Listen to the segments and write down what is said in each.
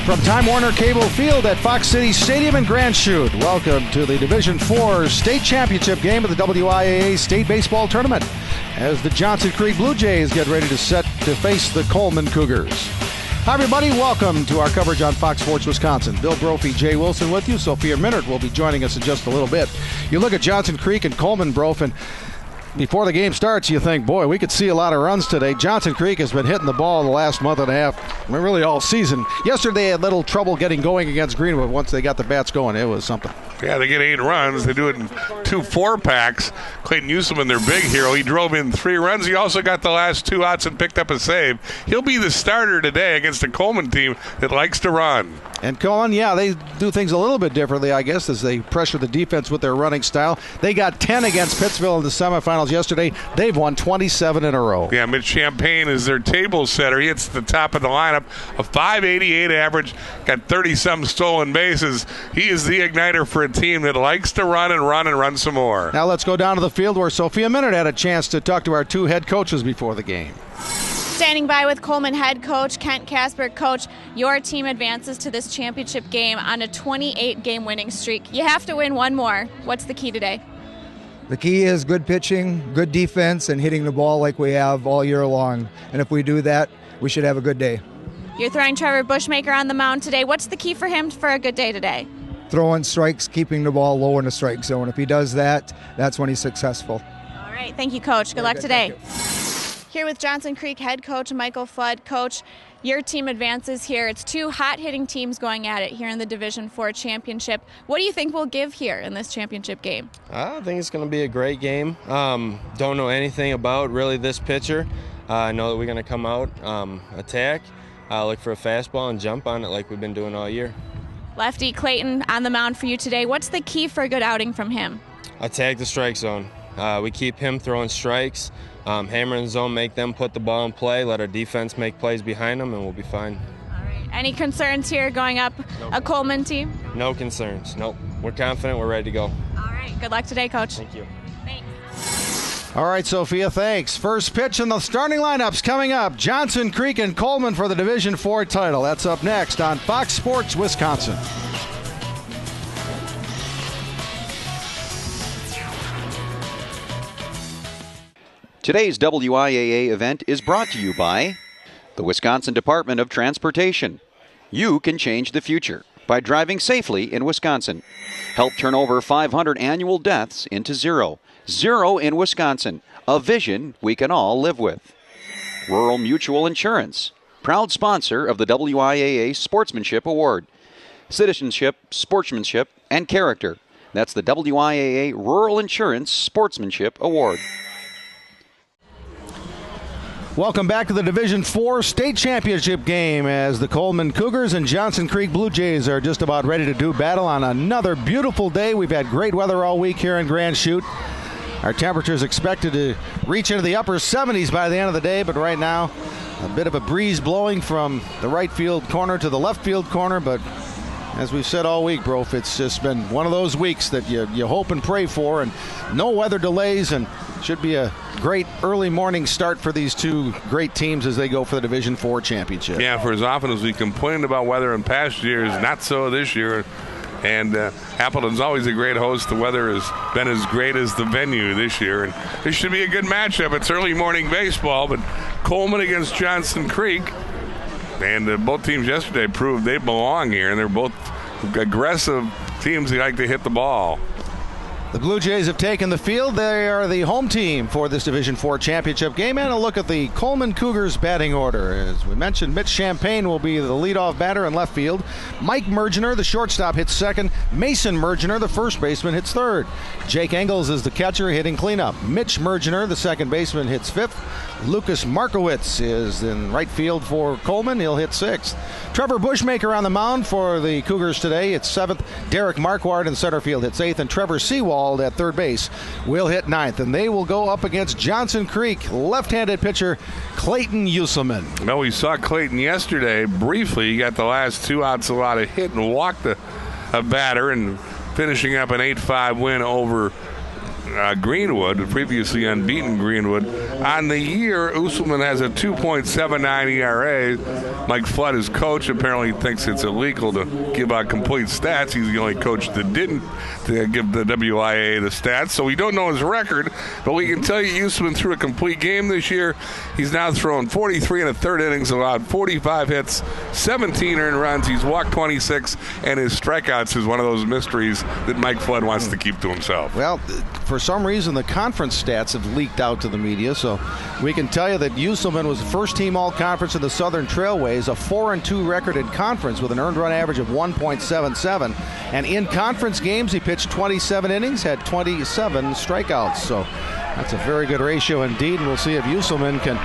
From Time Warner Cable Field at Fox City Stadium in Grand Chute, welcome to the Division IV State Championship game of the WIAA State Baseball Tournament as the Johnson Creek Blue Jays get ready to set to face the Coleman Cougars. Hi everybody, welcome to our coverage on Fox Sports Wisconsin. Bill Brophy, Jay Wilson with you. Sophia Minert will be joining us in just a little bit. You look at Johnson Creek and Coleman, Brof, and before the game starts, you think, boy, we could see a lot of runs today. Johnson Creek has been hitting the ball the last month and a half, really all season. Yesterday, they had little trouble getting going against Greenwood. Once they got the bats going, it was something. Yeah, they get 8 runs. They do it in 2 4-packs. Clayton Uselman, their big hero, he drove in 3 runs. He also got the last 2 outs and picked up a save. He'll be the starter today against a Coleman team that likes to run. And Coleman, yeah, they do things a little bit differently, I guess, as they pressure the defense with their running style. They got 10 against Pittsville in the semifinals yesterday. They've won 27 in a row. Yeah, Mitch Champagne is their table setter. He hits the top of the lineup, a .588 average, got 30-some stolen bases. He is the igniter for a team that likes to run and run some more. Now let's go down to the field where Sophia Minert had a chance to talk to our 2 head coaches before the game. Standing by with Coleman head coach Kent Casper. Coach, your team advances to this championship game on a 28-game winning streak. You have to win one more. What's the key today? The key is good pitching, good defense, and hitting the ball like we have all year long. And if we do that, we should have a good day. You're throwing Trevor Bushmaker on the mound today. What's the key for him for a good day today? Throwing strikes, keeping the ball low in the strike zone. If he does that, that's when he's successful. All right. Thank you, Coach. Good luck today. Here with Johnson Creek head coach Michael Flood. Coach, your team advances here. It's 2 hot-hitting teams going at it here in the Division IV championship. What do you think we'll give here in this championship game? I think it's going to be a great game. Don't know anything about really this pitcher. I know that we're going to come out, attack, look for a fastball and jump on it like we've been doing all year. Lefty Clayton on the mound for you today. What's the key for a good outing from him? Attack the strike zone. We keep him throwing strikes, hammering the zone, make them put the ball in play, let our defense make plays behind them, and we'll be fine. All right. Any concerns here going up a Coleman team? No concerns. Nope. We're confident. We're ready to go. All right. Good luck today, Coach. Thank you. Thanks. All right, Sophia, thanks. First pitch in the starting lineups coming up. Johnson Creek and Coleman for the Division IV title. That's up next on Fox Sports Wisconsin. Today's WIAA event is brought to you by the Wisconsin Department of Transportation. You can change the future by driving safely in Wisconsin. Help turn over 500 annual deaths into zero. Zero in Wisconsin, a vision we can all live with. Rural Mutual Insurance, proud sponsor of the WIAA Sportsmanship Award. Citizenship, sportsmanship, and character. That's the WIAA Rural Insurance Sportsmanship Award. Welcome back to the Division IV State Championship game as the Coleman Cougars and Johnson Creek Blue Jays are just about ready to do battle on another beautiful day. We've had great weather all week here in Grand Chute. Our temperature is expected to reach into the upper 70s by the end of the day, but right now a bit of a breeze blowing from the right field corner to the left field corner, but as we've said all week, Brof, it's just been one of those weeks that you hope and pray for, and no weather delays, and should be a great early morning start for these 2 great teams as they go for the Division IV championship. Yeah, for as often as we complained about weather in past years, not so this year. And Appleton's always a great host. The weather has been as great as the venue this year. And this should be a good matchup. It's early morning baseball, but Coleman against Johnson Creek. And both teams yesterday proved they belong here, and they're both aggressive teams that like to hit the ball. The Blue Jays have taken the field. They are the home team for this Division IV championship game. And a look at the Coleman Cougars batting order. As we mentioned, Mitch Champagne will be the leadoff batter in left field. Mike Mergener, the shortstop, hits second. Mason Mergener, the first baseman, hits third. Jake Engels is the catcher, hitting cleanup. Mitch Mergener, the second baseman, hits fifth. Lucas Markowitz is in right field for Coleman. He'll hit sixth. Trevor Bushmaker on the mound for the Cougars today. It's seventh. Derek Marquardt in center field hits eighth. And Trevor Seawald at third base will hit ninth. And they will go up against Johnson Creek left-handed pitcher Clayton Uselman. Well, we saw Clayton yesterday briefly. He got the last 2 outs, a lot of hit, and walked a batter, and finishing up an 8-5 win over Greenwood, previously unbeaten Greenwood. On the year, Usselman has a 2.79 ERA. Mike Flood, his coach, apparently thinks it's illegal to give out complete stats. He's the only coach that didn't give the WIAA the stats, so we don't know his record, but we can tell you Usselman threw a complete game this year. He's now thrown 43 and a third innings, allowed 45 hits, 17 earned runs. He's walked 26, and his strikeouts is one of those mysteries that Mike Flood wants to keep to himself. Well, for some reason, the conference stats have leaked out to the media, so we can tell you that Usselman was the first team all-conference in the Southern Trailways, a 4-2 record in conference with an earned run average of 1.77. And in conference games, he pitched 27 innings, had 27 strikeouts. So that's a very good ratio indeed, and we'll see if Usselman can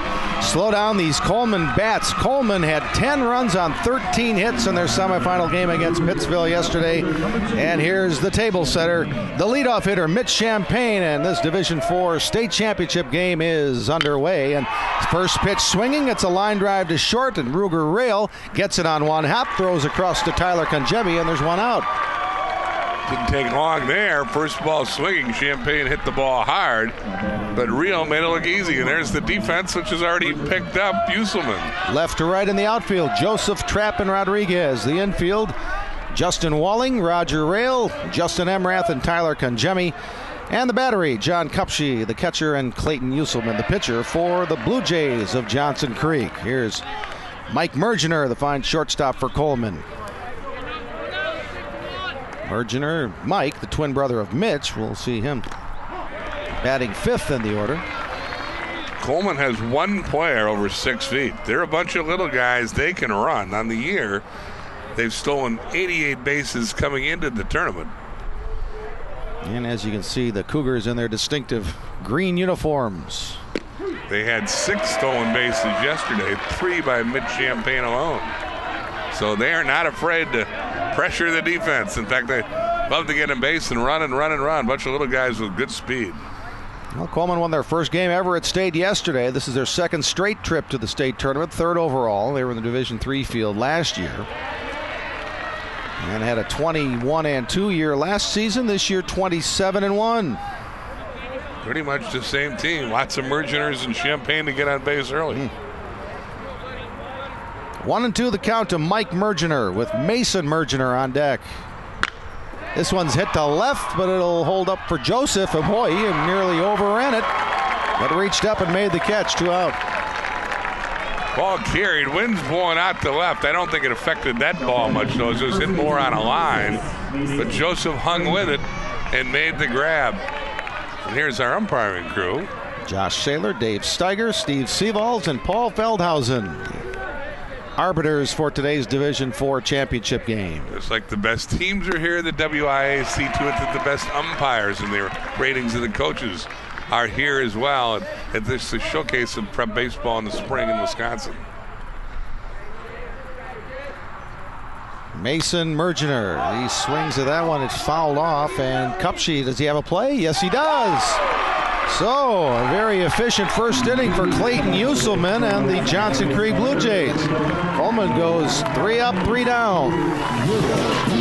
slow down these Coleman bats. Coleman had 10 runs on 13 hits in their semifinal game against Pittsville yesterday. And here's the table setter, the leadoff hitter, Mitch Champagne, and this Division IV state championship game is underway. And first pitch swinging, it's a line drive to short, and Ruger Rail gets it on one hop, throws across to Tyler Conjemi, and there's one out. Didn't take long there. First ball swinging, Champagne hit the ball hard, but Rio made it look easy. And there's the defense, which has already picked up Usselman. Left to right in the outfield, Joseph Trapp and Rodriguez. The infield, Justin Walling, Roger Rail, Justin Emrath, and Tyler Conjemi. And the battery, John Kupsche, the catcher, and Clayton Usselman, the pitcher for the Blue Jays of Johnson Creek. Here's Mike Mergener, the fine shortstop for Coleman. Mergener, Mike, the twin brother of Mitch, we'll see him batting fifth in the order. Coleman has one player over 6 feet. They're a bunch of little guys. They can run. On the year, they've stolen 88 bases coming into the tournament. And as you can see, the Cougars in their distinctive green uniforms. They had 6 stolen bases yesterday, 3 by Mitch Champagne alone. So they are not afraid to pressure the defense. In fact, they love to get in base and run and run and run. A bunch of little guys with good speed. Well, Coleman won their first game ever at state yesterday. This is their second straight trip to the state tournament, third overall. They were in the Division III field last year and had a 21-2 year last season. This year, 27-1. Pretty much the same team. Lots of Mergeners and Champagne to get on base early. 1-2 the count to Mike Mergener with Mason Mergener on deck. This one's hit to left, but it'll hold up for Joseph. And boy, he nearly overran it, but reached up and made the catch. 2 out. Ball carried. Wind's blowing out to left. I don't think it affected that ball much, though. It just hit more on a line. But Joseph hung with it and made the grab. And here's our umpiring crew. Josh Saylor, Dave Steiger, Steve Seavalds, and Paul Feldhausen. Arbiters for today's Division IV championship game. It's like the best teams are here. The WIAA see to it that the best umpires and their ratings of the coaches are here as well. And this is a showcase of prep baseball in the spring in Wisconsin. Mason Mergener, he swings at that one. It's fouled off. And Kupsche, does he have a play? Yes, he does. So, a very efficient first inning for Clayton Usselman and the Johnson Creek Blue Jays. Coleman goes 3 up, 3 down.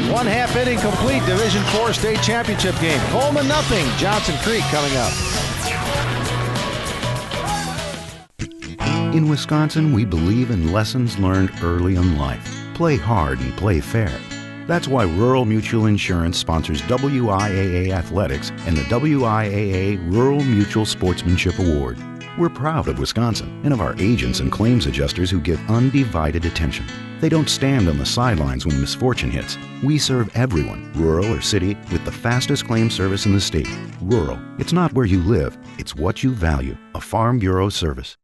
1/2 inning complete, Division IV state championship game. Coleman nothing, Johnson Creek coming up. In Wisconsin, we believe in lessons learned early in life. Play hard and play fair. That's why Rural Mutual Insurance sponsors WIAA Athletics and the WIAA Rural Mutual Sportsmanship Award. We're proud of Wisconsin and of our agents and claims adjusters who give undivided attention. They don't stand on the sidelines when misfortune hits. We serve everyone, rural or city, with the fastest claim service in the state. Rural. It's not where you live, it's what you value. A Farm Bureau service.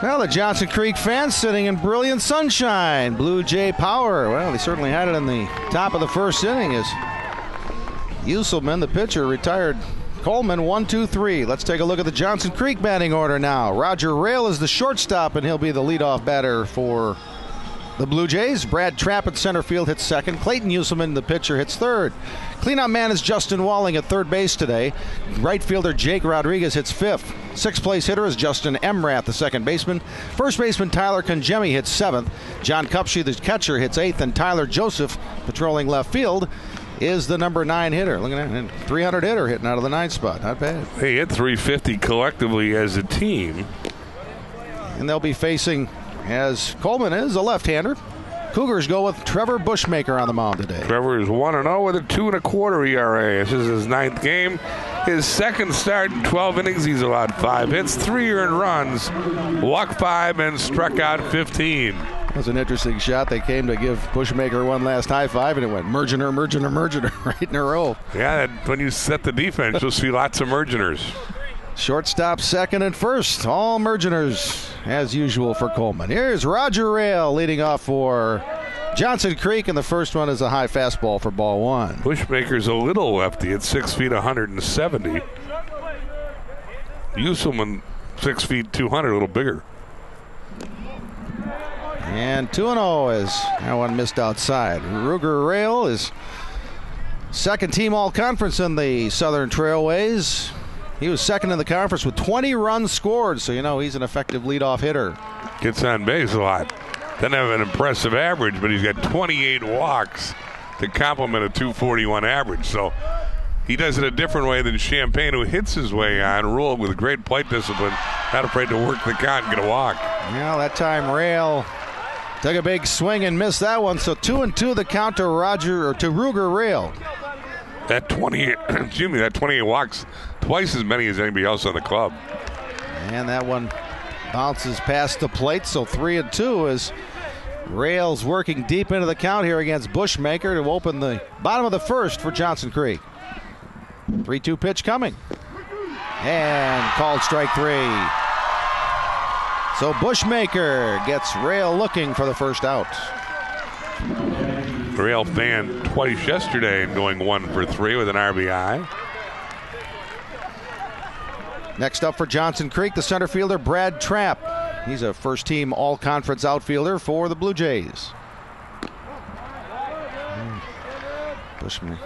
Well, the Johnson Creek fans sitting in brilliant sunshine. Blue Jay power. Well, they certainly had it in the top of the first inning as Usselman, the pitcher, retired Coleman 1-2-3. Let's take a look at the Johnson Creek batting order now. Roger Rail is the shortstop, and he'll be the leadoff batter for the Blue Jays. Brad Trapp at center field hits second. Clayton Usselman, the pitcher, hits third. Cleanup man is Justin Walling at third base today. Right fielder Jake Rodriguez hits fifth. Sixth place hitter is Justin Emrath, the second baseman. First baseman Tyler Conjemi hits seventh. John Kupsche, the catcher, hits eighth. And Tyler Joseph, patrolling left field, is the number 9 hitter. Look at that, 300 hitter hitting out of the 9th spot. Not bad. They hit 350 collectively as a team. And they'll be facing, as Coleman is, a left-hander. Cougars go with Trevor Bushmaker on the mound today. Trevor is 1-0 with a 2.25 ERA. This is his 9th game. His second start in 12 innings. He's allowed 5 hits, 3 earned runs, walked 5, and struck out 15. That was an interesting shot. They came to give Bushmaker one last high five, and it went mergener right in a row. Yeah, when you set the defense, you'll see lots of mergeners. Shortstop, second, and first. All mergeners, as usual for Coleman. Here's Roger Rail leading off for Johnson Creek, and the first one is a high fastball for ball 1. Bushmaker's a little lefty at 6 feet 170. Uselman 6 feet 200, a little bigger. And 2-0 as that one missed outside. Ruger Rail is second team all-conference in the Southern Trailways. He was second in the conference with 20 runs scored, so you know he's an effective leadoff hitter. Gets on base a lot. Doesn't have an impressive average, but he's got 28 walks to complement a 241 average. So he does it a different way than Champagne, who hits his way on, ruled with great plate discipline, not afraid to work the count and get a walk. Well, that time Rail took a big swing and missed that one, so 2-2 the count to Ruger Rail. That 28 walks, twice as many as anybody else on the club. And that one bounces past the plate, so 3-2 as Rail's working deep into the count here against Bushmaker to open the bottom of the first for Johnson Creek. 3-2 pitch coming. And called strike 3. So Bushmaker gets Rail looking for the first out. Rail fanned twice yesterday and going 1 for 3 with an RBI. Next up for Johnson Creek, the center fielder Brad Trapp. He's a first-team all-conference outfielder for the Blue Jays. Bushman.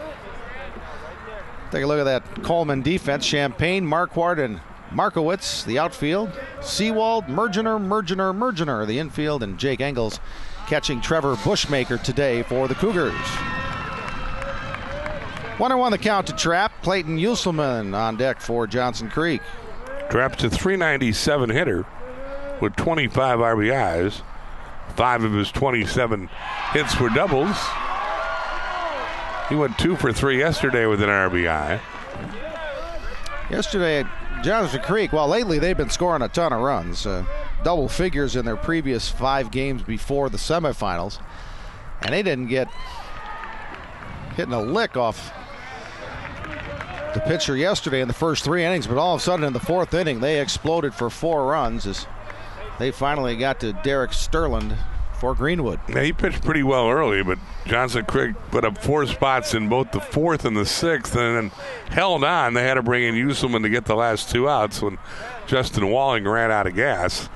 Take a look at that Coleman defense. Champagne, Marquardt, and Markowitz, the outfield. Seawald, Mergener, the infield, and Jake Engels catching Trevor Bushmaker today for the Cougars. 1-1 the count to Trapp. Clayton Uselman on deck for Johnson Creek. Trapp's a 397 hitter with 25 RBIs. 5 of his 27 hits were doubles. He went 2 for 3 yesterday with an RBI. Yesterday at Johnson Creek, well, lately they've been scoring a ton of runs. Double figures in their previous 5 games before the semifinals. And they didn't get hitting a lick off the pitcher yesterday in the first 3 innings, but all of a sudden in the 4th inning they exploded for 4 runs as they finally got to Derek Sterland for Greenwood. Yeah, he pitched pretty well early, but Johnson Creek put up 4 spots in both the 4th and the 6th and then held on. They had to bring in Uselman to get the last 2 outs when Justin Walling ran out of gas.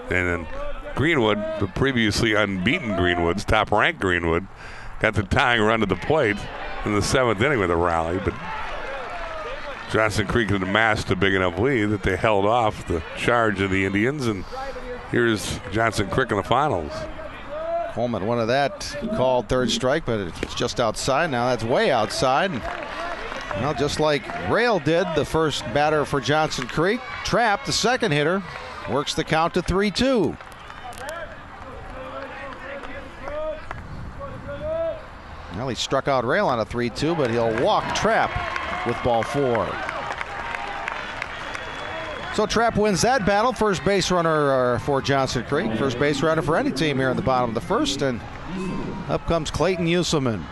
And then Greenwood, the previously unbeaten Greenwoods, top-ranked Greenwood, got the tying run to the plate in the 7th inning with a rally, but Johnson Creek had amassed a big enough lead that they held off the charge of the Indians, and here's Johnson Creek in the finals. Coleman wanted that called third strike, but it's just outside. Now that's way outside. Well, just like Rail did, the first batter for Johnson Creek, Trapp, the second hitter, works the count to 3-2. Well, he struck out Rail on a 3-2, but he'll walk Trapp with ball 4. So Trapp wins that battle. First base runner for Johnson Creek. First base runner for any team here in the bottom of the first. And up comes Clayton Uselman.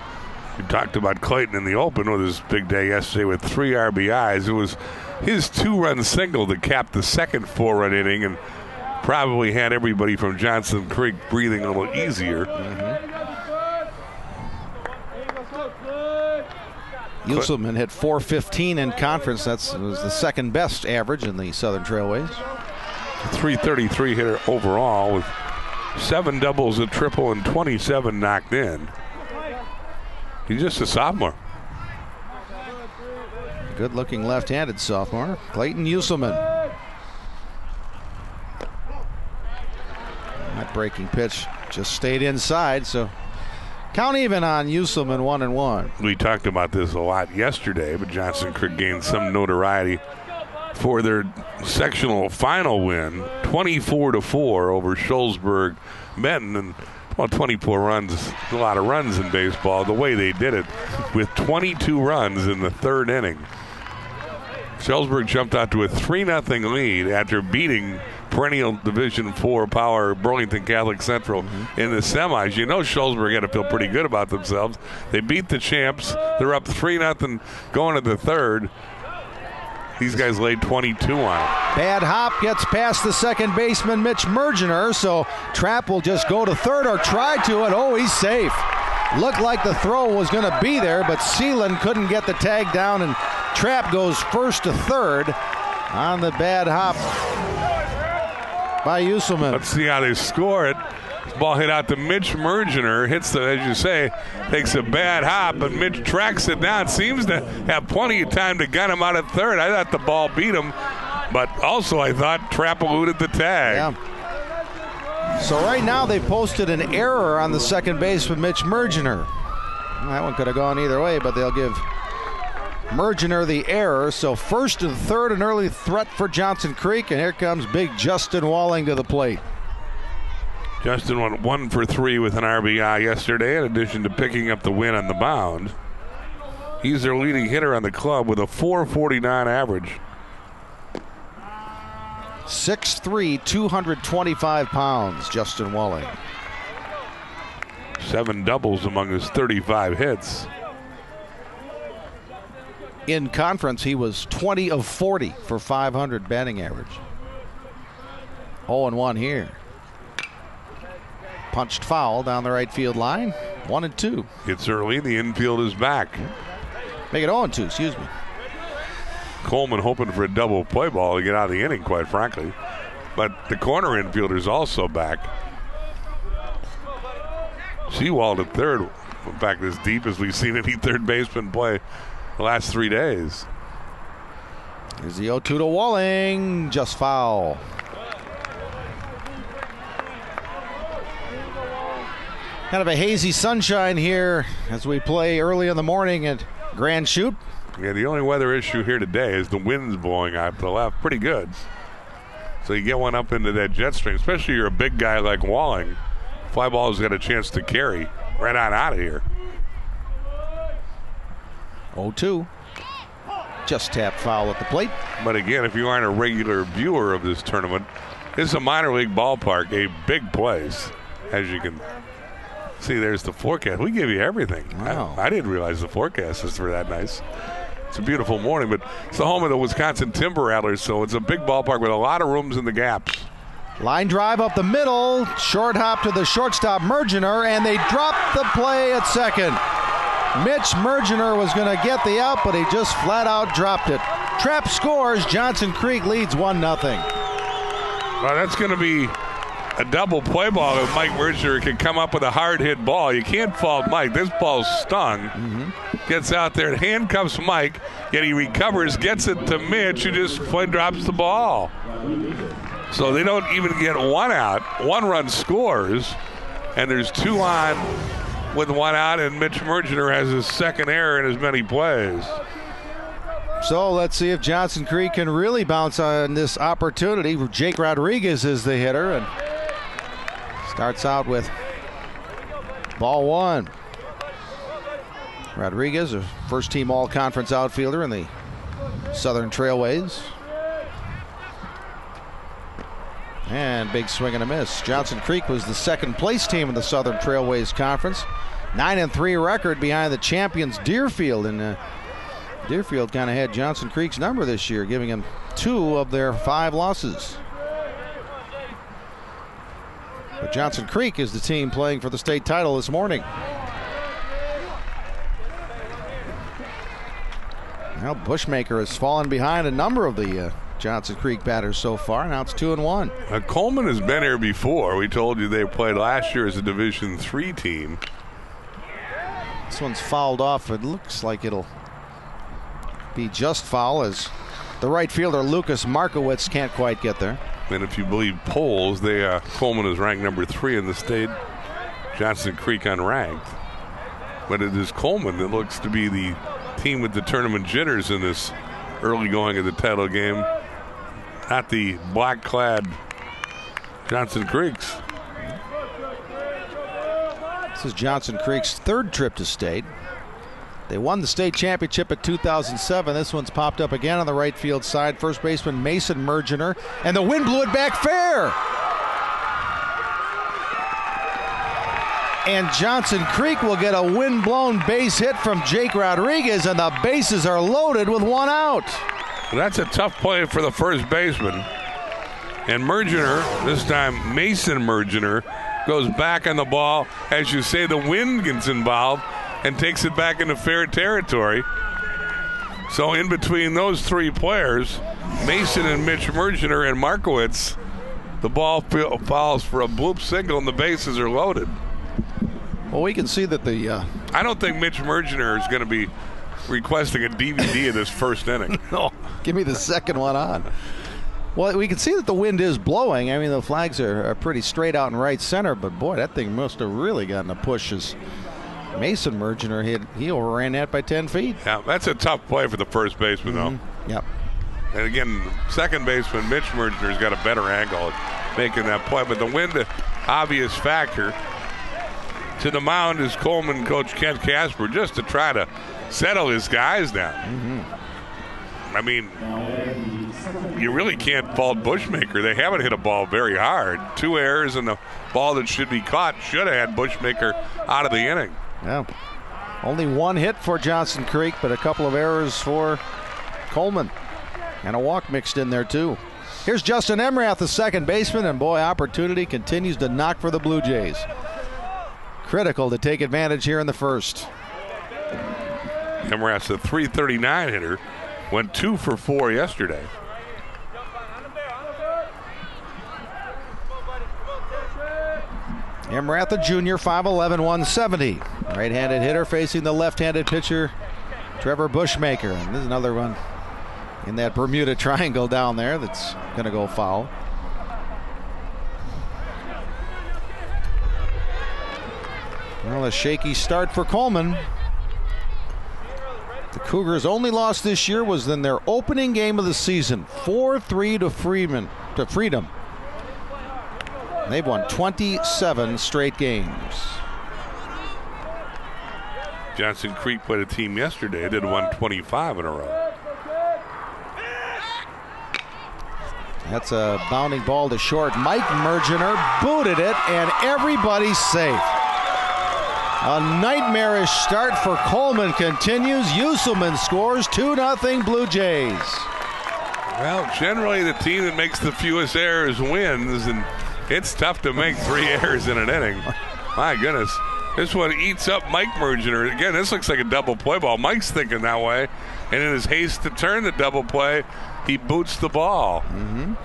We talked about Clayton in the open with his big day yesterday with 3 RBIs. It was his 2-run single that capped the second 4-run inning and probably had everybody from Johnson Creek breathing a little easier. Uselman hit .415 in conference. That was the second best average in the Southern Trailways. 333 hitter overall with 7 doubles, a triple, and 27 knocked in. He's just a sophomore. Good-looking left-handed sophomore, Clayton Uselman. That breaking pitch just stayed inside, so Count even on Usselman, 1-1. We talked about this a lot yesterday, but Johnson Creek gained some notoriety for their sectional final win, 24-4 over Shullsburg Benton. And well, 24 runs, a lot of runs in baseball. The way they did it with 22 runs in the third inning. Shullsburg jumped out to a 3-0 lead after beating perennial Division IV power Burlington Catholic Central in the semis. You know Shullsburg had to feel pretty good about themselves. They beat the champs. They're up 3-0 going to the third. These guys laid 22 on it. Bad hop gets past the second baseman, Mitch Mergener, so Trapp will just go to third or try to it. Oh, he's safe. Looked like the throw was going to be there, but Seelan couldn't get the tag down, and Trapp goes first to third on the bad hop by Usselman. Let's see how they score it. Ball hit out to Mitch Mergener, hits the, as you say, takes a bad hop, but Mitch tracks it down. Seems to have plenty of time to gun him out at third. I thought the ball beat him, but also I thought Trapp eluded the tag. Yeah. So right now they posted an error on the second baseman, Mitch Mergener. Well, that one could have gone either way, but they'll give Mergener the error. So first to the third, an early threat for Johnson Creek, and here comes big Justin Walling to the plate. Justin went 1 for 3 with an RBI yesterday, in addition to picking up the win on the mound. He's their leading hitter on the club with a .449 average. 6'3", 225 pounds, Justin Walling. 7 doubles among his 35 hits. In conference, he was 20 of 40 for 500 batting average. 0-1 here. Punched foul down the right field line. 1-2. It's early. The infield is back. Make it 0-2, excuse me. Coleman hoping for a double play ball to get out of the inning, quite frankly. But the corner infielder's also back. Seawald at third. In fact, as deep as we've seen any third baseman play the last 3 days. Here's the 0-2 to Walling. Just foul. Kind of a hazy sunshine here as we play early in the morning at Grand Chute. Yeah, the only weather issue here today is the wind's blowing out to the left pretty good. So you get one up into that jet stream, especially you're a big guy like Walling. Fly ball's got a chance to carry right on out of here. 0-2. Just tapped foul at the plate. But again, if you aren't a regular viewer of this tournament, this is a minor league ballpark, a big place, as you can see. There's the forecast. We give you everything. Wow. I didn't realize the forecast is for that nice. It's a beautiful morning, but it's the home of the Wisconsin Timber Rattlers, so it's a big ballpark with a lot of rooms in the gaps. Line drive up the middle, short hop to the shortstop Mergener, and they dropped the play at second. Mitch Mergener was going to get the out, but he just flat out dropped it. Trapp scores. Johnson Creek leads 1-0. Well, that's going to be a double play ball if Mike Mergener can come up with a hard hit ball. You can't fault Mike. This ball's stung. Gets out there and handcuffs Mike, yet he recovers, gets it to Mitch, who just drops the ball. So they don't even get one out. 1 run scores, and there's 2 on with 1 out, and Mitch Mergener has his second error in as many plays. So let's see if Johnson Creek can really bounce on this opportunity. Jake Rodriguez is the hitter, and starts out with ball 1. Rodriguez, a first-team all-conference outfielder in the Southern Trailways. And big swing and a miss. Johnson Creek was the second-place team in the Southern Trailways Conference. 9-3 record behind the champions Deerfield, and Deerfield kind of had Johnson Creek's number this year, giving them 2 of their 5 losses. But Johnson Creek is the team playing for the state title this morning. Well, Bushmaker has fallen behind a number of the Johnson Creek batters so far. Now it's 2-1. Coleman has been here before. We told you they played last year as a Division III team. This one's fouled off. It looks like it'll be just foul, as the right fielder Lucas Markowitz can't quite get there. And if you believe polls, Coleman is ranked number 3 in the state. Johnson Creek unranked. But it is Coleman that looks to be the team with the tournament jitters in this early going of the title game. Not the black-clad Johnson Creeks. This is Johnson Creek's third trip to state. They won the state championship at 2007. This one's popped up again on the right field side. First baseman Mason Mergener, and the wind blew it back fair. And Johnson Creek will get a wind-blown base hit from Jake Rodriguez, and the bases are loaded with one out. That's a tough play for the first baseman. And Mergener, this time Mason Mergener, goes back on the ball. As you say, the wind gets involved and takes it back into fair territory. So in between those three players, Mason and Mitch Mergener and Markowitz, the ball falls for a bloop single and the bases are loaded. Well, we can see that the... I don't think Mitch Mergener is going to be requesting a DVD of this first inning. No, give me the second one on. Well, we can see that the wind is blowing. I mean, the flags are pretty straight out in right center, but boy, that thing must have really gotten a push as Mason Mergener he overran that by 10 feet. Yeah, that's a tough play for the first baseman, though. Yep. And again, second baseman Mitch Mergener's got a better angle at making that play, but the wind, obvious factor. To the mound is Coleman coach Kent Casper, just to try to settle his guys down. I mean, you really can't fault Bushmaker. They haven't hit a ball very hard. 2 errors and the ball that should be caught should have had Bushmaker out of the inning. Yeah. Only 1 hit for Johnson Creek, but a couple of errors for Coleman. And a walk mixed in there, too. Here's Justin Emrath, the second baseman, and boy, opportunity continues to knock for the Blue Jays. Critical to take advantage here in the first. Emrath's a .339 hitter. Went 2 for 4 yesterday. Emrath, a junior, 5'11", 170. Right-handed hitter facing the left-handed pitcher, Trevor Bushmaker. And there's another one in that Bermuda Triangle down there that's going to go foul. Well, a shaky start for Coleman. The Cougars' only loss this year was in their opening game of the season, 4-3 to Freedom. They've won 27 straight games. Johnson Creek played a team yesterday that won 25 in a row. That's a bounding ball to short. Mike Mergener booted it, and everybody's safe. A nightmarish start for Coleman continues. Uselman scores 2-0 Blue Jays. Well, generally the team that makes the fewest errors wins, and it's tough to make 3 errors in an inning. My goodness. This one eats up Mike Mergener. Again, this looks like a double play ball. Mike's thinking that way, and in his haste to turn the double play, he boots the ball.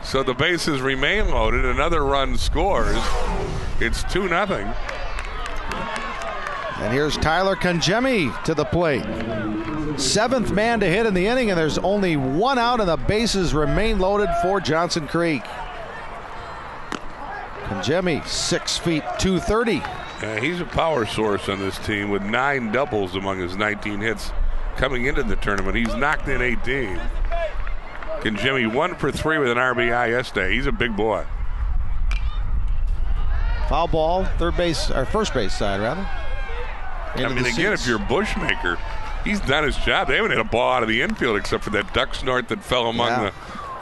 So the bases remain loaded. Another run scores. It's 2-0. And here's Tyler Congemi to the plate. 7th man to hit in the inning, and there's only 1 out, and the bases remain loaded for Johnson Creek. Congemi, 6 feet 230. Yeah, he's a power source on this team with 9 doubles among his 19 hits coming into the tournament. He's knocked in 18. Congemi 1 for 3 with an RBI yesterday. He's a big boy. Foul ball, third base, or first base side rather. I mean, again, if you're Bushmaker, he's done his job. They haven't hit a ball out of the infield except for that duck snort that fell among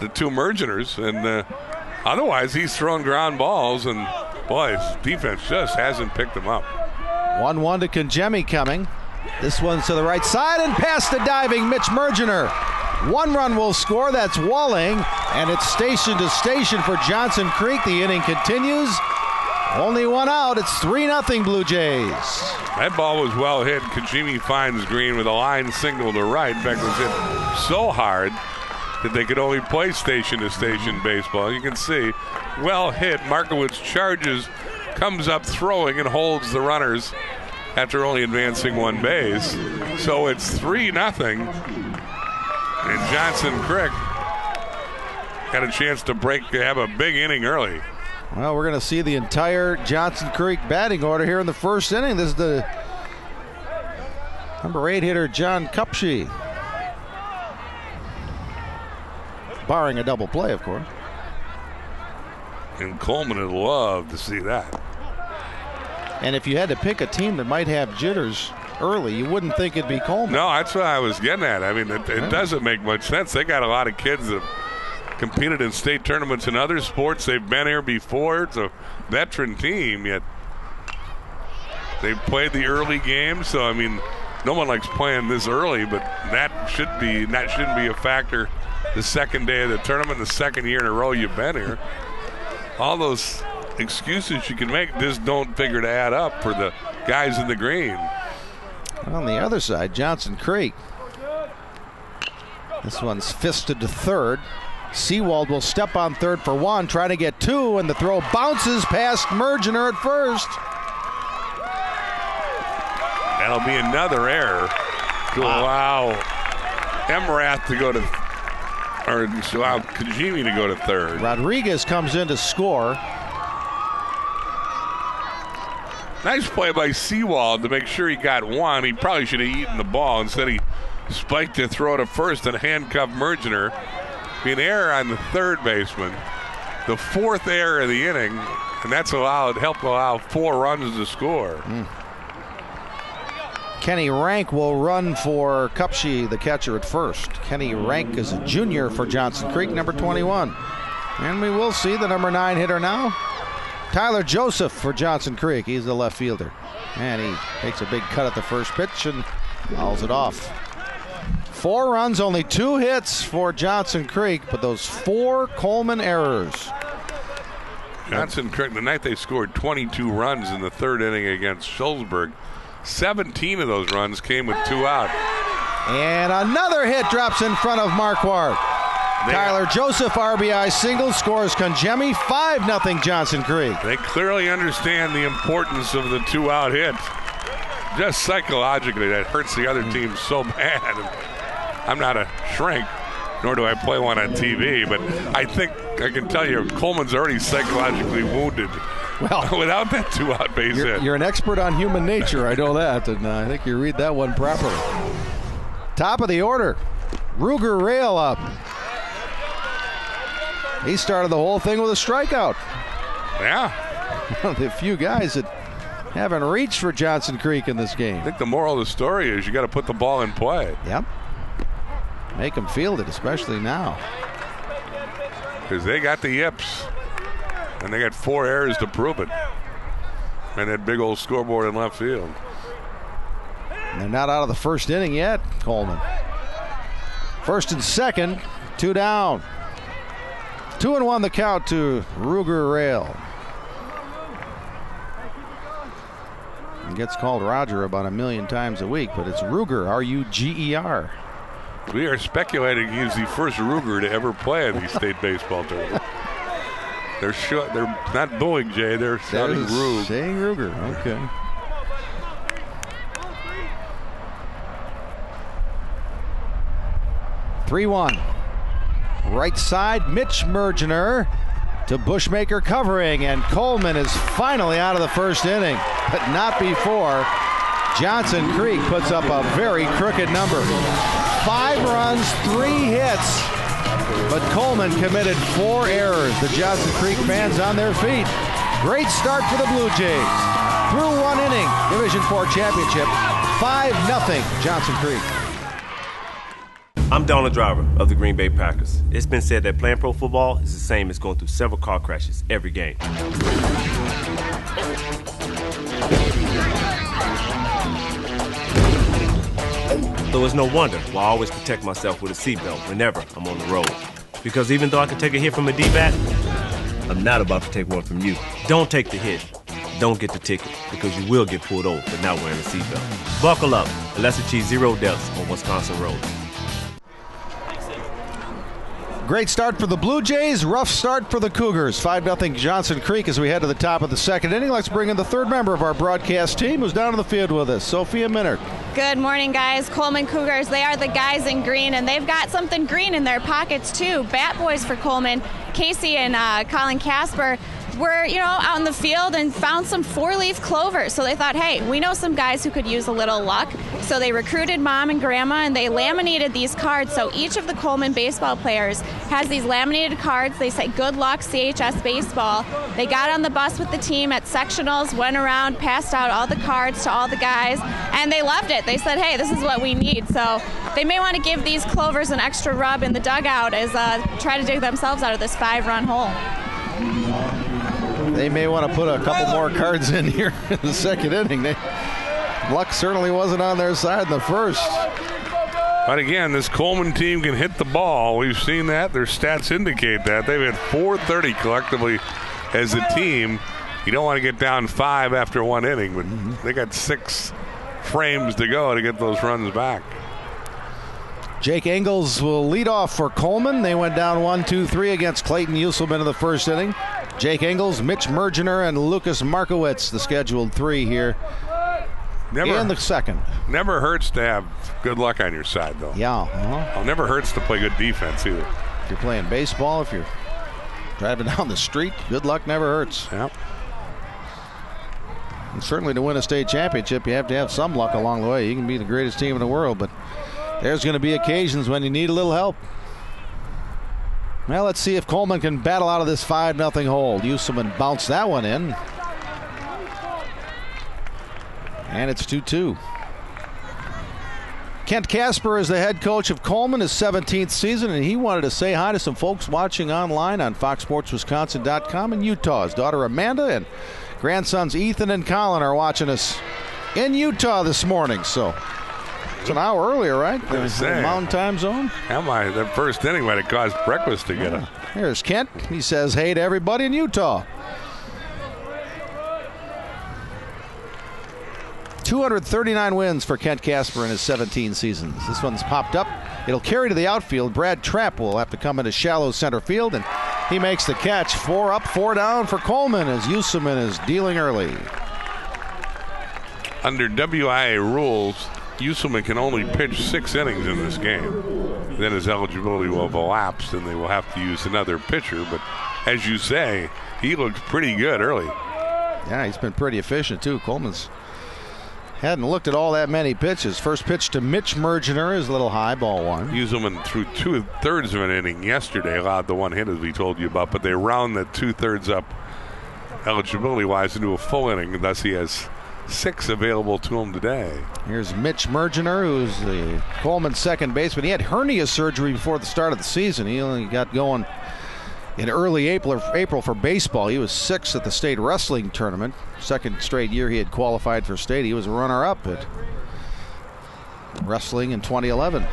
the 2 Mergeners. And otherwise, he's thrown ground balls, and boy, his defense just hasn't picked them up. 1-1 to Congemi coming. This one's to the right side and past the diving Mitch Mergener. 1 run will score. That's Walling, and it's station to station for Johnson Creek. The inning continues. Only 1 out. It's 3-0 Blue Jays. That ball was well hit. Congemi finds green with a line single to right. In fact, it was hit so hard that they could only play station to station baseball. You can see, well hit. Markowitz charges, comes up throwing, and holds the runners after only advancing 1 base. So it's 3-0. And Johnson Creek had a chance to have a big inning early. Well, we're going to see the entire Johnson Creek batting order here in the first inning. This is the Number 8 hitter John Cupshe. Barring a double play, of course. And Coleman would love to see that. And if you had to pick a team that might have jitters early, you wouldn't think it'd be Coleman. No, that's what I was getting at. I mean, it doesn't make much sense. They got a lot of kids that competed in state tournaments in other sports. They've been here before. It's a veteran team, yet they played the early game. So, I mean, no one likes playing this early, but that shouldn't be a factor the second day of the tournament, the second year in a row you've been here. All those excuses you can make just don't figure to add up for the guys in the green. On the other side, Johnson Creek. This one's fisted to third. Seawald will step on third for one, trying to get two, and the throw bounces past Mergener at first. That'll be another error to allow Emrath to go to, or to allow Kajimi to go to third. Rodriguez comes in to score. Nice play by Seawald to make sure he got one. He probably should have eaten the ball. Instead, he spiked to throw to first and handcuffed Mergener. Be an error on the third baseman. The fourth error of the inning, and that's helped allow 4 runs to score. Kenny Rank will run for Cupshe, the catcher, at first. Kenny Rank is a junior for Johnson Creek, number 21. And we will see the number 9 hitter now. Tyler Joseph for Johnson Creek. He's the left fielder. And he takes a big cut at the first pitch and fouls it off. 4 runs, only 2 hits for Johnson Creek, but those 4 Coleman errors. Johnson Creek, the night they scored 22 runs in the third inning against Schulzberg, 17 of those runs came with 2 out. And another hit drops in front of Marquardt. Tyler Joseph RBI single, scores Conjemi, 5-0 Johnson Creek. They clearly understand the importance of the 2-out hit. Just psychologically, that hurts the other team so bad. I'm not a shrink, nor do I play one on TV, but I think I can tell you Coleman's already psychologically wounded. Well, without that 2-out base hit. You're an expert on human nature, I know that, and I think you read that one properly. Top of the order, Ruger Rail up. He started the whole thing with a strikeout. Yeah. One of the few guys that haven't reached for Johnson Creek in this game. I think the moral of the story is you got to put the ball in play. Yep. Make them field it, especially now. Because they got the yips. And they got 4 errors to prove it. And that big old scoreboard in left field. And they're not out of the first inning yet, Coleman. First and second, 2 down. 2-1 the count to Ruger Rail. He gets called Roger about 1 million times a week, but it's Ruger, R-U-G-E-R. We are speculating he's the first Ruger to ever play in these state baseball tournaments. They're not booing Jay, they're shouting Rug. Saying Ruger, okay. (3-1). Right side, Mitch Mergener to Bushmaker covering, and Coleman is finally out of the first inning, but not before Johnson Creek puts up a very crooked number. 5 runs, 3 hits, but Coleman committed 4 errors. The Johnson Creek fans on their feet. Great start for the Blue Jays. Through 1 inning, Division IV championship, 5-0 Johnson Creek. I'm Donald Driver of the Green Bay Packers. It's been said that playing pro football is the same as going through several car crashes every game. So it's no wonder why I always protect myself with a seatbelt whenever I'm on the road. Because even though I can take a hit from a D-bat, I'm not about to take one from you. Don't take the hit. Don't get the ticket, because you will get pulled over for not wearing a seatbelt. Buckle up and let's achieve 0 deaths on Wisconsin roads. Great start for the Blue Jays, rough start for the Cougars. 5-0 Johnson Creek as we head to the top of the second inning. Let's bring in the third member of our broadcast team who's down on the field with us, Sophia Minard. Good morning, guys. Coleman Cougars, they are the guys in green, and they've got something green in their pockets, too. Bat boys for Coleman, Casey and Colin Casper. were, out in the field and found some 4-leaf clover. So they thought, hey, we know some guys who could use a little luck. So they recruited mom and grandma, and they laminated these cards. So each of the Coleman baseball players has these laminated cards. They say, good luck, CHS baseball. They got on the bus with the team at sectionals, went around, passed out all the cards to all the guys, and they loved it. They said, hey, this is what we need. So they may want to give these clovers an extra rub in the dugout as try to dig themselves out of this 5-run hole. They may want to put a couple more cards in here in the second inning. Luck certainly wasn't on their side in the first. But again, this Coleman team can hit the ball. We've seen that. Their stats indicate that. They've had 430 collectively as a team. You don't want to get down 5 after 1 inning, but they got 6 frames to go to get those runs back. Jake Engels will lead off for Coleman. They went down 1-2-3 against Clayton Usselman in the first inning. Jake Engels, Mitch Mergener, and Lucas Markowitz, the scheduled 3 here in the second. Never hurts to have good luck on your side, though. Yeah. It never hurts to play good defense either. If you're playing baseball, if you're driving down the street, good luck never hurts. Yep. And certainly to win a state championship, you have to have some luck along the way. You can be the greatest team in the world, but there's going to be occasions when you need a little help. Well, let's see if Coleman can battle out of this 5-0 hole. Usselman bounced that one in. And it's 2-2. Kent Casper is the head coach of Coleman, his 17th season, and he wanted to say hi to some folks watching online on FoxSportsWisconsin.com in Utah. His daughter Amanda and grandsons Ethan and Colin are watching us in Utah this morning. So it's an hour earlier, right? The Mountain Time Zone. That first inning might have caused breakfast to get up. Here's Kent. He says hey to everybody in Utah. 239 wins for Kent Casper in his 17 seasons. This one's popped up. It'll carry to the outfield. Brad Trapp will have to come into shallow center field, and he makes the catch. 4 up, 4 down for Coleman as Usselman is dealing early. Under WIAA rules, Usselman can only pitch 6 innings in this game. Then his eligibility will have elapsed, and they will have to use another pitcher. But as you say, he looked pretty good early. Yeah, he's been pretty efficient, too. Coleman's hadn't looked at all that many pitches. First pitch to Mitch Mergener is a little high, ball 1. Usselman threw 2/3 of an inning yesterday, allowed the 1 hit as we told you about, but they round that 2/3 up eligibility-wise into a full inning, and thus he has 6 available to him today. Here's Mitch Mergener, who's the Coleman second baseman. He had hernia surgery before the start of the season. He only got going in early April for baseball. He was 6th at the state wrestling tournament. Second straight year he had qualified for state. He was a runner-up at wrestling in 2011.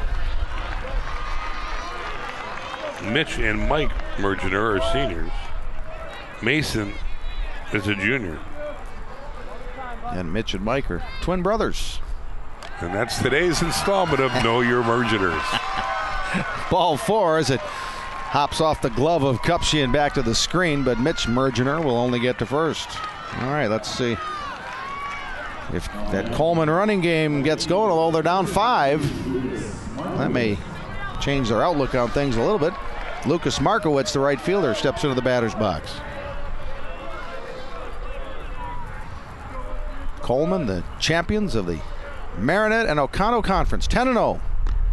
Mitch and Mike Mergener are seniors. Mason is a junior. And Mitch and Mike are twin brothers. And that's today's installment of Know Your Mergeners. Ball 4 as it hops off the glove of Kupchian back to the screen, but Mitch Mergener will only get to first. All right, let's see if that Coleman running game gets going, although they're down 5. That may change their outlook on things a little bit. Lucas Markowitz, the right fielder, steps into the batter's box. Coleman, the champions of the Marinette and Oconto Conference, 10-0.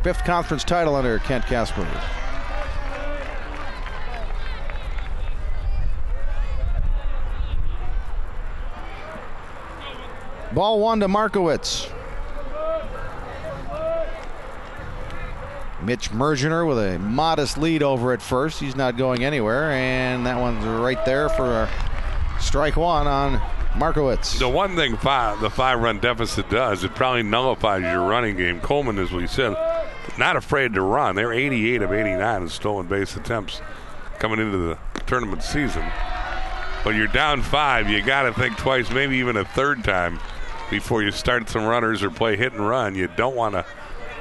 5th conference title under Kent Casper. Ball 1 to Markowitz. Mitch Mergener with a modest lead over at first. He's not going anywhere, and that one's right there for strike 1 on Markowitz. The one thing the 5-run deficit does, it probably nullifies your running game. Coleman, as we said, not afraid to run. They're 88 of 89 in stolen base attempts coming into the tournament season. But you're down 5, you got to think twice, maybe even a third time before you start some runners or play hit and run. You don't want to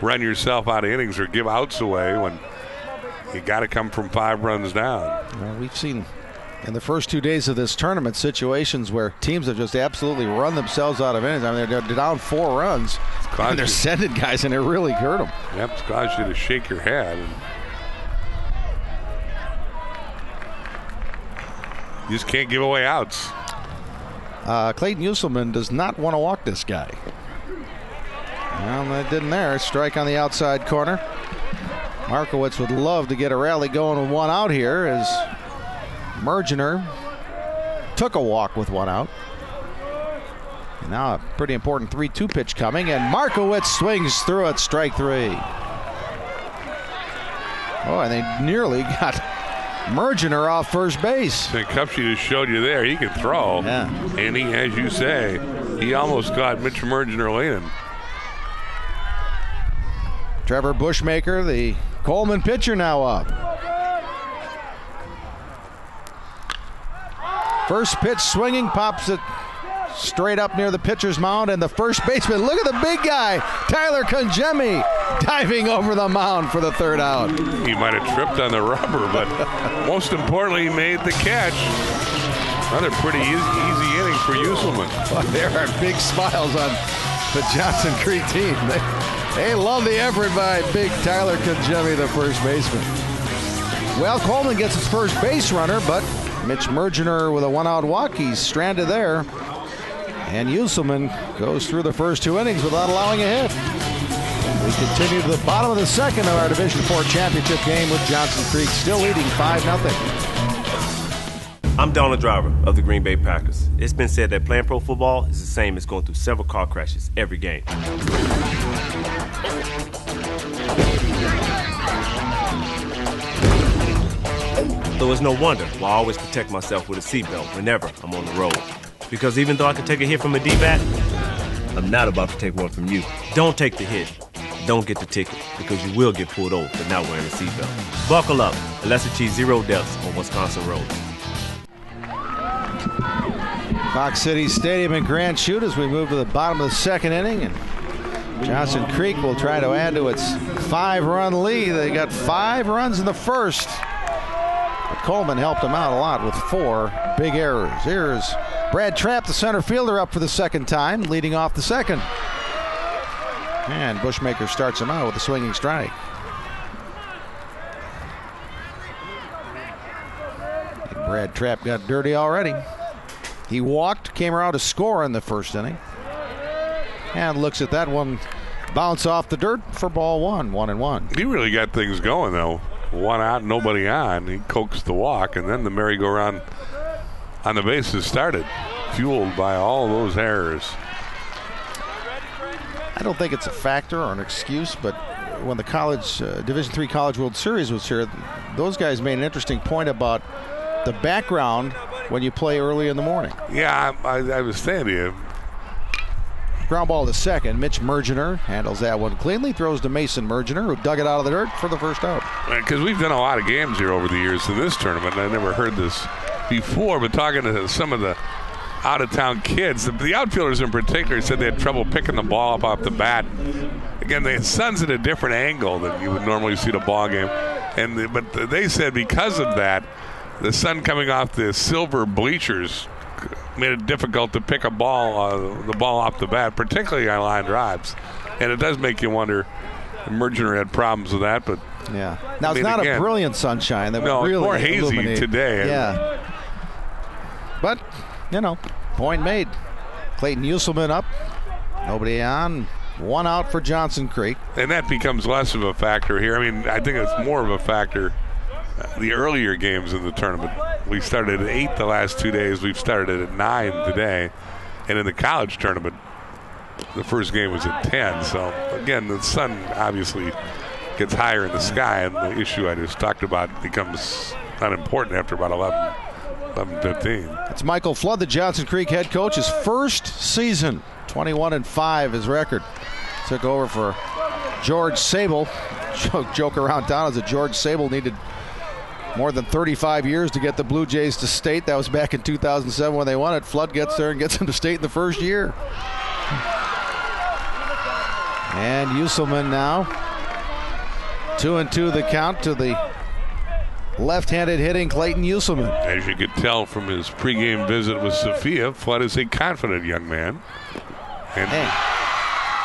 run yourself out of innings or give outs away when you got to come from 5 runs down. Well, we've seen in the first 2 days of this tournament situations where teams have just absolutely run themselves out of innings. I mean, they're down 4 runs, and they're sending guys, and it really hurt them. Yep, it's caused you to shake your head. You just can't give away outs. Clayton Usselman does not want to walk this guy. Well, that didn't there. Strike on the outside corner. Markowitz would love to get a rally going with one out here as Mergener took a walk with one out. And now a pretty important 3-2 pitch coming, and Markowitz swings through it, strike 3. Oh, and they nearly got Mergener off first base. The Cupsy just showed you there. He can throw. Yeah. And he, as you say, he almost got Mitch Mergener leaning. Trevor Bushmaker, the Coleman pitcher, now up. First pitch swinging, pops it straight up near the pitcher's mound, and the first baseman, look at the big guy, Tyler Congemi, diving over the mound for the third out. He might have tripped on the rubber, but most importantly, he made the catch. Another pretty easy inning for Usselman. Well, there are big smiles on the Johnson Creek team. They love the effort by big Tyler Congemi, the first baseman. Well, Coleman gets his first base runner, but Mitch Mergener with a one-out walk. He's stranded there. And Usselman goes through the first 2 innings without allowing a hit. We continue to the bottom of the second of our Division IV championship game with Johnson Creek still leading 5-0. I'm Donald Driver of the Green Bay Packers. It's been said that playing pro football is the same as going through several car crashes every game. So it's no wonder why I always protect myself with a seatbelt whenever I'm on the road. Because even though I can take a hit from a D-bat, I'm not about to take one from you. Don't take the hit. Don't get the ticket, because you will get pulled over for not wearing a seatbelt. Buckle up and let's achieve 0 deaths on Wisconsin roads. Fox City Stadium in Grand Chute as we move to the bottom of the second inning, and Johnson Creek will try to add to its 5-run lead. They got 5 runs in the first, but Coleman helped them out a lot with 4 big errors. Here's Brad Trapp, the center fielder, up for the second time, leading off the second. And Bushmaker starts him out with a swinging strike. And Brad Trapp got dirty already. He walked, came around to score in the first inning. And looks at that one bounce off the dirt for ball 1, 1-1. He really got things going, though. 1 out, nobody on. He coaxed the walk, and then the merry-go-round on the bases started, fueled by all those errors. I don't think it's a factor or an excuse, but when the college Division III College World Series was here, those guys made an interesting point about the background when you play early in the morning. Yeah, I was saying to you. Ground ball to second. Mitch Mergener handles that one cleanly, throws to Mason Mergener, who dug it out of the dirt for the first out. Because we've done a lot of games here over the years in this tournament, and I never heard this before, but talking to some of the out-of-town kids, the outfielders in particular said they had trouble picking the ball up off the bat. Again, the sun's at a different angle than you would normally see the ball game, but they said because of that, the sun coming off the silver bleachers made it difficult to pick the ball off the bat, particularly on line drives. And it does make you wonder if Mergener had problems with that, but yeah. Now it's not a brilliant sunshine that would really more hazy illuminate today. Yeah. But, point made. Clayton Usselman up. Nobody on. 1 out for Johnson Creek. And that becomes less of a factor here. I mean, I think it's more of a factor the earlier games in the tournament. We started at 8 the last 2 days. We've started at 9 today. And in the college tournament, the first game was at 10. So, again, the sun obviously gets higher in the sky, and the issue I just talked about becomes unimportant after about 11:15. It's Michael Flood, the Johnson Creek head coach. His first season, 21-5 his record. Took over for George Sable. Joke around town is that George Sable needed more than 35 years to get the Blue Jays to state. That was back in 2007 when they won it. Flood gets there and gets them to state in the first year. And Usselman now. 2-2 the count to the left-handed hitting Clayton Usselman. As you could tell from his pregame visit with Sophia, Flood is a confident young man. And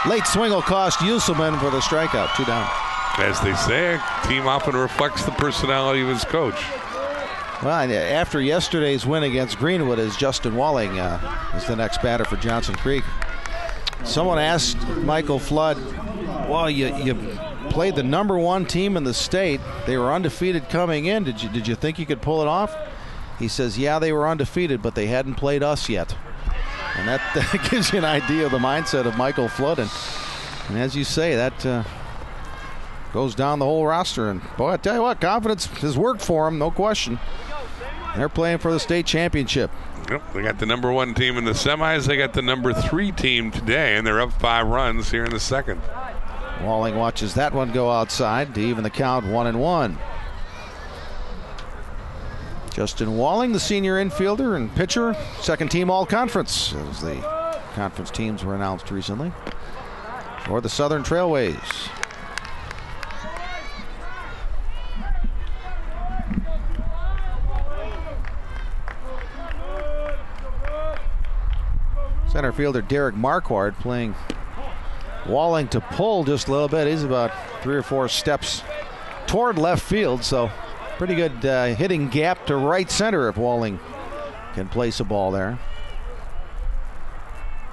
late swing will cost Usselman for the strikeout. 2 down. As they say, a team often reflects the personality of his coach. Well, after yesterday's win against Greenwood, is Justin Walling is the next batter for Johnson Creek. Someone asked Michael Flood, well, you played the #1 team in the state. They were undefeated coming in. Did you think you could pull it off? He says, yeah, they were undefeated, but they hadn't played us yet. And that gives you an idea of the mindset of Michael Flood. And as you say, that goes down the whole roster. And boy, I tell you what, confidence has worked for them, no question. They're playing for the state championship. Yep, they got the #1 team in the semis. They got the #3 team today, and they're up 5 runs here in the second. Walling watches that one go outside to even the count 1-1. Justin Walling, the senior infielder and pitcher, second team all-conference, as the conference teams were announced recently for the Southern Trailways. Center fielder Derek Marquardt playing Walling to pull just a little bit. He's about 3 or 4 steps toward left field, so pretty good hitting gap to right center if Walling can place a ball there.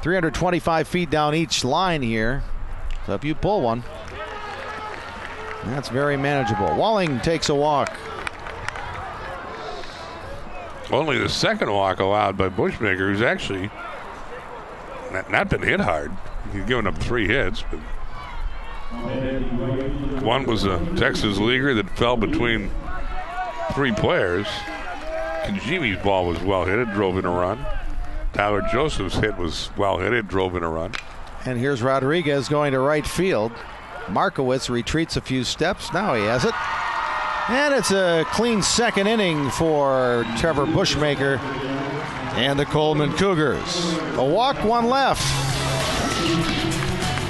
325 feet down each line here, so if you pull one, that's very manageable. Walling takes a walk. Only the second walk allowed by Bushmaker, who's actually not been hit hard. He's given up 3 hits, but one was a Texas leaguer that fell between 3 players. Kajimi's ball was well hit, it drove in a run. Tyler Joseph's hit was well hit, it drove in a run. And here's Rodriguez going to right field. Markowitz retreats a few steps. Now he has it. And it's a clean second inning for Trevor Bushmaker and the Coleman Cougars. A walk, 1 left.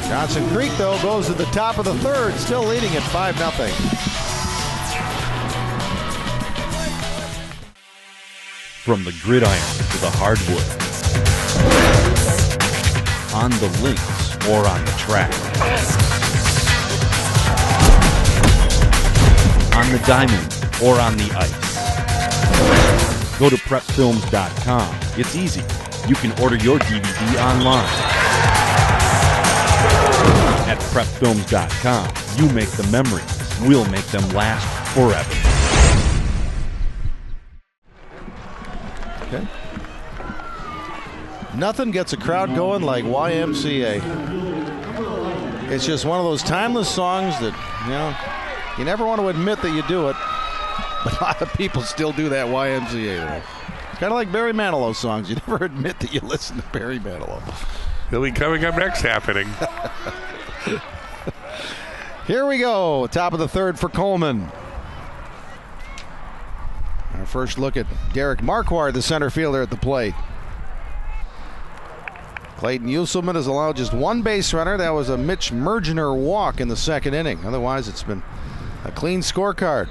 Johnson Creek, though, goes to the top of the third, still leading at 5-0. From the gridiron to the hardwood, on the links or on the track, on the diamond or on the ice. Go to prepfilms.com. It's easy. You can order your DVD online. At prepfilms.com, you make the memories. We'll make them last forever. Okay. Nothing gets a crowd going like YMCA. It's just one of those timeless songs that, you never want to admit that you do it, but a lot of people still do that YMCA. It's kind of like Barry Manilow's songs. You never admit that you listen to Barry Manilow. He'll be coming up next happening. Here we go. Top of the third for Coleman. Our first look at Derek Marquardt, the center fielder at the plate. Clayton Uselman has allowed just 1 base runner. That was a Mitch Mergener walk in the second inning. Otherwise, it's been a clean scorecard.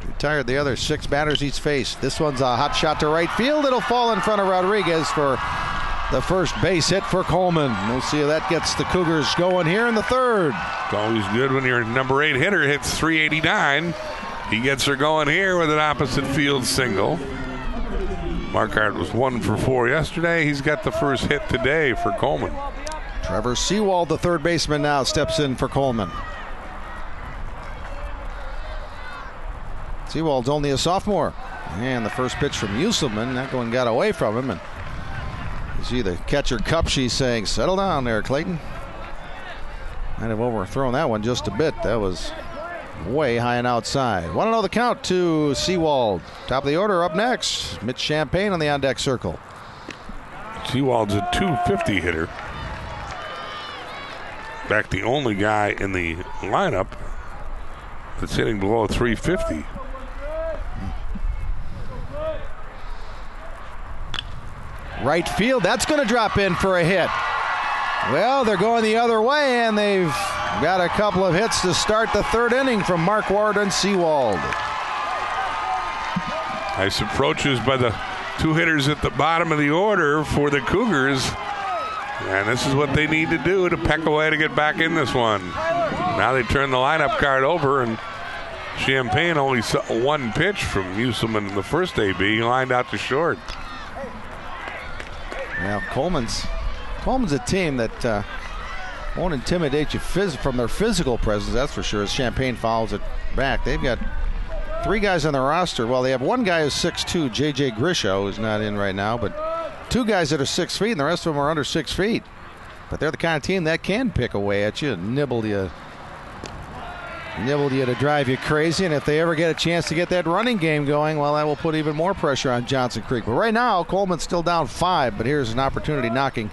Retired the other 6 batters he's faced. This one's a hot shot to right field. It'll fall in front of Rodriguez for the first base hit for Coleman. We'll see if that gets the Cougars going here in the third. It's always good when your #8 hitter hits 389. He gets her going here with an opposite field single. Marquardt was 1 for 4 yesterday. He's got the first hit today for Coleman. Trevor Seawald, the third baseman, now steps in for Coleman. Seawald's only a sophomore. And the first pitch from Uselman, that one got away from him. And you see the catcher Cupshe saying, settle down there, Clayton. Might have overthrown that one just a bit. That was way high and outside. 1-0 the count to Seawald. Top of the order up next. Mitch Champagne on the on-deck circle. Seawald's a 250 hitter. In fact, the only guy in the lineup that's hitting below 350. Right field, that's going to drop in for a hit. Well, they're going the other way, and they've got a couple of hits to start the third inning from Marquardt and Seawald. Nice approaches by the 2 hitters at the bottom of the order for the Cougars. And this is what they need to do to peck away to get back in this one. Now they turn the lineup card over, and Champagne only saw one pitch from Musselman in the first AB. He lined out to short. Now Coleman's a team that won't intimidate you from their physical presence, that's for sure, as Champagne follows it back. They've got 3 guys on the roster. Well, they have one guy who's 6'2", J.J. Grisho, who's not in right now, but 2 guys that are 6 feet, and the rest of them are under 6 feet. But they're the kind of team that can pick away at you and nibble you to drive you crazy. And if they ever get a chance to get that running game going, well, that will put even more pressure on Johnson Creek. But right now, Coleman's still down 5, but here's an opportunity knocking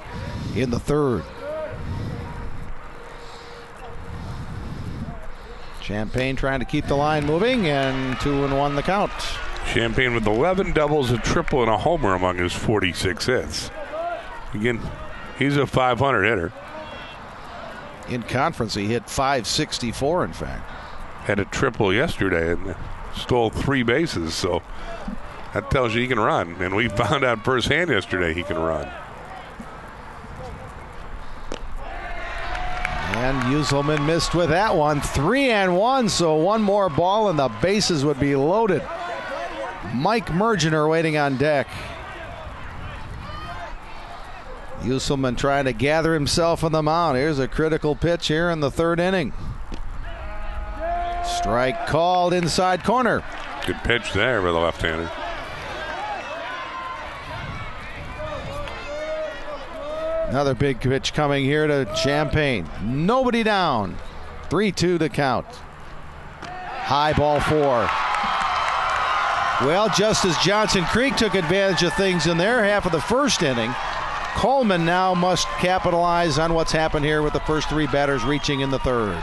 in the 3rd. Champagne trying to keep the line moving, and 2-1 the count. Champagne with 11 doubles, a triple, and a homer among his 46 hits. Again, he's a .500 hitter. In conference, he hit .564, in fact. Had a triple yesterday and stole 3 bases, so that tells you he can run. And we found out firsthand yesterday he can run. And Musselman missed with that one. 3-1, so one more ball and the bases would be loaded. Mike Mergener waiting on deck. Musselman trying to gather himself on the mound. Here's a critical pitch here in the 3rd inning. Strike called inside corner. Good pitch there by the left-hander. Another big pitch coming here to Champagne. Nobody down. 3-2 to count. High ball 4. Well, just as Johnson Creek took advantage of things in their half of the 1st inning, Coleman now must capitalize on what's happened here with the first 3 batters reaching in the 3rd.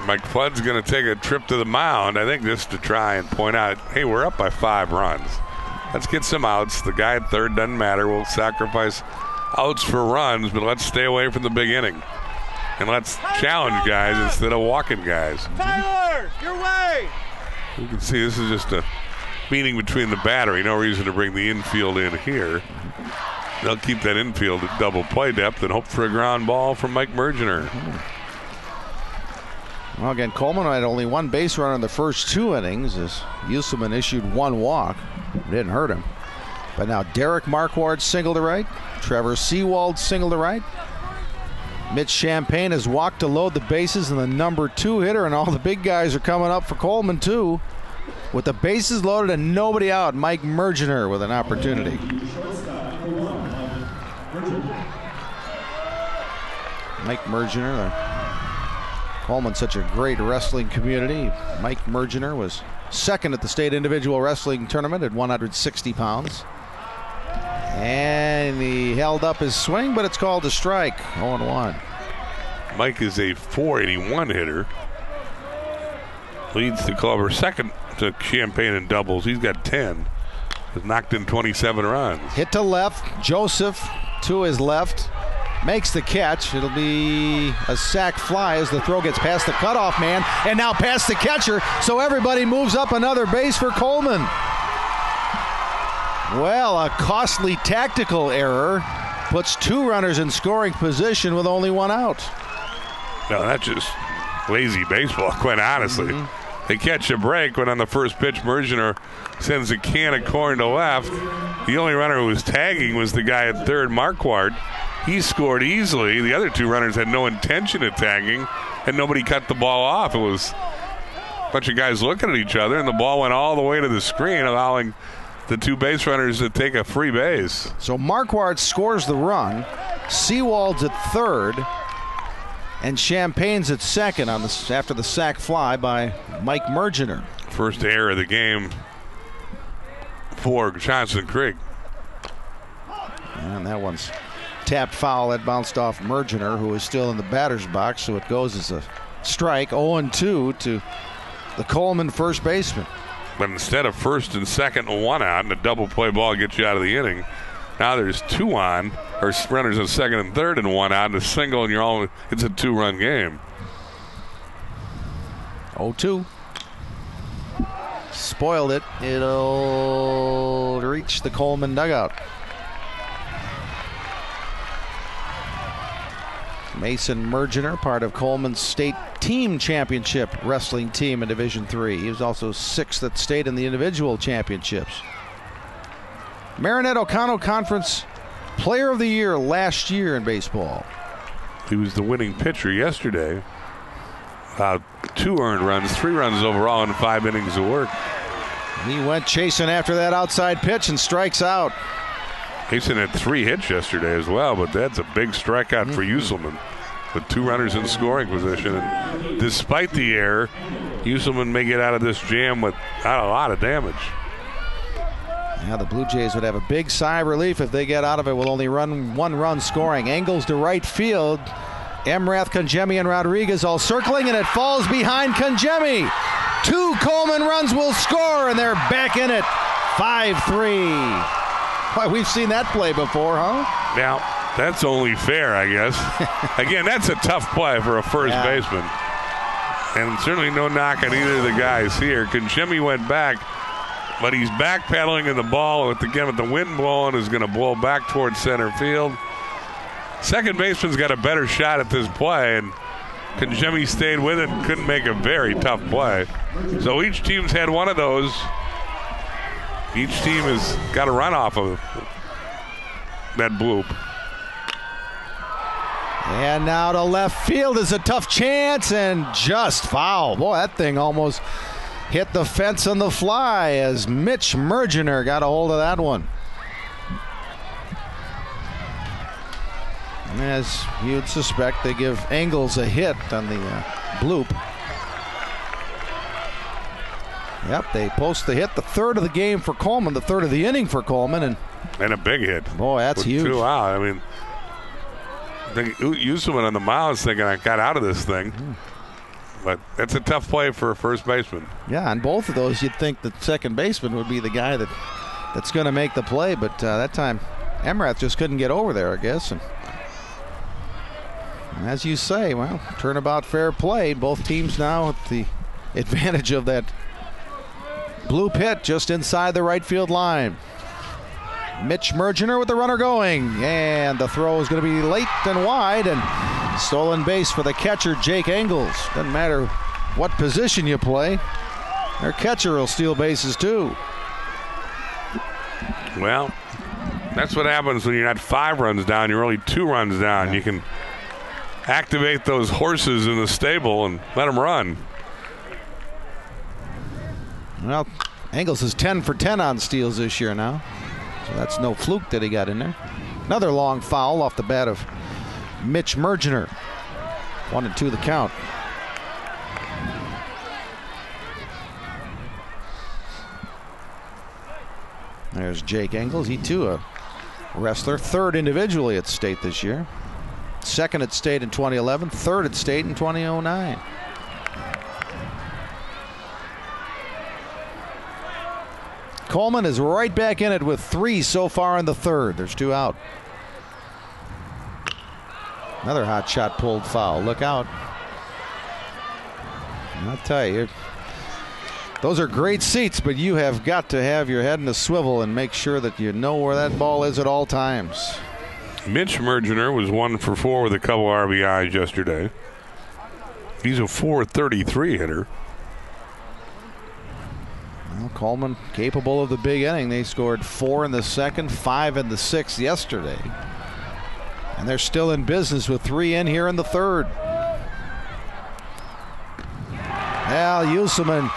Mike Flood's going to take a trip to the mound, I think, just to try and point out, hey, we're up by 5 runs. Let's get some outs. The guy at 3rd doesn't matter. We'll sacrifice outs for runs, but let's stay away from the big inning. And let's challenge guys instead of walking guys. Tyler, your way! You can see this is just a meeting between the battery. No reason to bring the infield in here. They'll keep that infield at double play depth and hope for a ground ball from Mike Mergener. Well, again, Coleman had only 1 base runner in the first 2 innings as Musselman issued 1 walk. It didn't hurt him. But now Derek Marquardt single to right. Trevor Seawald single to right. Mitch Champagne has walked to load the bases, and the number 2 hitter, and all the big guys are coming up for Coleman too. With the bases loaded and nobody out, Mike Mergener with an opportunity. Mike Mergener, Coleman's such a great wrestling community. Mike Mergener was 2nd at the state individual wrestling tournament at 160 pounds. And he held up his swing, but it's called a strike. 0-1. Mike is a .481 hitter. Leads the Culver, 2nd to Champagne in doubles. He's got 10. Has knocked in 27 runs. Hit to left. Joseph to his left. Makes the catch. It'll be a sac fly as the throw gets past the cutoff man and now past the catcher. So everybody moves up another base for Coleman. Well, a costly tactical error puts 2 runners in scoring position with only 1 out. No, that's just lazy baseball, quite honestly. They catch a break when on the first pitch, Mergener sends a can of corn to left. The only runner who was tagging was the guy at 3rd, Marquardt. He scored easily. The other 2 runners had no intention of tagging, and nobody cut the ball off. It was a bunch of guys looking at each other, and the ball went all the way to the screen, allowing the 2 base runners to take a free base. So Marquardt scores the run. Seawald's at 3rd, and Champagne's at 2nd after the sac fly by Mike Mergener. First error of the game for Johnson Creek. And that one's tapped foul. That bounced off Mergener, who is still in the batter's box, so it goes as a strike. 0-2 to the Coleman first baseman. But instead of 1st and 2nd and 1 out, and a double play ball gets you out of the inning, now there's 2 on, or runners at 2nd and 3rd and 1 out, and a single, and it's a 2-run game. 0-2. Spoiled it. It'll reach the Coleman dugout. Mason Mergener, part of Coleman's state team championship wrestling team in Division III. He was also 6th at state in the individual championships. Marinette O'Connell Conference Player of the Year last year in baseball. He was the winning pitcher yesterday. 2 earned runs, 3 runs overall in 5 innings of work. He went chasing after that outside pitch and strikes out. Mason had 3 hits yesterday as well, but that's a big strikeout for Uselman with 2 runners in scoring position. And despite the error, Uselman may get out of this jam without a lot of damage. Now the Blue Jays would have a big sigh of relief if they get out of it with only 1 run scoring. Angles to right field. Emrath, Congemi, and Rodriguez all circling, and it falls behind Congemi. 2 Coleman runs will score, and they're back in it. 5-3. Boy, we've seen that play before, huh? Now, that's only fair, I guess. Again, that's a tough play for a first baseman. And certainly no knock on either of the guys here. Congemi went back, but he's backpedaling in the ball. With the wind blowing, is going to blow back towards center field. Second baseman's got a better shot at this play, and Congemi stayed with it and couldn't make a very tough play. So each team's had one of those. Each team has got a run off of that bloop. And now to left field is a tough chance and just foul. Boy, that thing almost hit the fence on the fly as Mitch Mergener got a hold of that one. And as you'd suspect, they give Engels a hit on the bloop. Yep, they post the hit, the 3rd of the game for Coleman, the 3rd of the inning for Coleman. And a big hit. Boy, that's with huge. 2 out. I mean, I think Uselman on the mound is thinking, I got out of this thing. But that's a tough play for a first baseman. Yeah, on both of those, you'd think the second baseman would be the guy that's going to make the play. But that time, Emrath just couldn't get over there, I guess. And as you say, well, turnabout fair play. Both teams now with the advantage of that blue pit just inside the right field line. Mitch Mergener with the runner going, and the throw is going to be late and wide, and stolen base for the catcher, Jake Engels. Doesn't matter what position you play, their catcher will steal bases too. Well, that's what happens when you're not 5 runs down, you're only 2 runs down. You can activate those horses in the stable and let them run. Well, Engels is 10 for 10 on steals this year now. So that's no fluke that he got in there. Another long foul off the bat of Mitch Mergener. 1-2 the count. There's Jake Engels. He too a wrestler. 3rd individually at state this year. 2nd at state in 2011. 3rd at state in 2009. Coleman is right back in it with 3 so far in the 3rd. There's 2 out. Another hot shot pulled foul. Look out. I'll tell you, those are great seats, but you have got to have your head in a swivel and make sure that you know where that ball is at all times. Mitch Mergener was 1 for 4 with a couple RBIs yesterday. He's a .433 hitter. Well, Coleman capable of the big inning. They scored 4 in the 2nd, 5 in the 6th yesterday. And they're still in business with 3 in here in the 3rd. Al Uselman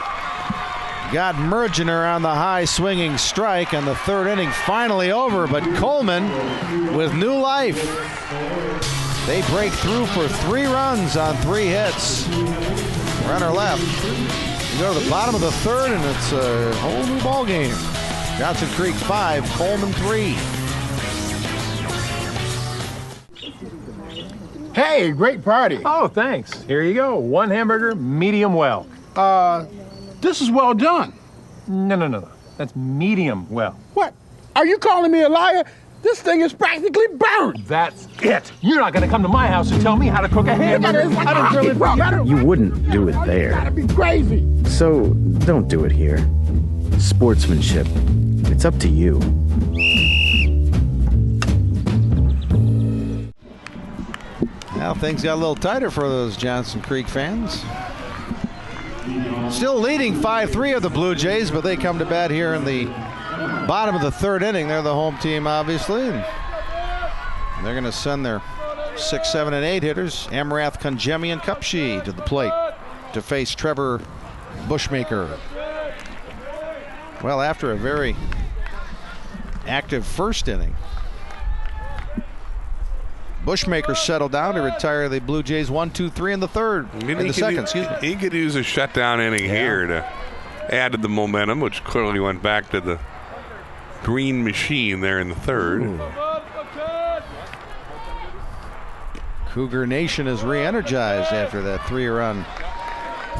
got Mergener on the high swinging strike, and the 3rd inning finally over, but Coleman with new life. They break through for 3 runs on 3 hits. Runner left. You go to the bottom of the 3rd, and it's a whole new ball game. Johnson Creek 5, Coleman 3. Hey, great party. Oh, thanks. Here you go. 1 hamburger, medium well. This is well done. No. That's medium well. What? Are you calling me a liar? This thing is practically burned. That's it. You're not going to come to my house and tell me how to cook a hamburger. I don't really... You wouldn't do it there. You gotta be crazy. So don't do it here. Sportsmanship. It's up to you. Now Well, things got a little tighter for those Johnson Creek fans. Still leading 5-3 of the Blue Jays, but they come to bat here in the bottom of the third inning. They're the home team, obviously. And they're going to send their 6, 7, and 8 hitters, Amrath, Congemi, and Kupchi, to the plate to face Trevor Bushmaker. Well, after a very active first inning, Bushmaker settled down to retire the Blue Jays 1-2-3 in the third. In the second, excuse me. He could use a shutdown inning here to add to the momentum, which clearly went back to the green machine there in the third. Ooh. Cougar Nation is re-energized after that 3-run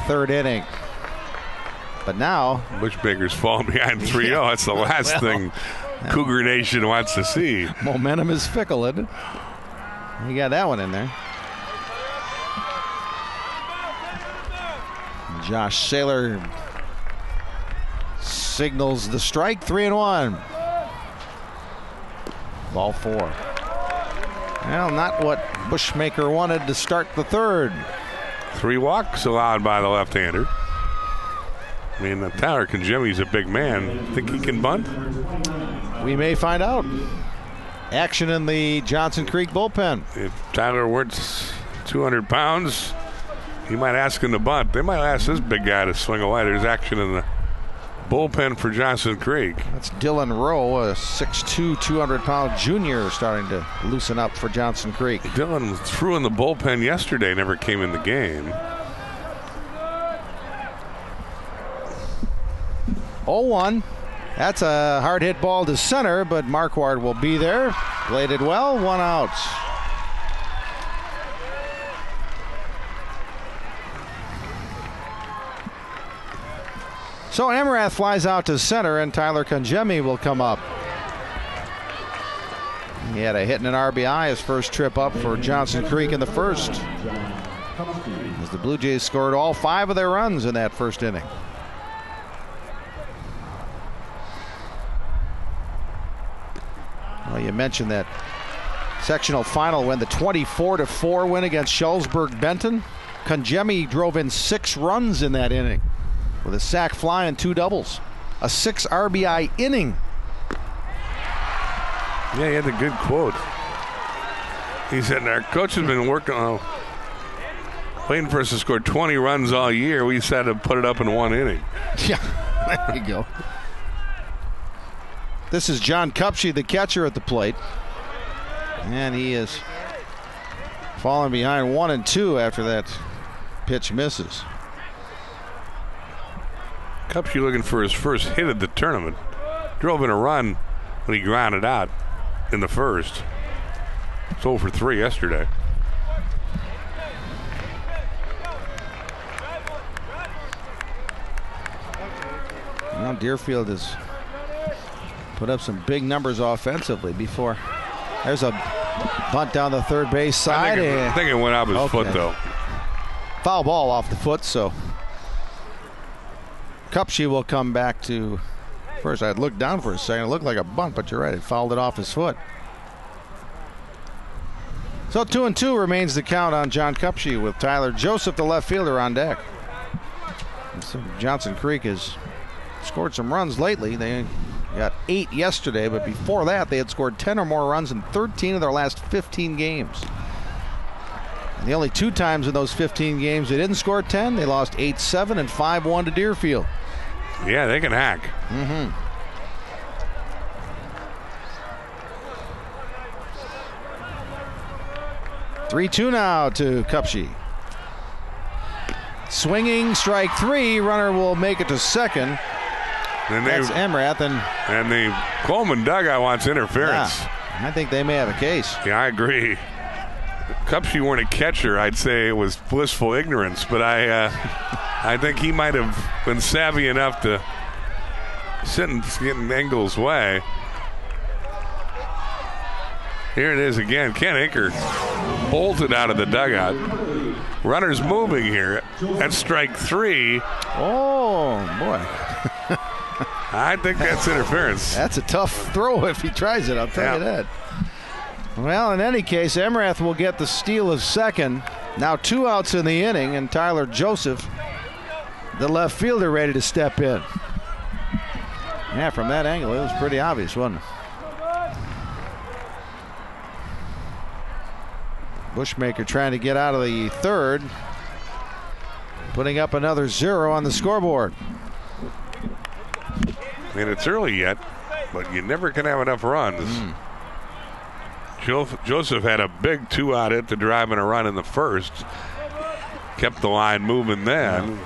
third inning. But now Bushmaker's falling behind 3-0. That's the last thing Cougar Nation wants to see. Momentum is fickle, isn't it? You got that one in there. Josh Saylor signals the strike. 3-1. Ball 4. Well, not what Bushmaker wanted to start the third. 3 walks allowed by the left-hander. I mean, Tyler Congemi's a big man. Think he can bunt? We may find out. Action in the Johnson Creek bullpen. If Tyler weren't 200 pounds, he might ask him to bunt. They might ask this big guy to swing away. There's action in the bullpen for Johnson Creek. That's Dylan Rowe, a 6'2", 200-pound junior, starting to loosen up for Johnson Creek. Dylan threw in the bullpen yesterday, never came in the game. 0-1. That's a hard hit ball to center, but Marquardt will be there. Played it well, 1 out. So Amrath flies out to center, and Tyler Congemi will come up. He had a hit and an RBI his first trip up for Johnson Creek in the first, as the Blue Jays scored all 5 of their runs in that first inning. Well, you mentioned that sectional final win, the 24-4 win against Schulzberg Benton. Congemi drove in 6 runs in that inning with a sac fly and 2 doubles. A 6 RBI inning. Yeah, he had a good quote. He said, our coach has been working waiting for us to score 20 runs all year. We just had to put it up in 1 inning. Yeah, there you go. This is John Kupchi, the catcher, at the plate. And he is falling behind 1-2 after that pitch misses. Kupchi looking for his first hit of the tournament. Drove in a run when he grounded out in the first. It's 0 for 3 yesterday. Well, Deerfield has put up some big numbers offensively before. There's a bunt down the third base side. I think it went off his foot, though. Foul ball off the foot, so Kupchi will come back to first. I looked down for a second. It looked like a bunt, but you're right. It fouled it off his foot. So 2-2 remains the count on John Kupchi with Tyler Joseph, the left fielder, on deck. And so Johnson Creek has scored some runs lately. They got 8 yesterday, but before that they had scored 10 or more runs in 13 of their last 15 games. And the only 2 times in those 15 games they didn't score 10, they lost 8-7 and 5-1 to Deerfield. Yeah, they can hack. Mm-hmm. Three-2 now to Kupchi. Swinging, strike 3. Runner will make it to second. And that's Amrath. And the Coleman dugout wants interference. Yeah, I think they may have a case. Yeah, I agree. Kupchi weren't a catcher, I'd say it was blissful ignorance, but I think he might have been savvy enough to sit and get in Engel's way. Here it is again. Ken Inker bolted out of the dugout. Runners moving here. That's strike 3. Oh, boy. I think that's interference. That's a tough throw if he tries it, I'll tell you that. Well, in any case, Emrath will get the steal of second. Now 2 outs in the inning, and Tyler Joseph, the left fielder, ready to step in. Yeah, from that angle, it was pretty obvious, wasn't it? Bushmaker trying to get out of the third, putting up another 0 on the scoreboard. I mean, it's early yet, but you never can have enough runs. Joseph had a big 2-out hit to drive in a run in the first. Kept the line moving then.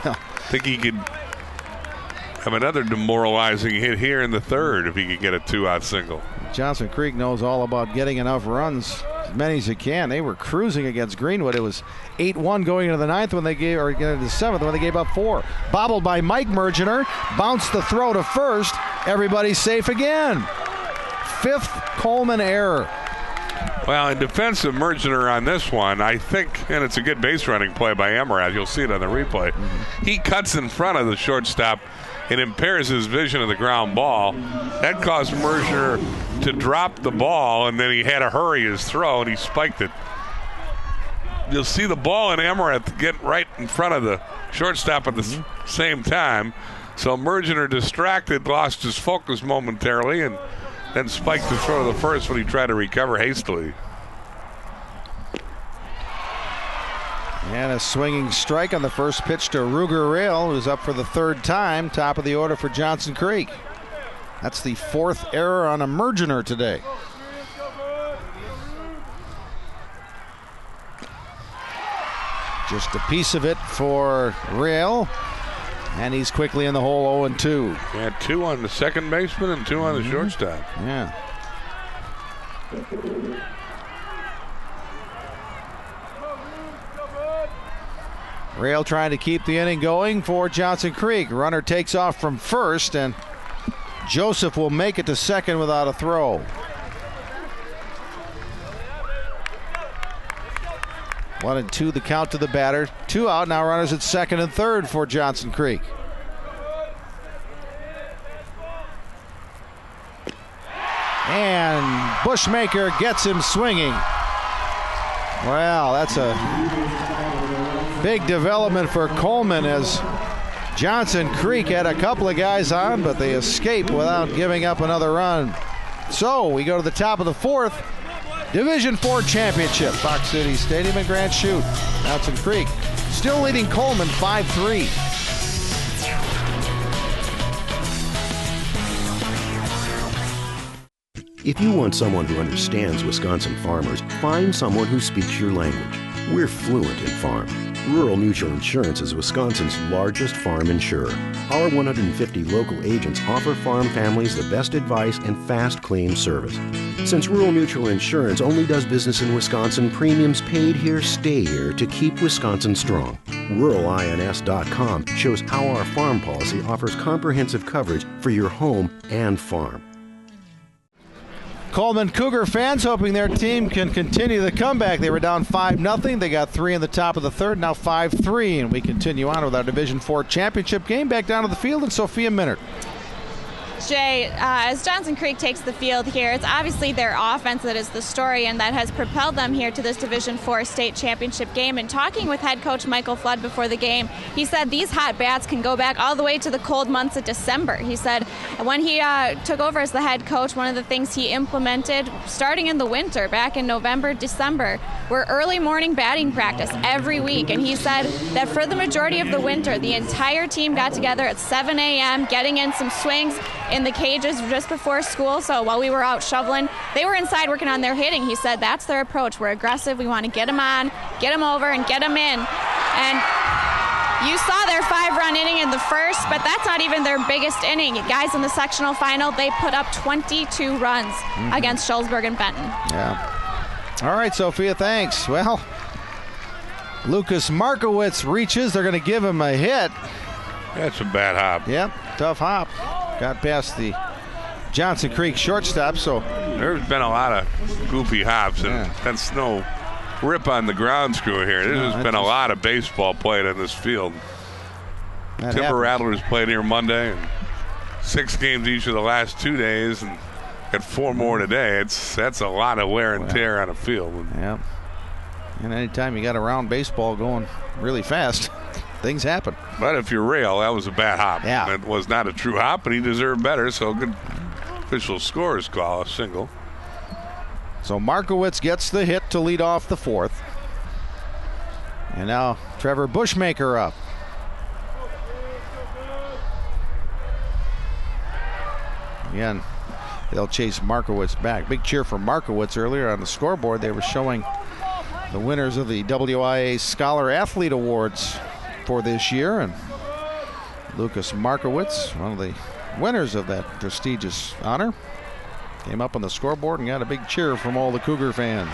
I think he could have another demoralizing hit here in the third if he could get a 2-out single. Johnson Creek knows all about getting enough runs, as many as you can. They were cruising against Greenwood. It was 8-1 going into the ninth when they gave, or into the seventh when they gave up 4. Bobbled by Mike Mergener. Bounced the throw to first. Everybody's safe again. 5th Coleman error. Well, in defense of Mergener on this one, I think, and it's a good base running play by Emrath. You'll see it on the replay. He cuts in front of the shortstop and impairs his vision of the ground ball. That caused Mergener to drop the ball, and then he had to hurry his throw, and he spiked it. You'll see the ball and Emrath get right in front of the shortstop at the same time. So Mergener, distracted, lost his focus momentarily, and then spiked the throw to the first when he tried to recover hastily. And a swinging strike on the first pitch to Ruger Rail, who's up for the 3rd time. Top of the order for Johnson Creek. That's the 4th error on a Mergener today. Just a piece of it for Rail. And he's quickly in the hole, 0-2. Yeah, 2 on the second baseman and 2 on the shortstop. Yeah. Rail trying to keep the inning going for Johnson Creek. Runner takes off from first, and Joseph will make it to second without a throw. One and 2 the count to the batter. 2 out, now runners at second and third for Johnson Creek. And Bushmaker gets him swinging. Well, that's a big development for Coleman, as Johnson Creek had a couple of guys on, but they escape without giving up another run. So we go to the top of the 4th. Division 4 championship, Fox City Stadium in Grand Chute. Johnson Creek still leading Coleman 5-3. If you want someone who understands Wisconsin farmers, find someone who speaks your language. We're fluent in farm. Rural Mutual Insurance is Wisconsin's largest farm insurer. Our 150 local agents offer farm families the best advice and fast claim service. Since Rural Mutual Insurance only does business in Wisconsin, premiums paid here stay here to keep Wisconsin strong. RuralINS.com shows how our farm policy offers comprehensive coverage for your home and farm. Coleman Cougar fans hoping their team can continue the comeback. They were down 5-0. They got 3 in the top of the third, now 5-3. And we continue on with our Division 4 championship game. Back down to the field in Sophia Minard. Jay, as Johnson Creek takes the field here, it's obviously their offense that is the story and that has propelled them here to this Division 4 state championship game. And talking with head coach Michael Flood before the game, he said these hot bats can go back all the way to the cold months of December. He said when he took over as the head coach, one of the things he implemented starting in the winter, back in November, December, were early morning batting practice every week. And he said that for the majority of the winter, the entire team got together at 7 a.m., getting in some swings in the cages just before school. So while we were out shoveling, they were inside working on their hitting. He said that's their approach. We're aggressive. We want to get them on, get them over, and get them in. And you saw their 5-run inning in the first, but that's not even their biggest inning. Guys, in the sectional final, they put up 22 runs against Schulzberg and Benton. Yeah. All right, Sophia, thanks. Well, Lucas Markowitz reaches. They're going to give him a hit. That's a bad hop. Yep, tough hop. Got past the Johnson Creek shortstop, so there's been a lot of goofy hops, and that's no rip on the ground screw here. There's been a lot of baseball played on this field. Timber Rattlers played here Monday, and 6 games each of the last 2 days, and Got 4 more today. That's a lot of wear and tear on a field. Yeah. And anytime you got a round baseball going really fast, things happen. But if you're real, that was a bad hop. Yeah. It was not a true hop, but he deserved better, so good official scores call a single. So Markowitz gets the hit to lead off the 4th. And now Trevor Bushmaker up. Again, they'll chase Markowitz back. Big cheer for Markowitz earlier on the scoreboard. They were showing the winners of the WIAA Scholar Athlete Awards for this year. And Lucas Markowitz, one of the winners of that prestigious honor, came up on the scoreboard and got a big cheer from all the Cougar fans.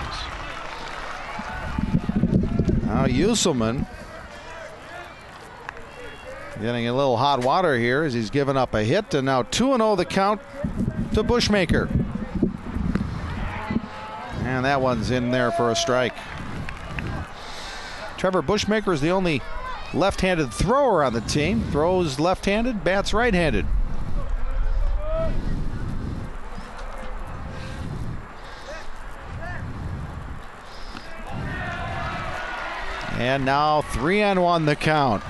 Now Yuselman getting a little hot water here as he's given up a hit, and now 2-0 the count to Bushmaker. And that one's in there for a strike. Trevor Bushmaker is the only left-handed thrower on the team. Throws left-handed, bats right-handed. And now 3-1 the count.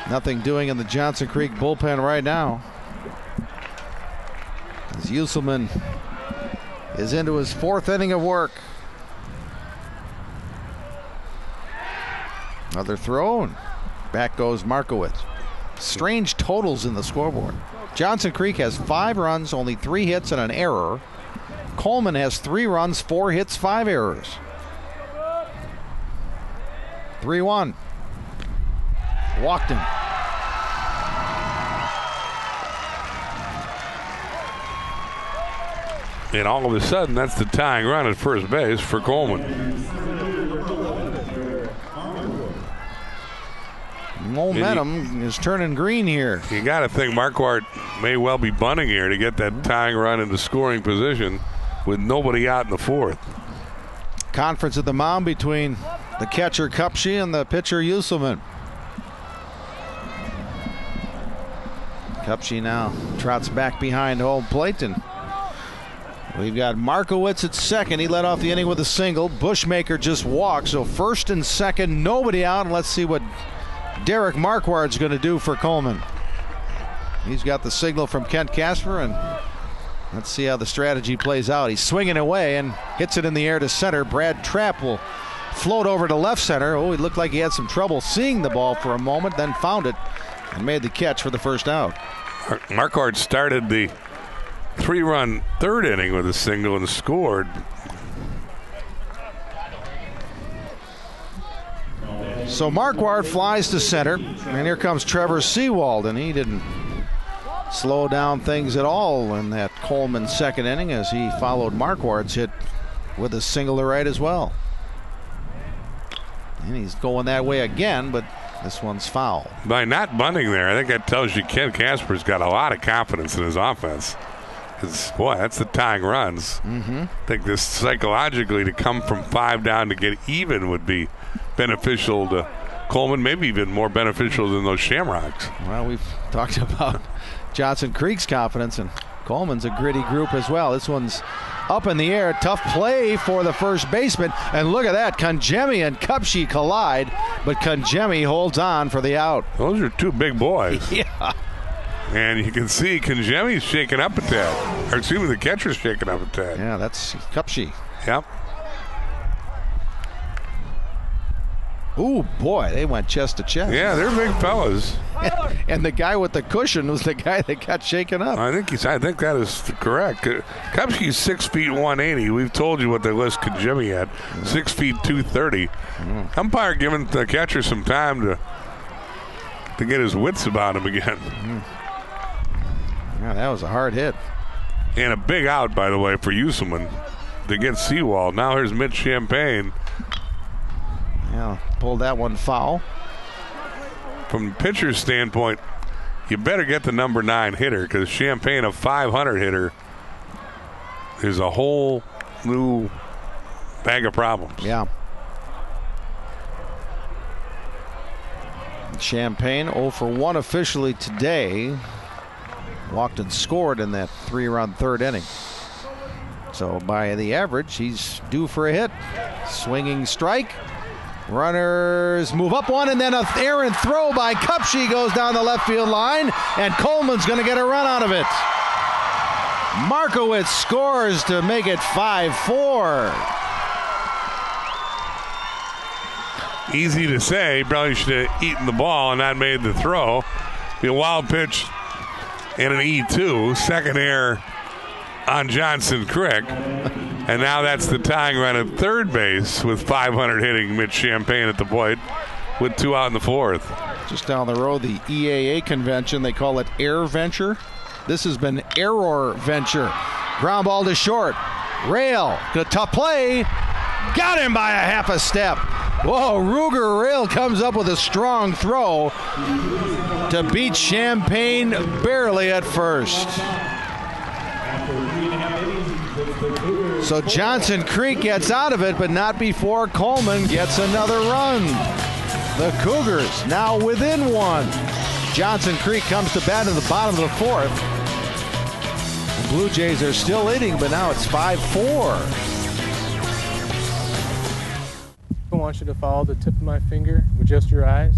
Nothing doing in the Johnson Creek bullpen right now, as Yuselman is into his 4th inning of work. Another throw, and back goes Markowitz. Strange totals in the scoreboard. Johnson Creek has 5 runs, only 3 hits, and an error. Coleman has 3 runs, 4 hits, 5 errors. 3-1. Walked him. And all of a sudden, that's the tying run at first base for Coleman. Momentum is turning green here. You got to think Marquardt may well be bunting here to get that tying run into scoring position with nobody out in the 4th. Conference at the mound between the catcher Kupshi and the pitcher Yuselman. Kupshi now trots back behind home plate, and we've got Markowitz at second. He led off the inning with a single. Bushmaker just walked, so 1st and 2nd, nobody out. And let's see what Derek Marquardt's going to do for Coleman. He's got the signal from Kent Casper, and let's see how the strategy plays out. He's swinging away and hits it in the air to center. Brad Trapp will float over to left center. Oh, he looked like he had some trouble seeing the ball for a moment, then found it and made the catch for the first out. Marquardt started the 3-run 3rd inning with a single and scored. So Marquardt flies to center, and here comes Trevor Seawald, and he didn't slow down things at all in that Coleman 2nd inning as he followed Marquardt's hit with a single to right as well. And he's going that way again, but this one's foul. By not bunting there, I think that tells you Kent Casper's got a lot of confidence in his offense. Because, boy, that's the tying runs. I think this psychologically to come from 5 down to get even would be beneficial to Coleman, maybe even more beneficial than those Shamrocks. Well, we've talked about Johnson Creek's confidence, and Coleman's a gritty group as well. This one's up in the air. Tough play for the first baseman. And look at that. Kangemi and Kupshi collide, but Kangemi holds on for the out. Those are 2 big boys. Yeah. And you can see Kangemi's shaking up a tad. Or excuse me, the catcher's shaking up a tad. Yeah, that's Kupshi. Yep. Ooh, boy, they went chest to chest. Yeah, they're big fellas. And the guy with the cushion was the guy that got shaken up. I think that is correct. Kupski's 6 feet 180. We've told you what the list Kangemi had. 6 feet 230. Umpire giving the catcher some time to get his wits about him again. Yeah, that was a hard hit. And a big out, by the way, for Yuselman to get Seawald. Now here's Mitch Champagne. Yeah, pulled that one foul. From the pitcher's standpoint, you better get the number 9 hitter, because Champagne, a 500 hitter, is a whole new bag of problems. Yeah. Champagne 0 for 1 officially today. walked and scored in that 3-run third inning. So by the average, he's due for a hit. Swinging strike. Runners move up one, and then an errant throw by Kupche goes down the left field line, and Coleman's going to get a run out of it. Markowitz scores to make it 5-4. Easy to say. Probably should have eaten the ball and not made the throw. Be a wild pitch and an E2. Second error on Johnson Crick. And now that's the tying run at third base with 500 hitting Mitch Champagne at the plate with 2 out in the fourth. Just down the road, the EAA convention, they call it Air Venture. This has been Error Venture. Ground ball to short. Rail, good tough play. Got him by a half a step. Whoa, Ruger Rail comes up with a strong throw to beat Champagne barely at first. So Johnson Creek gets out of it, but not before Coleman gets another run. The Cougars now within 1. Johnson Creek comes to bat in the bottom of the fourth. The Blue Jays are still leading, but now it's 5-4. I want you to follow the tip of my finger with just your eyes.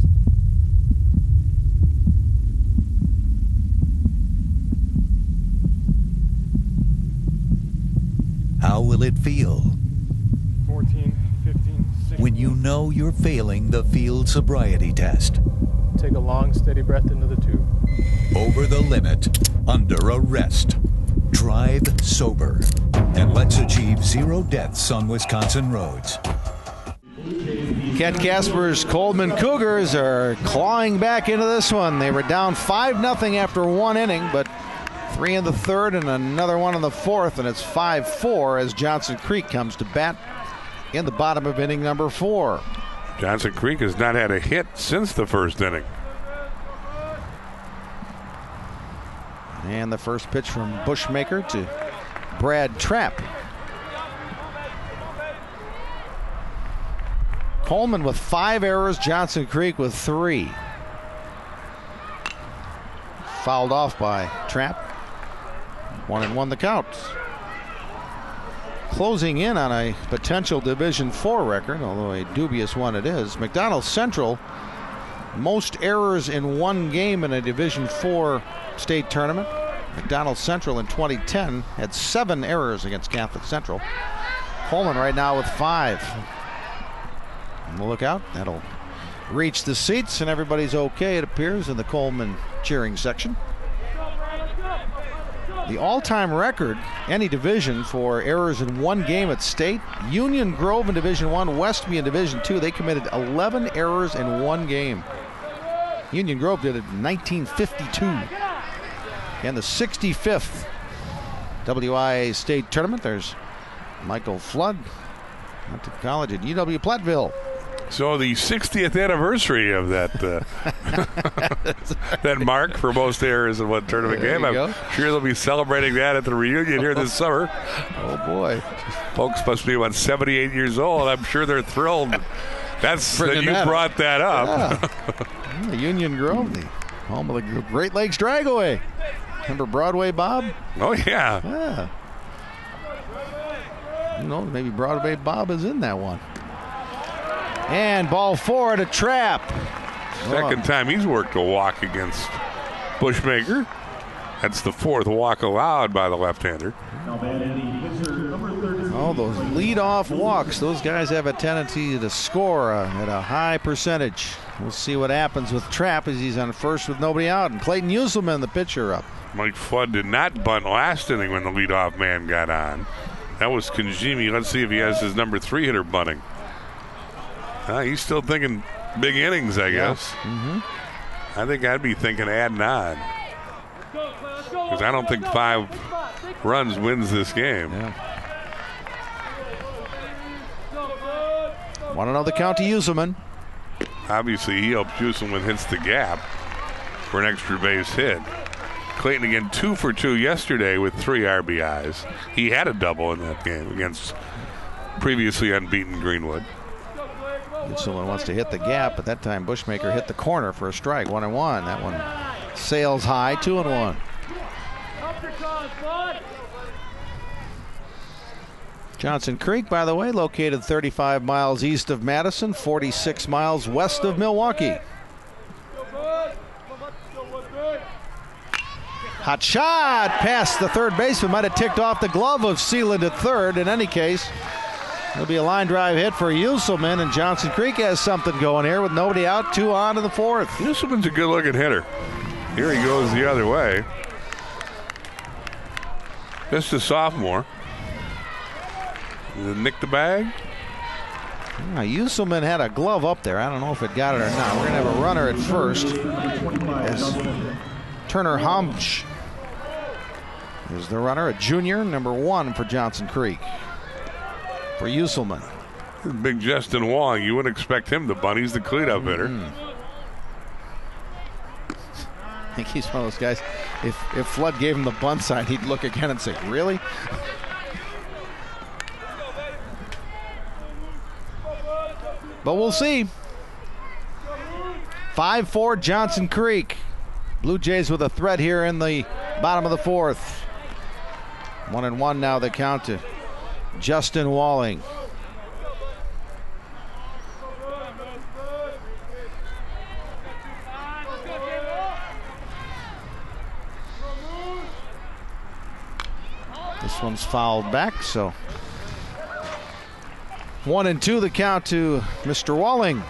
How will it feel 14, 15, 16. when you know you're failing the field sobriety test? Take a long, steady breath into the tube. Over the limit, under arrest. Drive sober, and let's achieve 0 deaths on Wisconsin roads. Kent Casper's Coleman Cougars are clawing back into this one. They were down 5-0 after 1 inning, but 3 in the third and another 1 in the fourth, and it's 5-4 as Johnson Creek comes to bat in the bottom of inning number 4. Johnson Creek has not had a hit since the first inning. And the first pitch from Bushmaker to Brad Trapp. Coleman with 5 errors, Johnson Creek with 3. Fouled off by Trapp. 1-1 the count. Closing in on a potential Division IV record, although a dubious one it is. McDonald Central, most errors in 1 game in a Division IV state tournament. McDonald Central in 2010 had 7 errors against Catholic Central. Coleman right now with 5. And we'll look out. That'll reach the seats, and everybody's okay, it appears, in the Coleman cheering section. The all-time record, any division, for errors in 1 game at state. Union Grove in Division I, Westby in Division II. They committed 11 errors in 1 game. Union Grove did it in 1952. And the 65th WIAA state tournament. There's Michael Flood. Went to college at UW Platteville. So the 60th anniversary of that that mark for most errors in 1 tournament game. I'm sure they'll be celebrating that at the reunion here this summer. Oh boy, folks must be about 78 years old. I'm sure they're thrilled. That's that you brought that up. Yeah. Union Grove, the home of the Great Lakes Dragaway. Remember Broadway Bob? Oh yeah. Who knows? Maybe Broadway Bob is in that one. And ball 4 to Trapp. Second time he's worked a walk against Bushmaker. That's the 4th walk allowed by the left-hander. Oh, those lead-off walks. Those guys have a tendency to score at a high percentage. We'll see what happens with Trapp as he's on first with nobody out. And Clayton Uselman, the pitcher, up. Mike Flood did not bunt last inning when the leadoff man got on. That was Konjimi. Let's see if he has his number 3 hitter bunting. He's still thinking big innings, I guess. Mm-hmm. I think I'd be thinking adding on. Because I don't think 5 runs wins this game. Yeah. Want to know the count to Uselman? Obviously, he helps Uselman hits the gap for an extra base hit. Clayton again 2 for 2 yesterday with 3 RBIs. He had a double in that game against previously unbeaten Greenwood. Uselman wants to hit the gap, but that time Bushmaker hit the corner for a strike. 1-1. That one sails high. 2-1. Johnson Creek, by the way, located 35 miles east of Madison, 46 miles west of Milwaukee. Hot shot past the third baseman. Might have ticked off the glove of Sealand at third. In any case, it'll be a line drive hit for Uselman, and Johnson Creek has something going here with nobody out, 2 on to the fourth. Uselman's a good-looking hitter. Here he goes the other way. Just a sophomore. Nick the bag. Uselman had a glove up there. I don't know if it got it or not. We're going to have a runner at first as Turner Homch is the runner, a junior, number 1 for Johnson Creek. For Uselman. Big Justin Wong. You wouldn't expect him to bunt. He's the cleanup hitter. I think he's one of those guys. If Flood gave him the bunt sign, he'd look again and say, really? But we'll see. 5-4 Johnson Creek. Blue Jays with a threat here in the bottom of the fourth. 1-1 now the count to Justin Walling. This one's fouled back, so 1-2 the count to Mr. Walling.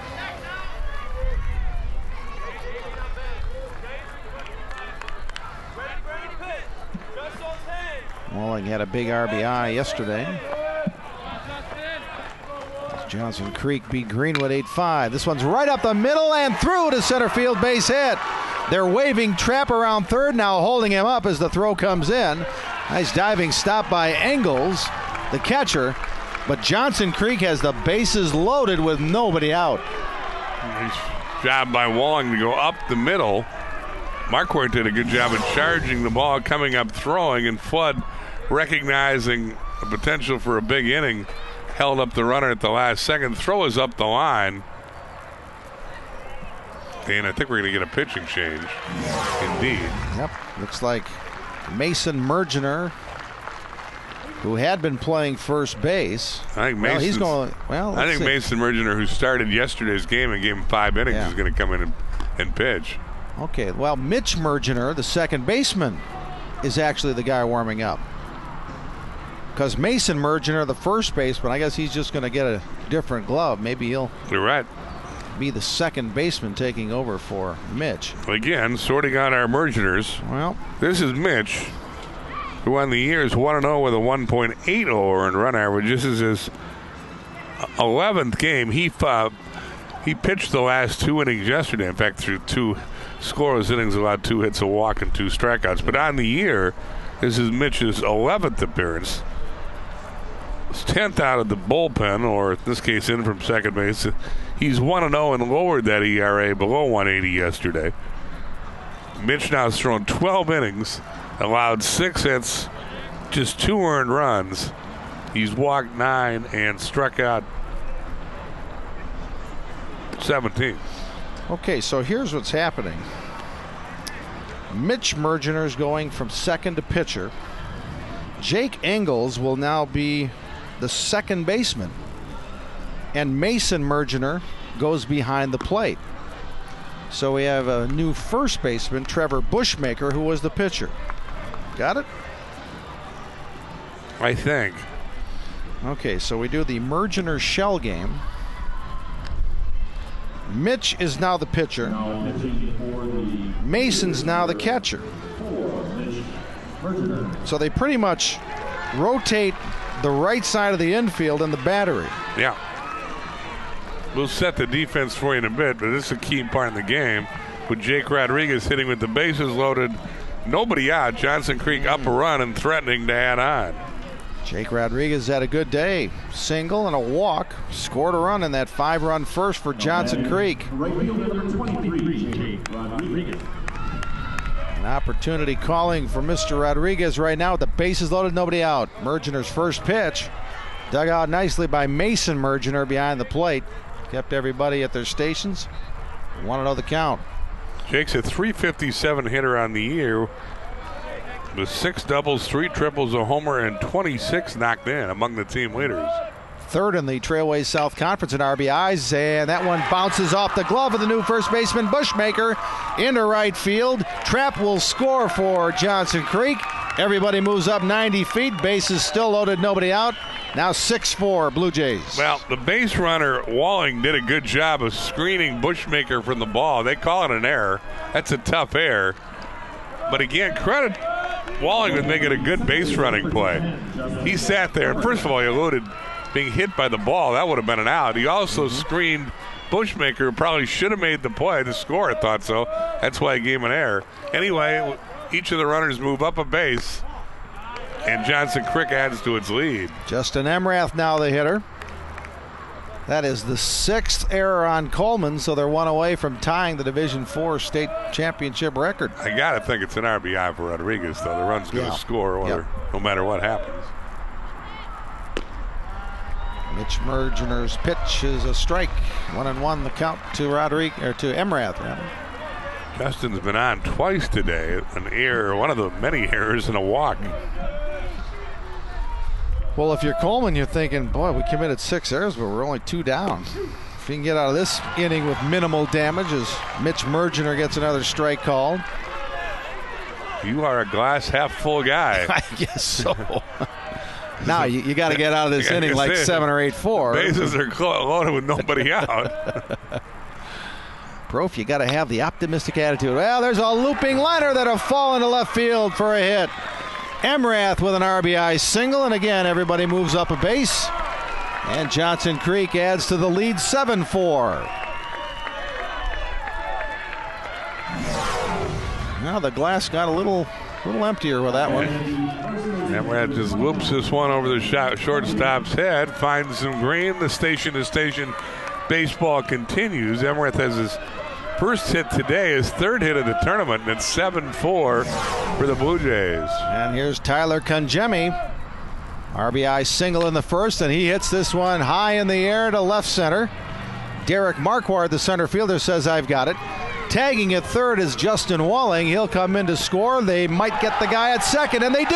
Walling had a big RBI yesterday. Johnson Creek beat Greenwood 8-5. This one's right up the middle and through to center field, base hit. They're waving Trapp around third, now holding him up as the throw comes in. Nice diving stop by Engels, the catcher. But Johnson Creek has the bases loaded with nobody out. Nice job by Walling to go up the middle. Marquardt did a good job of charging the ball, coming up throwing, and Flood, recognizing the potential for a big inning, held up the runner at the last second. Throw is up the line. And I think we're going to get a pitching change. Indeed. Yep. Looks like Mason Mergener, who had been playing first base. I think Mason Mergener, who started yesterday's game and gave him 5 innings, is going to come in and pitch. Okay, well, Mitch Mergener, the second baseman, is actually the guy warming up. Because Mason Mergener, the first baseman, I guess he's just going to get a different glove. Maybe he'll be the second baseman taking over for Mitch. Again, sorting out our Mergeners. Well, this is Mitch, who on the year is 1-0 with a 1.80 earned run average. This is his 11th game. He pitched the last 2 innings yesterday. In fact, through 2 scoreless innings, allowed 2 hits, a walk, and 2 strikeouts. But on the year, this is Mitch's 11th appearance. His 10th out of the bullpen, or in this case, in from second base. He's 1-0 and lowered that ERA below 180 yesterday. Mitch now has thrown 12 innings, allowed 6 hits, just 2 earned runs. He's walked 9 and struck out 17. Okay, so here's what's happening. Mitch Mergener's going from second to pitcher. Jake Engels will now be the second baseman. And Mason Mergener goes behind the plate. So we have a new first baseman, Trevor Bushmaker, who was the pitcher. Got it? I think. Okay, so we do the Mergener shell game. Mitch is now the pitcher. Mason's now the catcher. So they pretty much rotate the right side of the infield and the battery. Yeah. We'll set the defense for you in a bit, but this is a key part in the game. With Jake Rodriguez hitting with the bases loaded, nobody out. Johnson Creek up a run and threatening to add on. Jake Rodriguez had a good day. Single and a walk. Scored a run in that 5-run first for Johnson Creek. An opportunity calling for Mr. Rodriguez right now with the bases loaded, nobody out. Mergener's first pitch. Dug out nicely by Mason Mergener behind the plate. Kept everybody at their stations. 1-0 the count. Jake's a .357 hitter on the year with 6 doubles, 3 triples, a homer, and 26 knocked in, among the team leaders. Third in the Trailways South Conference in RBIs, and that one bounces off the glove of the new first baseman Bushmaker into right field. Trapp will score for Johnson Creek. Everybody moves up 90 feet. Bases still loaded, nobody out. Now 6-4 Blue Jays. Well, the base runner, Walling, did a good job of screening Bushmaker from the ball. They call it an error. That's a tough error. But again, credit Walling with making a good base running play. He sat there, and first of all, he eluded being hit by the ball. That would have been an out. He also screened Bushmaker, who probably should have made the play to score. I thought so. That's why he gave him an error. Anyway, each of the runners move up a base, and Johnson Creek adds to its lead. Justin Emrath now the hitter. That is the 6th error on Coleman, so they're 1 away from tying the Division IV state championship record. I got to think it's an RBI for Rodriguez, though. The run's going to score no matter what happens. Mitch Mergener's pitch is a strike. 1-1 the count to Emrath. Rather. Justin's been on twice today. An error, one of the many errors, and a walk. Well, if you're Coleman, you're thinking, boy, we committed 6 errors, but we're only 2 down. If you can get out of this inning with minimal damage as Mitch Mergener gets another strike called. You are a glass half full guy. I guess so. Now you got to get out of this inning like 7 or 8-4. Bases are loaded with nobody out. Prof, you got to have the optimistic attitude. Well, there's a looping liner that'll fall into left field for a hit. Emrath with an RBI single, and again everybody moves up a base. And Johnson Creek adds to the lead 7-4. Now the glass got a little emptier with that one. Emrath just loops this one over the shortstop's head, finds some green. The station-to-station baseball continues. Emrath has his first hit today, his 3rd hit of the tournament, and it's 7-4 for the Blue Jays. And here's Tyler Conjemi. RBI single in the first, and he hits this one high in the air to left center. Derek Marquardt, the center fielder, says, "I've got it." Tagging at third is Justin Walling. He'll come in to score. They might get the guy at second, and they do.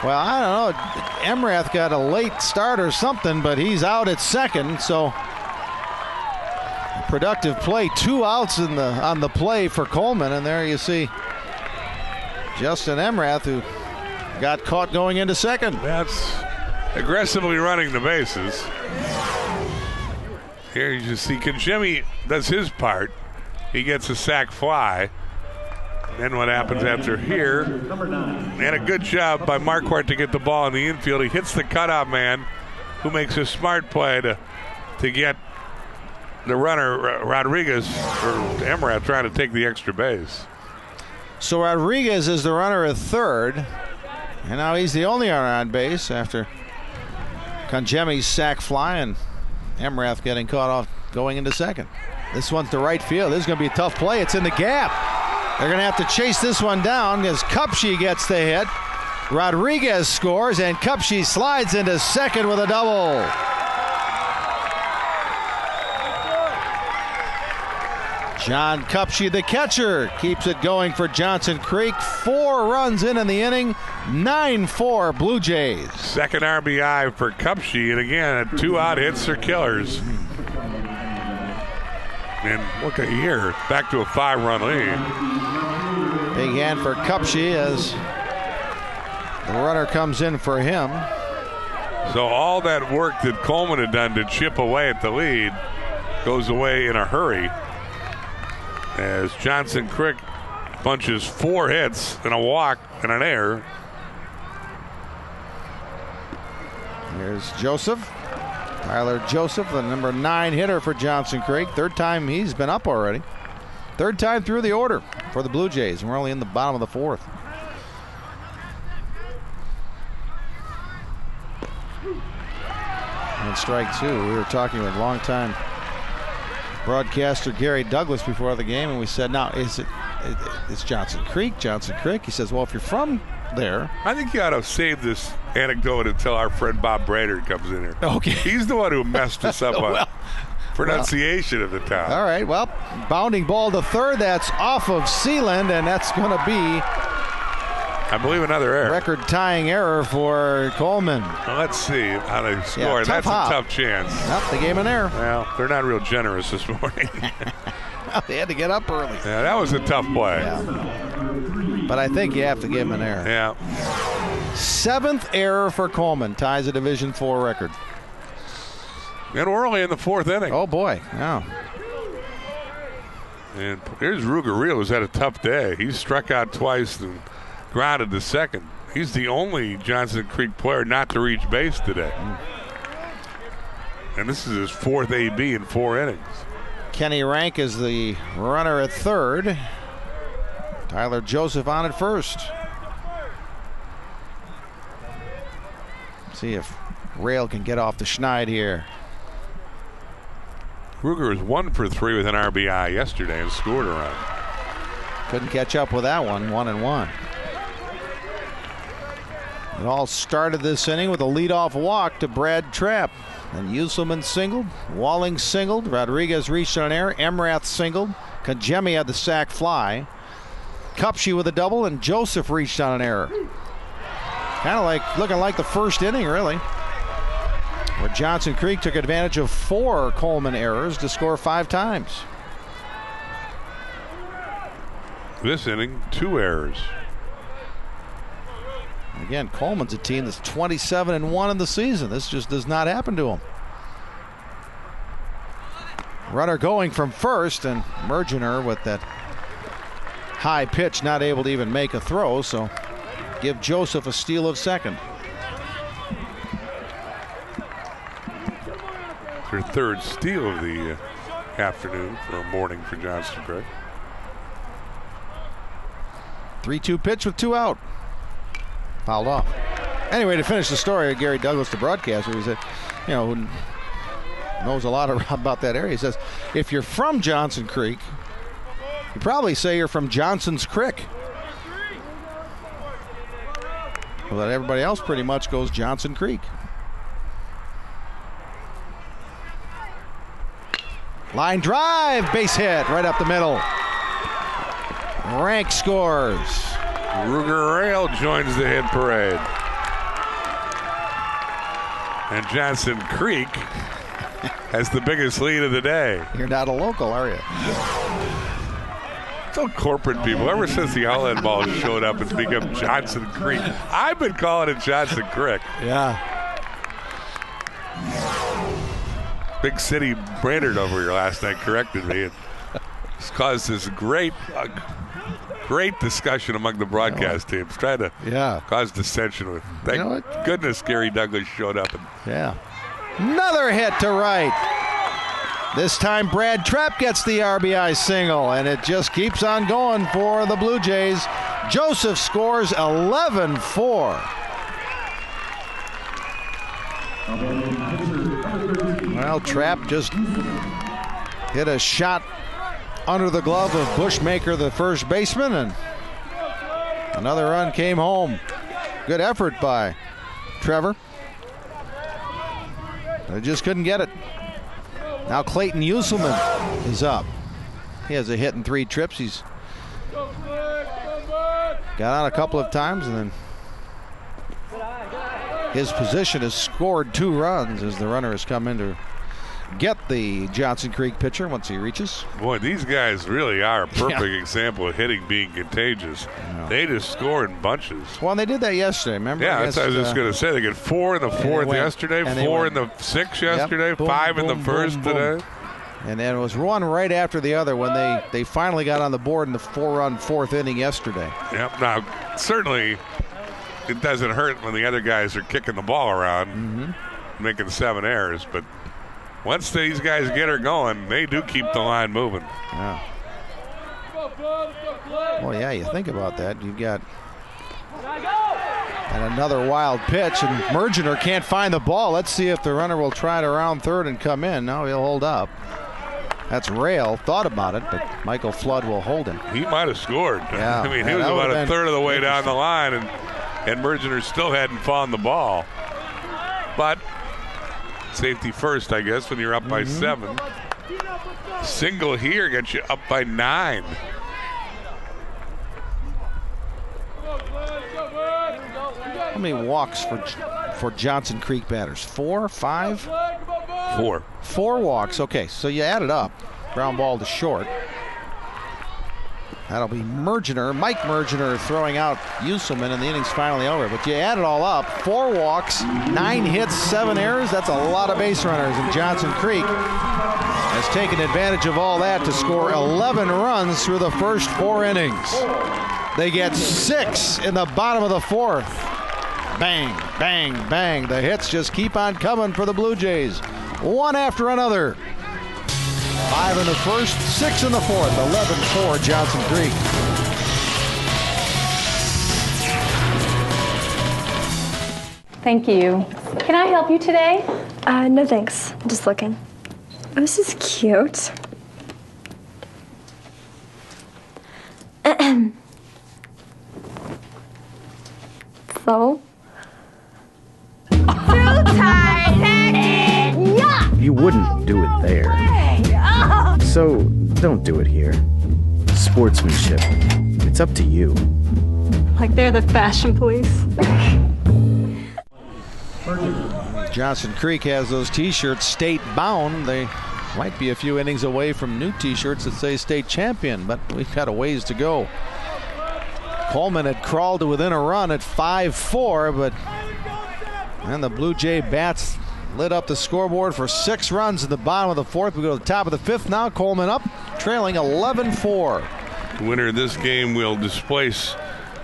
Well, I don't know. Emrath got a late start or something, but he's out at second. So productive play. 2 outs on the play for Coleman, and there you see Justin Emrath, who got caught going into second. That's aggressively running the bases. Here you just see Conjemi does his part. He gets a sac fly. Then what happens after here? And a good job by Marquardt to get the ball in the infield. He hits the cutout man, who makes a smart play to get the runner, Rodriguez, or Emrath, trying to take the extra base. So Rodriguez is the runner at third, and now he's the only runner on base after Conjemi's sac fly and Emrath getting caught off going into second. This one's to right field. This is going to be a tough play. It's in the gap. They're going to have to chase this one down as Kupche gets the hit. Rodriguez scores, and Kupche slides into second with a double. John Kupche, the catcher, keeps it going for Johnson Creek. 4 runs in the inning, 9-4 Blue Jays. Second RBI for Kupche, and again, 2 out hits are killers. And look at here, back to a 5-run lead. Big hand for Kupche as the runner comes in for him. So all that work that Coleman had done to chip away at the lead goes away in a hurry, as Johnson Creek punches 4 hits and a walk and an error. Here's Joseph. Tyler Joseph, the number 9 hitter for Johnson Creek. 3rd time he's been up already. 3rd time through the order for the Blue Jays. We're only in the bottom of the 4th. And strike 2. We were talking with longtime broadcaster Gary Douglas before the game, and we said, now, it's Johnson Creek, Johnson Creek. He says, well, if you're from there. I think you ought to save this anecdote until our friend Bob Brader comes in here. Okay. He's the one who messed us up. Well, pronunciation of the town. All right, well, bounding ball to third. That's off of Sealand, and that's going to be, I believe, another error. Record-tying error for Coleman. Well, let's see how they score. That's hop. a tough chance. Nope, they gave him an error. Well, they're not real generous this morning. They had to get up early. Yeah, that was a tough play. Yeah. But I think you have to give him an error. Yeah. 7th error for Coleman. Ties a Division IV record. And we're only in the 4th inning. Oh, boy. Yeah. And here's Ruger-Real, who's had a tough day. He's struck out twice and grounded to second. He's the only Johnson Creek player not to reach base today. And this is his 4th AB in 4 innings. Kenny Rank is the runner at third. Tyler Joseph on at first. See if Rail can get off the schneid here. Ruger was 1 for 3 with an RBI yesterday and scored a run. Couldn't catch up with that one. 1-1. It all started this inning with a leadoff walk to Brad Trapp. And Uselman singled, Walling singled, Rodriguez reached on an error, Emrath singled, Kajemi had the sac fly, Kupshi with a double, and Joseph reached on an error. Kind of like looking like the first inning, really, where Johnson Creek took advantage of 4 Coleman errors to score 5 times. This inning, 2 errors. Again, Coleman's a team that's 27-1 in the season. This just does not happen to him. Runner going from first, and Mergener with that high pitch not able to even make a throw, so give Joseph a steal of second. Their 3rd steal of the afternoon or morning for Johnson Creek. 3-2 pitch with 2 out. Fouled off. Anyway, to finish the story, Gary Douglas, the broadcaster, he said, who knows a lot about that area. He says, if you're from Johnson Creek, you probably say you're from Johnson's Creek. Well, then everybody else pretty much goes Johnson Creek. Line drive, base hit, right up the middle. Rank scores. Ruger-Real joins the hit parade. And Johnson Creek has the biggest lead of the day. You're not a local, are you? So corporate people, ever since the outlet ball showed up, it's become Johnson Creek. I've been calling it Johnson Creek. Yeah. Big City Brainerd over here last night corrected me. It's caused this great discussion among the broadcast teams, trying to cause dissension with. Thank goodness Gary Douglas showed up. Another hit to right. This time Brad Trapp gets the RBI single, and it just keeps on going for the Blue Jays. Joseph scores 11-4. Well, Trapp just hit a shot under the glove of Bushmaker, the first baseman, and another run came home. Good effort by Trevor. They just couldn't get it. Now Clayton Uselman is up. He has a hit in 3 trips. He's got on a couple of times, and then his position has scored 2 runs as the runner has come in to get the Johnson Creek pitcher once he reaches. Boy, these guys really are a perfect example of hitting being contagious. They just score in bunches. Well, they did that yesterday, remember? Yeah, that's what I was just going to say. They get 4 in the 4th yesterday, 4 in the 6th yesterday, boom, 5 in the boom, 1st boom, today. boom. And then it was one right after the other when they finally got on the board in the 4-run 4th inning yesterday. Yep. Now, certainly it doesn't hurt when the other guys are kicking the ball around, making 7 errors, but once these guys get her going, they do keep the line moving. Yeah. Well, yeah, you think about that. You've got and another wild pitch, and Mergener can't find the ball. Let's see if the runner will try to round third and come in. No, he'll hold up. That's Rail. Thought about it, but Michael Flood will hold him. He might have scored. Yeah. I mean, he was about a third of the way down the line, and Mergener still hadn't found the ball. But safety first, I guess, when you're up by 7. Single here gets you up by 9. How many walks for Johnson Creek batters? 4, 5? 4. 4 walks. Okay, so you add it up. Ground ball to short. That'll be Mike Mergener throwing out Uselman, and the inning's finally over. But you add it all up, 4 walks, 9 hits, 7 errors. That's a lot of base runners, and Johnson Creek has taken advantage of all that to score 11 runs through the first 4 innings. They get 6 in the bottom of the 4th. Bang, bang, bang. The hits just keep on coming for the Blue Jays, one after another. 5 in the first, 6 in the 4th, 11-4 Johnson Creek. Thank you. Can I help you today? No thanks. I'm just looking. Oh, this is cute. So? Too tight. You wouldn't do it there. So don't do it here. Sportsmanship. It's up to you. Like they're the fashion police. Johnson Creek has those t-shirts state bound. They might be a few innings away from new t-shirts that say state champion, but we've got a ways to go. Coleman had crawled to within a run at 5-4, but and the Blue Jay bats lit up the scoreboard for 6 runs in the bottom of the 4th. We go to the top of the 5th now. Coleman up, trailing 11-4. The winner of this game will displace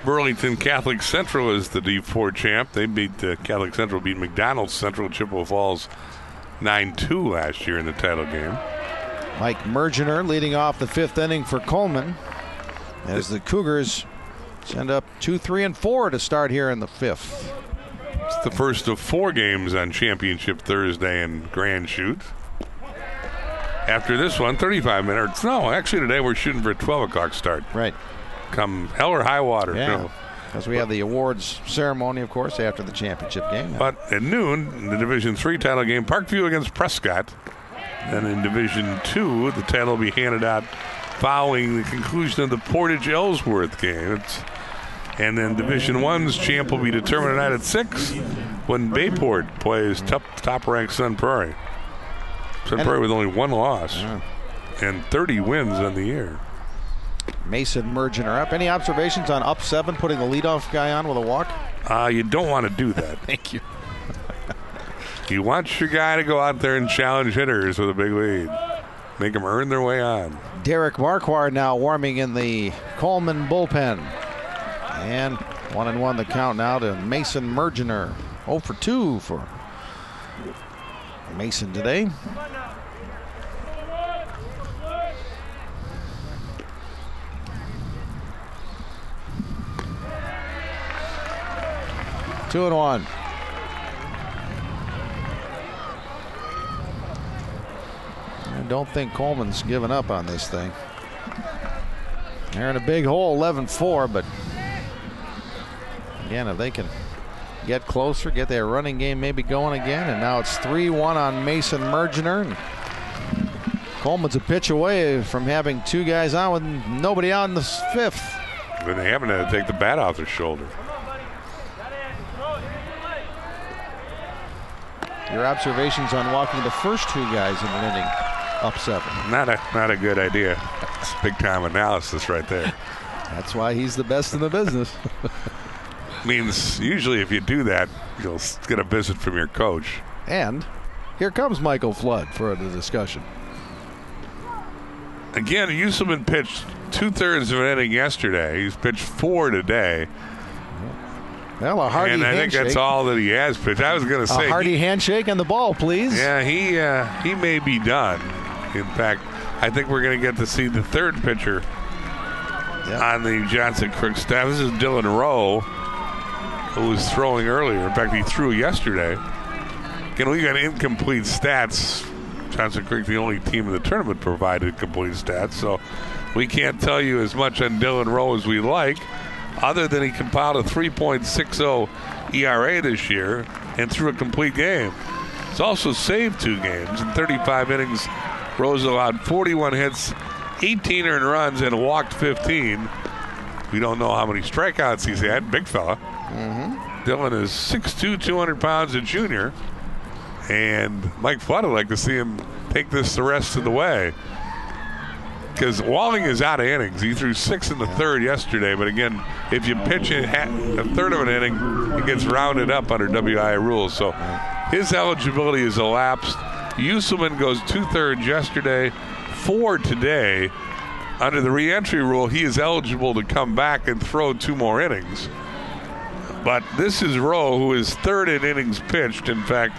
Burlington Catholic Central as the D4 champ. They beat Catholic Central, beat McDonald's Central Chippewa Falls 9-2 last year in the title game. Mike Mergener leading off the 5th inning for Coleman as the Cougars send up 2, 3, and 4 to start here in the 5th. It's the first of 4 games on Championship Thursday in Grand Chute. After this one, 35 minutes. No, actually today we're shooting for a 12 o'clock start. Right. Come hell or high water. Yeah. Because we have the awards ceremony, of course, after the championship game. But at noon, in the Division III title game, Parkview against Prescott. Then in Division II, the title will be handed out following the conclusion of the Portage-Ellsworth game. And then Division I's champ will be determined tonight at 6 when Bayport plays top-ranked Sun Prairie. Sun Prairie with only 1 loss and 30 wins on the year. Mason Mergener up. Any observations on up 7, putting the leadoff guy on with a walk? You don't want to do that. Thank you. You want your guy to go out there and challenge hitters with a big lead. Make them earn their way on. Derek Marquardt now warming in the Coleman bullpen. And 1-1 the count now to Mason Mergener. 0 for 2 for Mason today. Two and 1. I don't think Coleman's given up on this thing. They're in a big hole, 11-4, but again, if they can get closer, get their running game maybe going again, and now it's 3-1 on Mason Mergener. Coleman's a pitch away from having 2 guys on with nobody out in the 5th. Then they haven't had to take the bat off their shoulder. Your observations on walking the first 2 guys in an inning up 7? Not a good idea. It's big time analysis right there. That's why he's the best in the business. Means usually if you do that, you'll get a visit from your coach. And here comes Michael Flood for the discussion. Again, Uselman pitched 2/3 of an inning yesterday. He's pitched 4 today. Well, a hearty handshake. And I think that's all that he has pitched. I was going to say a hearty handshake and the ball, please. Yeah, he may be done. In fact, I think we're going to get to see the 3rd pitcher on the Johnson Creek staff. This is Dylan Rowe, who was throwing earlier. In fact, he threw yesterday. Again, we got incomplete stats. Johnson Creek, the only team in the tournament, provided complete stats, so we can't tell you as much on Dylan Rowe as we like, other than he compiled a 3.60 ERA this year and threw a complete game. He's also saved 2 games in 35 innings, Rose allowed 41 hits, 18 earned runs, and walked 15. We don't know how many strikeouts he's had. Big fella. Dylan is 6'2", 200 pounds, a junior. And Mike Flood would like to see him take this the rest of the way. Because Walling is out of innings. He threw 6 in the third yesterday. But again, if you pitch a third of an inning, it gets rounded up under WIAA rules. So his eligibility is elapsed. Uselman goes 2/3 yesterday, 4 today. Under the re-entry rule, he is eligible to come back and throw 2 more innings. But this is Rowe, who is third in innings pitched. In fact,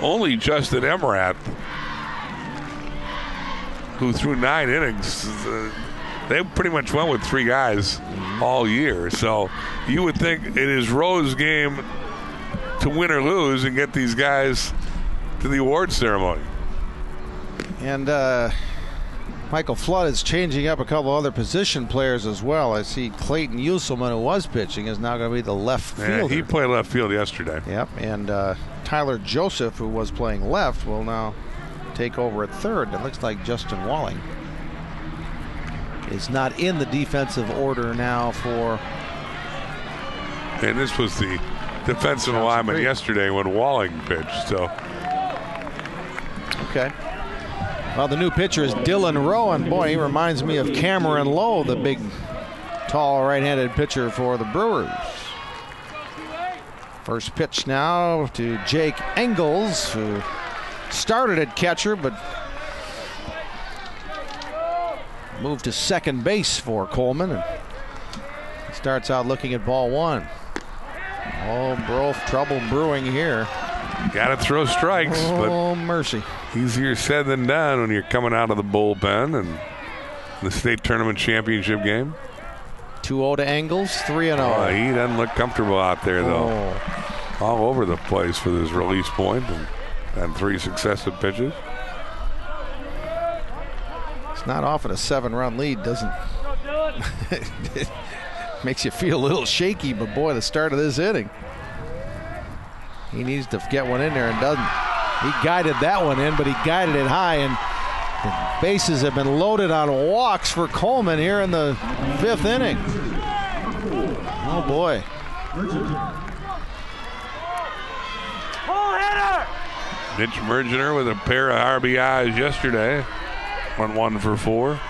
only Justin Emrath, who threw 9 innings, they pretty much went with 3 guys all year. So you would think it is Rowe's game to win or lose and get these guys to the award ceremony. And Michael Flood is changing up a couple other position players as well. I see Clayton Uselman, who was pitching, is now going to be the left fielder. Yeah, he played left field yesterday. Yep, and Tyler Joseph, who was playing left, will now take over at third. It looks like Justin Walling is not in the defensive order now for... And this was the defensive lineman yesterday when Walling pitched, so... Okay. Well, the new pitcher is Dylan Rowan. Boy, he reminds me of Cameron Lowe, the big, tall, right-handed pitcher for the Brewers. First pitch now to Jake Engels, who started at catcher, but moved to second base for Coleman. And starts out looking at ball 1. Oh, bro, trouble brewing here. Got to throw strikes, but mercy. Easier said than done when you're coming out of the bullpen and the state tournament championship game. 2-0 to Engels, 3-0. Oh, he doesn't look comfortable out there, though. All over the place for this release point and 3 successive pitches. It's not often a 7-run lead doesn't. It makes you feel a little shaky, but boy, the start of this inning. He needs to get one in there and doesn't. He guided that one in, but he guided it high, and the bases have been loaded on walks for Coleman here in the 5th inning. Oh boy. Mitch Mergener with a pair of RBIs yesterday. Went 1 for 4.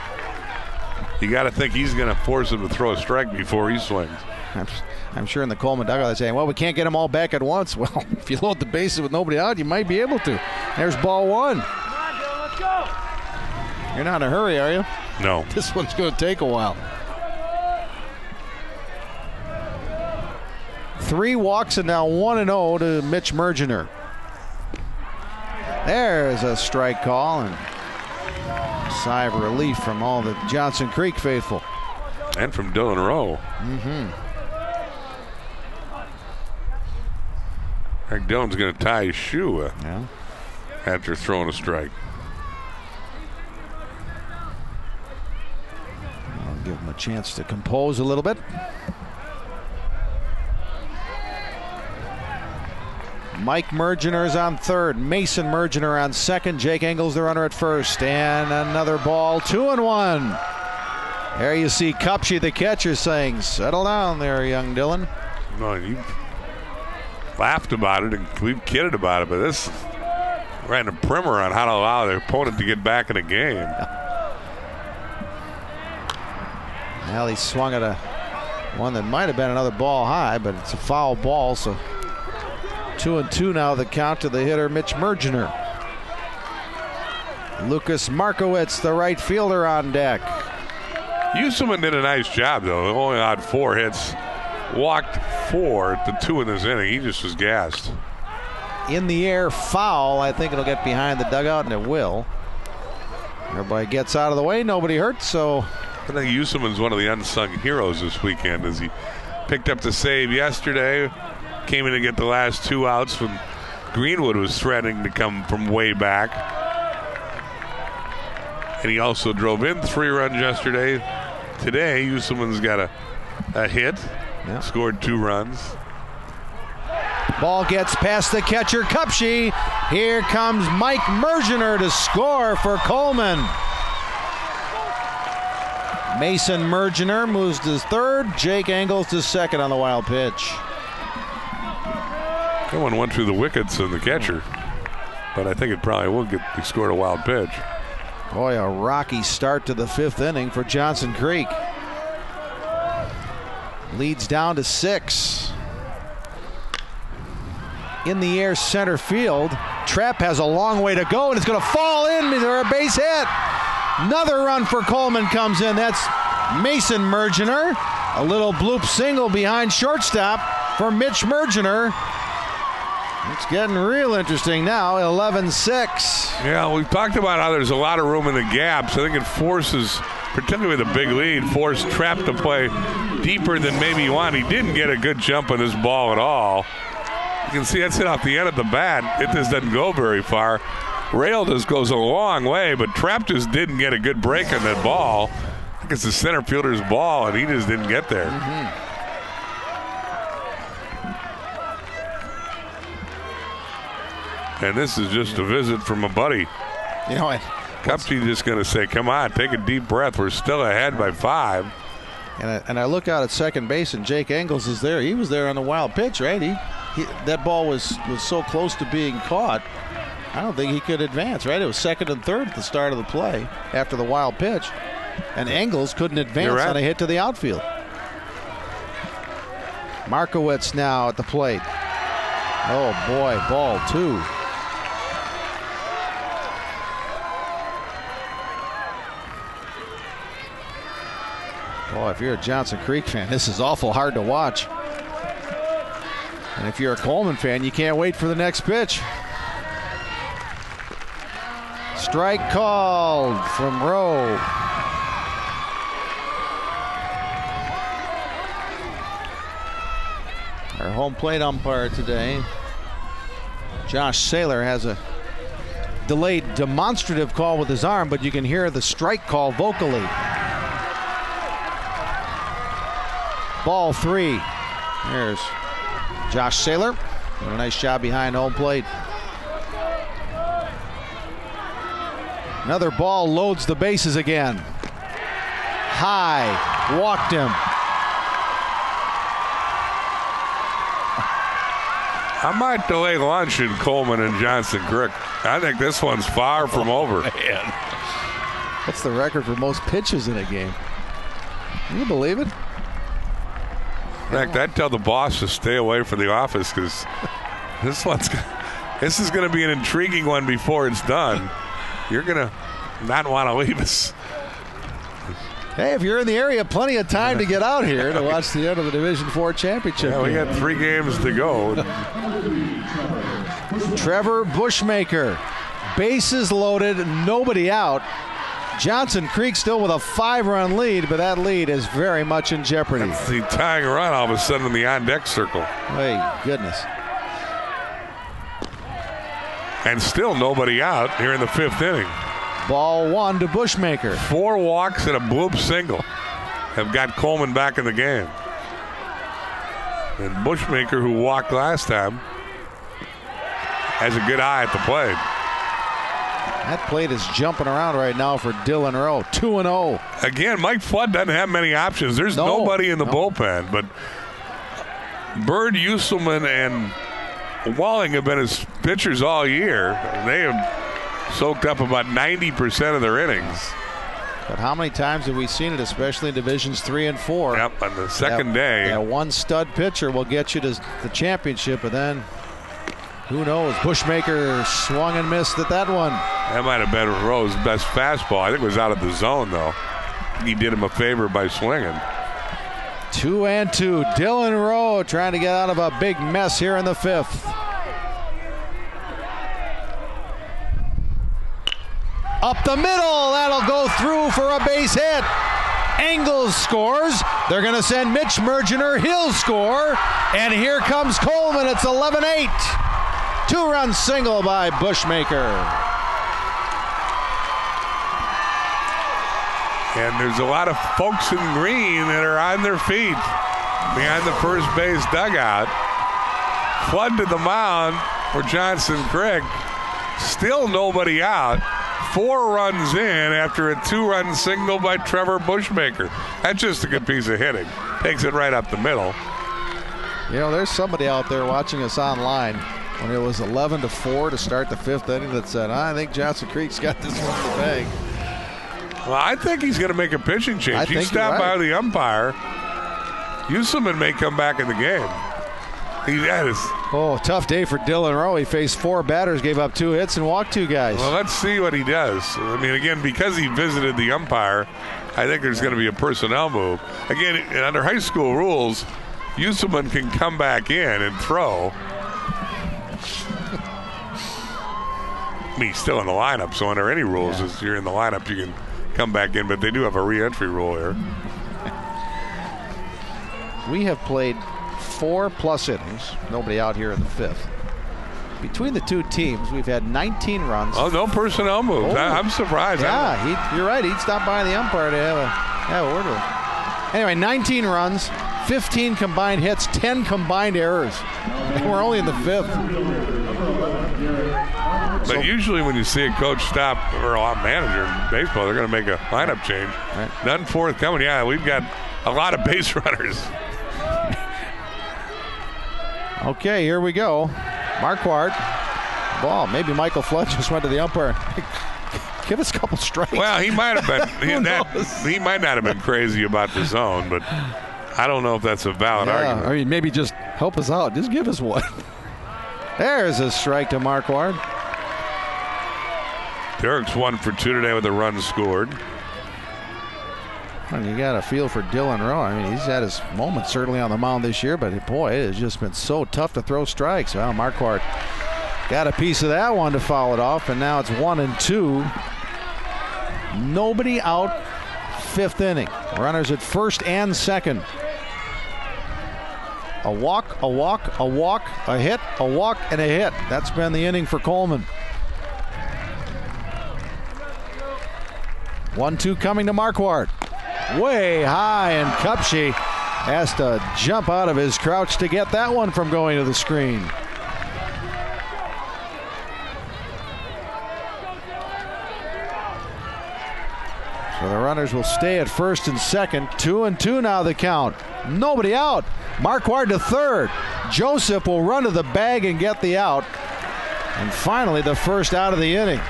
You got to think he's going to force him to throw a strike before he swings. I'm sure in the Coleman dugout they're saying, well, we can't get them all back at once. Well, if you load the bases with nobody out, you might be able to. There's ball 1. Come on, Dylan, let's go. You're not in a hurry, are you? No. This one's going to take a while. 3 walks and now 1-0 to Mitch Mergener. There's a strike call and a sigh of relief from all the Johnson Creek faithful. And from Dylan Rowe. I think Dylan's going to tie his shoe after throwing a strike. I'll give him a chance to compose a little bit. Mike Mergener's on third. Mason Mergener on second. Jake Engels, the runner, at first. And another ball, 2-1. There you see Kupchi, the catcher, saying, settle down there, young Dylan. No, you laughed about it and we've kidded about it, but this ran a primer on how to allow their opponent to get back in the game. Well, he swung at one that might have been another ball high, but it's a foul ball, so 2-2 now the count to the hitter, Mitch Mergener. Lucas Markowitz, the right fielder, on deck. Uselman did a nice job, though. He only had 4 hits. Walked 4 to 2 in this inning. He just was gassed. In the air, foul. I think it'll get behind the dugout, and it will. Everybody gets out of the way. Nobody hurt, so. I think Uselman's one of the unsung heroes this weekend as he picked up the save yesterday. Came in to get the last 2 outs when Greenwood was threatening to come from way back. And he also drove in 3 runs yesterday. Today, Uselman's got a hit, scored 2 runs. Ball gets past the catcher, Kupche. Here comes Mike Mergener to score for Coleman. Mason Mergener moves to third. Jake Engels to second on the wild pitch. That one went through the wickets and the catcher, but I think it probably will get scored a wild pitch. Boy, a rocky start to the 5th inning for Johnson Creek. Leads down to 6. In the air, center field. Trapp has a long way to go, and it's going to fall in. They're a base hit. Another run for Coleman comes in. That's Mason Mergener. A little bloop single behind shortstop for Mitch Mergener. It's getting real interesting now, 11-6. Yeah, we've talked about how there's a lot of room in the gaps. I think it forces, particularly with a big lead, forced Trapp to play deeper than maybe you want. He didn't get a good jump on this ball at all. You can see that's hit off the end of the bat. It just doesn't go very far. Rail just goes a long way, but Trapp just didn't get a good break on that ball. I think it's the center fielder's ball, and he just didn't get there. And this is just a visit from a buddy. You know what? Kupche just going to say, come on, take a deep breath. We're still ahead by 5. And I look out at second base, and Jake Engels is there. He was there on the wild pitch, right? That ball was so close to being caught. I don't think he could advance, right? It was second and third at the start of the play after the wild pitch. And Engels couldn't advance on a hit to the outfield. Markowitz now at the plate. Oh, boy, ball 2. Boy, if you're a Johnson Creek fan, this is awful hard to watch. And if you're a Coleman fan, you can't wait for the next pitch. Strike called from Rowe. Our home plate umpire today, Josh Saylor, has a delayed demonstrative call with his arm, but you can hear the strike call vocally. Ball 3. There's Josh Saylor. Doing a nice job behind home plate. Another ball loads the bases again. High. Walked him. I might delay lunch in Coleman and Johnson Creek. I think this one's far from over. Man. What's the record for most pitches in a game? Can you believe it? In fact, I'd tell the boss to stay away from the office because this is going to be an intriguing one before it's done. You're going to not want to leave us. Hey, if you're in the area, plenty of time to get out here to watch the end of the Division IV championship. Yeah, we got 3 games to go. Trevor Bushmaker, bases loaded, nobody out. Johnson Creek still with a 5-run lead, but that lead is very much in jeopardy. That's the tying run all of a sudden in the on-deck circle. Hey, goodness. And still nobody out here in the 5th inning. Ball 1 to Bushmaker. 4 walks and a bloop single have got Coleman back in the game. And Bushmaker, who walked last time, has a good eye at the plate. That plate is jumping around right now for Dylan Rowe. 2-0. Again, Mike Flood doesn't have many options. There's nobody in the bullpen, but Bird, Usselman, and Walling have been his pitchers all year. They have soaked up about 90% of their innings. But how many times have we seen it, especially in Divisions 3 and 4? Yep, on the second day. That one stud pitcher will get you to the championship, and then who knows? Bushmaker swung and missed at that one. That might have been Rowe's best fastball. I think it was out of the zone, though. He did him a favor by swinging. 2-2. Dylan Rowe trying to get out of a big mess here in the 5th. Up the middle. That'll go through for a base hit. Engels scores. They're going to send Mitch Mergener. He'll score. And here comes Coleman. It's 11-8. 2-run single by Bushmaker. And there's a lot of folks in green that are on their feet behind the first base dugout. Flood to the mound for Johnson Crick. Still nobody out. 4 runs in after a 2-run single by Trevor Bushmaker. That's just a good piece of hitting. Takes it right up the middle. You know, there's somebody out there watching us online when it was 11-4 to start the 5th inning that said, I think Johnson Creek's got this one in the bag. Well, I think he's going to make a pitching change. He stopped by the umpire. Uselman may come back in the game. Oh, tough day for Dylan Rowe. He faced 4 batters, gave up 2 hits, and walked 2 guys. Well, let's see what he does. I mean, again, because he visited the umpire, I think there's going to be a personnel move. Again, under high school rules, Uselman can come back in and throw. I mean, he's still in the lineup, so under any rules, if you're in the lineup, you can come back in, but they do have a re-entry rule here. We have played 4+ innings. Nobody out here in the 5th. Between the 2 teams, we've had 19 runs. Oh, no personnel moves. I'm surprised. Yeah, you're right. He'd stop by the umpire to have a word with him. Anyway, 19 runs, 15 combined hits, 10 combined errors. And we're only in the 5th. But usually when you see a coach stop, or a manager in baseball, they're going to make a lineup change. Right. None forthcoming. Yeah, we've got a lot of base runners. Okay, here we go. Marquardt. Ball. Maybe Michael Flood just went to the umpire. Give us a couple strikes. Well, he might have been. He might not have been crazy about the zone, but I don't know if that's a valid argument. I mean, maybe just help us out. Just give us one. There's a strike to Marquardt. Derek's 1 for 2 today with a run scored. And you got a feel for Dylan Rowe. I mean, he's had his moments certainly on the mound this year, but boy, it has just been so tough to throw strikes. Well, Marquardt got a piece of that one to foul it off, and now it's 1-2. Nobody out, 5th inning. Runners at first and second. A walk, a walk, a walk, a hit, a walk, and a hit. That's been the inning for Coleman. 1-2 coming to Marquardt. Way high, and Kupche has to jump out of his crouch to get that one from going to the screen. So the runners will stay at first and second. 2-2 now the count. Nobody out. Marquardt to third. Joseph will run to the bag and get the out. And finally the first out of the inning.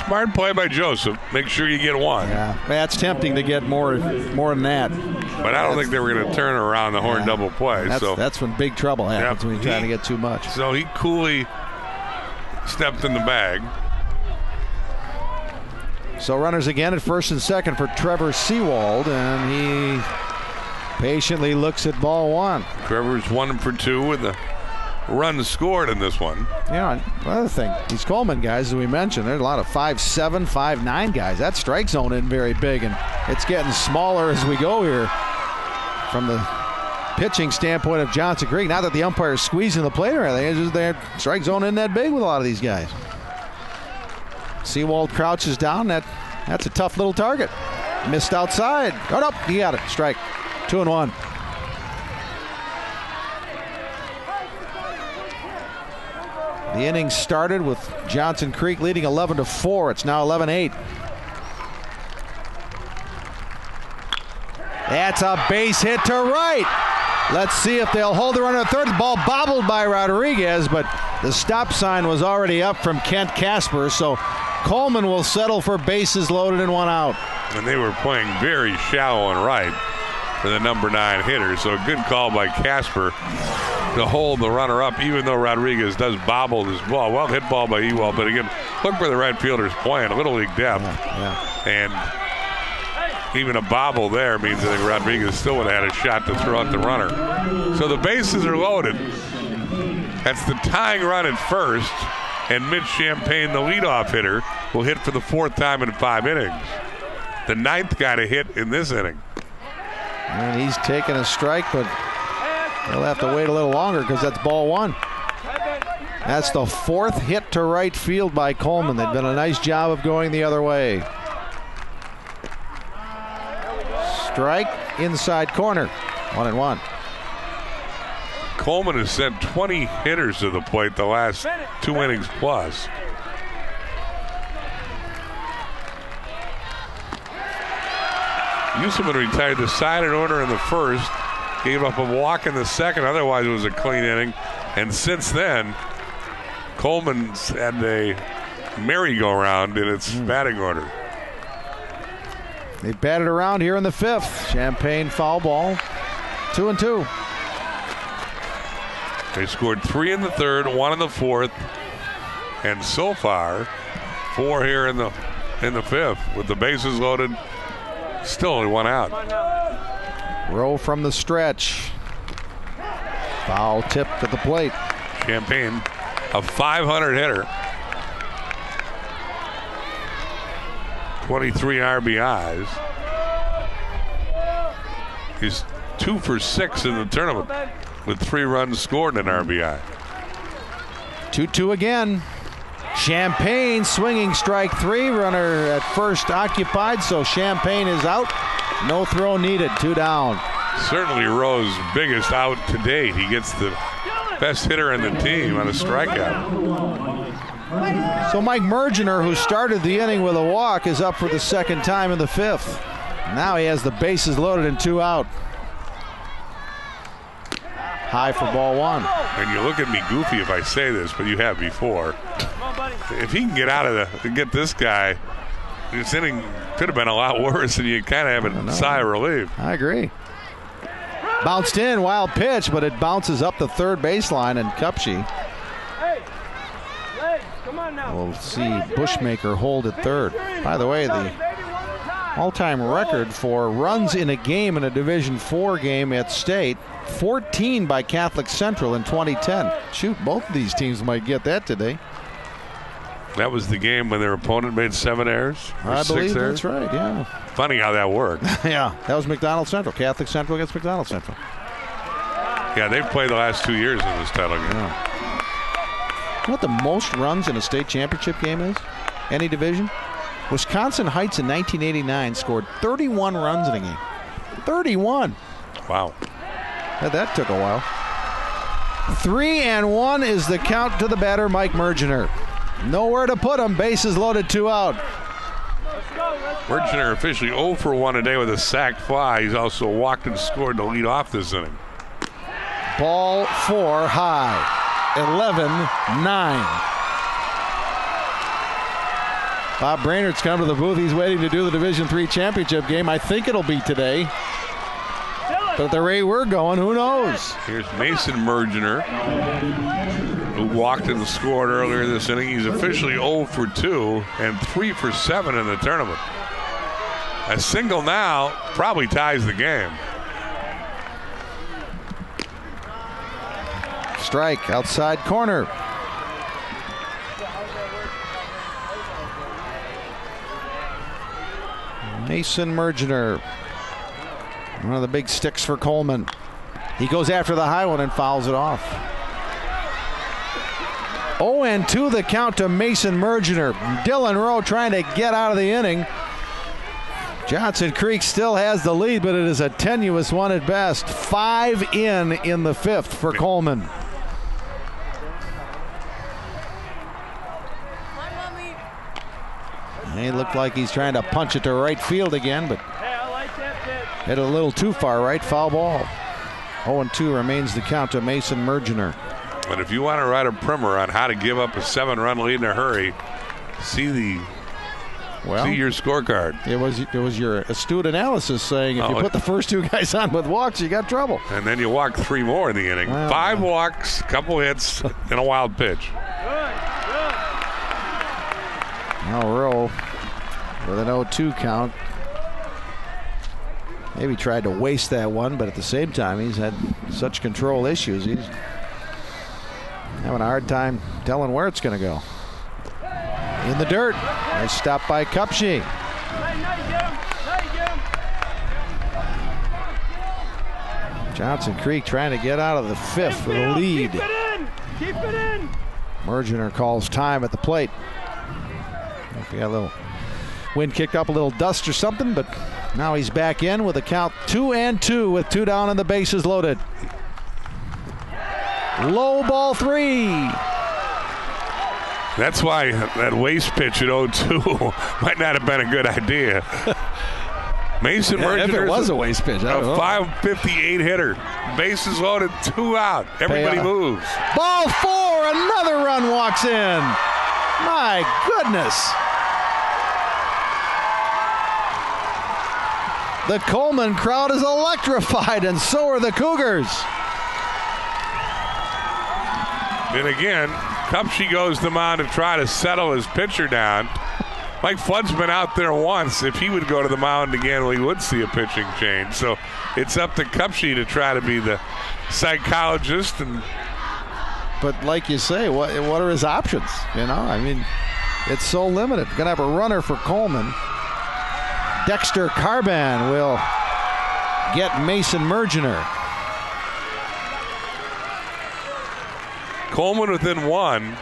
Smart play by Joseph. Make sure you get one. Yeah, that's tempting to get more than that. But I don't think they were going to turn around the horn double play. That's when big trouble happens, when you're trying to get too much. So he coolly stepped in the bag. So runners again at first and second for Trevor Seawald, and he patiently looks at ball 1. Trevor's 1 for 2 with a run scored in this one. Yeah, another thing, these Coleman guys, as we mentioned, there's a lot of 5'7", 5'9" guys. That strike zone isn't very big, and it's getting smaller as we go here from the pitching standpoint of Johnson Creek. Not that the umpire is squeezing the plate or anything, it's just their strike zone isn't that big with a lot of these guys. Seawald crouches down. That's a tough little target. Missed outside. Oh, no, he got it. Strike. 2-1. The inning started with Johnson Creek leading 11-4. It's now 11-8. That's a base hit to right. Let's see if they'll hold the runner at third. The ball bobbled by Rodriguez, but the stop sign was already up from Kent Casper, so Coleman will settle for bases loaded and 1 out. And they were playing very shallow and right for the number 9 hitter, so a good call by Casper to hold the runner up, even though Rodriguez does bobble this ball. Well hit ball by Ewald, but again, look where the right fielder's playing, Little League depth. And even a bobble there means I think Rodriguez still would have had a shot to throw out the runner. So the bases are loaded. That's the tying run at first, and Mitch Champagne, the leadoff hitter, will hit for the 4th time in 5 innings. The 9th guy to hit in this inning. And he's taking a strike, but he'll have to wait a little longer because that's ball 1. That's the 4th hit to right field by Coleman. They've done a nice job of going the other way. Strike, inside corner, 1-1. Coleman has sent 20 hitters to the plate the last 2 innings plus. Usselman retired the silent order in the first, gave up a walk in the second, otherwise it was a clean inning. And since then, Coleman's had a merry-go-round in its batting order. They batted around here in the fifth. Champagne foul ball, 2-2. They scored 3 in the third, 1 in the fourth, and so far 4 here in the fifth. With the bases loaded, still only 1 out. Rowe from the stretch. Foul tip to the plate. Champagne, a 500 hitter, 23 RBIs. He's 2 for 6 in the tournament with 3 runs scored and an RBI. 2-2 again. Champagne swinging strike 3. Runner at first occupied, so Champagne is out. No throw needed. 2 down. Certainly Rowe's biggest out to date. He gets the best hitter in the team on a strikeout. So Mike Mergener, who started the inning with a walk, is up for the second time in the fifth. Now he has the bases loaded and 2 out. High for ball 1. And you look at me goofy if I say this, but you have before. If he can get out of get this guy, this inning could have been a lot worse, and you kind of have a sigh of relief. I agree. Bounced in, wild pitch, but it bounces up the third baseline, and Kupchi will see Bushmaker hold at third. By the way, the all-time record for runs in a game in a Division IV game at state, 14 by Catholic Central in 2010. Shoot, both of these teams might get that today. That was the game when their opponent made 7 errors? I believe that's right, yeah. Funny how that worked. Yeah, that was McDonald Central. Catholic Central against McDonald Central. Yeah, they've played the last 2 years in this title game. Yeah. You know what the most runs in a state championship game is? Any division? Wisconsin Heights in 1989 scored 31 runs in a game. 31. Wow. Yeah, that took a while. 3-1 is the count to the batter, Mike Mergener. Nowhere to put him. Bases loaded, 2 out. Mergener officially 0 for 1 today with a sac fly. He's also walked and scored to lead off this inning. Ball 4 high. 11-9. Bob Brainerd's come to the booth. He's waiting to do the Division III championship game. I think it'll be today. But at the rate we're going, who knows? Here's Mason Mergener, who walked and scored earlier this inning. He's officially 0 for 2 and 3 for 7 in the tournament. A single now probably ties the game. Strike, outside corner. Mason Mergener, one of the big sticks for Coleman. He goes after the high one and fouls it off. 0-2 the count to Mason Mergener. Dylan Rowe trying to get out of the inning. Johnson Creek still has the lead, but it is a tenuous one at best. 5 in the fifth for Coleman. He looked like he's trying to punch it to right field again, but hit a little too far right, foul ball. 0-2 remains the count to Mason Mergener. And if you want to write a primer on how to give up a 7-run lead in a hurry, see your scorecard. It was your astute analysis saying if you put the first 2 guys on with walks, you got trouble. And then you walk 3 more in the inning. Well, 5 walks, couple hits, and a wild pitch. Now Rowe with an 0-2 count. Maybe tried to waste that one, but at the same time, he's had such control issues. He's having a hard time telling where it's going to go. In the dirt. Nice stop by Kupchi. Johnson Creek trying to get out of the fifth with a lead. Keep it in. Mergener calls time at the plate. If he had a little wind kicked up, a little dust or something, but Now he's back in with a count 2-2 with 2 down and the bases loaded. Low ball 3. That's why that waste pitch at 0-2 might not have been a good idea. Mason Mergener, if it was a waste pitch, I don't know. 558 hitter. Bases loaded, 2 out. Everybody moves. Ball 4, another run walks in. My goodness. The Coleman crowd is electrified, and so are the Cougars. And again, Cupshe goes to the mound to try to settle his pitcher down. Mike Flood's been out there once. If he would go to the mound again, we would see a pitching change. So it's up to Cupshe to try to be the psychologist. But like you say, what are his options? You know, I mean, it's so limited. Gonna have a runner for Coleman. Dexter Carban will get Mason Mergener. Coleman within 1.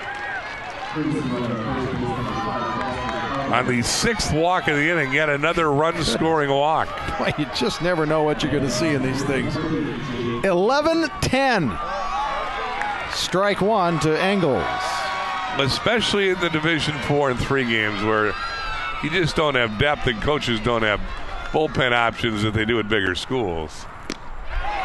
On the 6th walk of the inning, yet another run-scoring walk. Well, you just never know what you're going to see in these things. 11-10. Strike 1 to Engels. Especially in the Division 4 and 3 games where you just don't have depth and coaches don't have bullpen options that they do at bigger schools.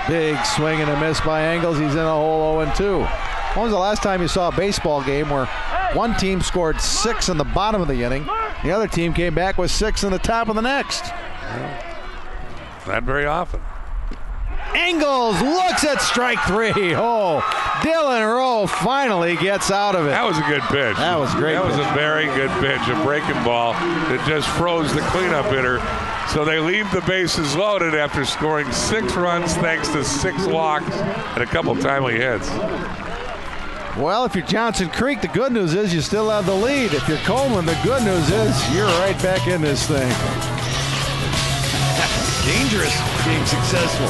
Big swing and a miss by Engels. He's in a hole 0-2. When was the last time you saw a baseball game where one team scored 6 in the bottom of the inning, the other team came back with 6 in the top of the next? Not very often. Engels looks at strike 3. Oh, Dylan Rowe finally gets out of it. That was a good pitch. That was great. That was a very good pitch, a breaking ball that just froze the cleanup hitter. So they leave the bases loaded after scoring 6 runs thanks to 6 walks and a couple timely hits. Well, if you're Johnson Creek, the good news is you still have the lead. If you're Coleman, the good news is you're right back in this thing. Dangerous being successful.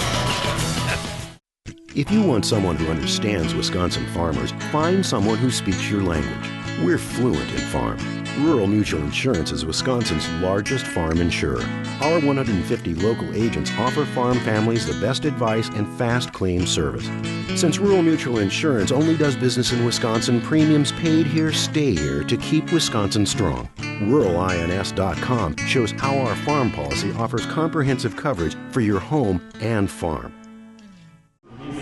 If you want someone who understands Wisconsin farmers, find someone who speaks your language. We're fluent in farm. Rural Mutual Insurance is Wisconsin's largest farm insurer. Our 150 local agents offer farm families the best advice and fast claim service. Since Rural Mutual Insurance only does business in Wisconsin, premiums paid here stay here to keep Wisconsin strong. RuralINS.com shows how our farm policy offers comprehensive coverage for your home and farm.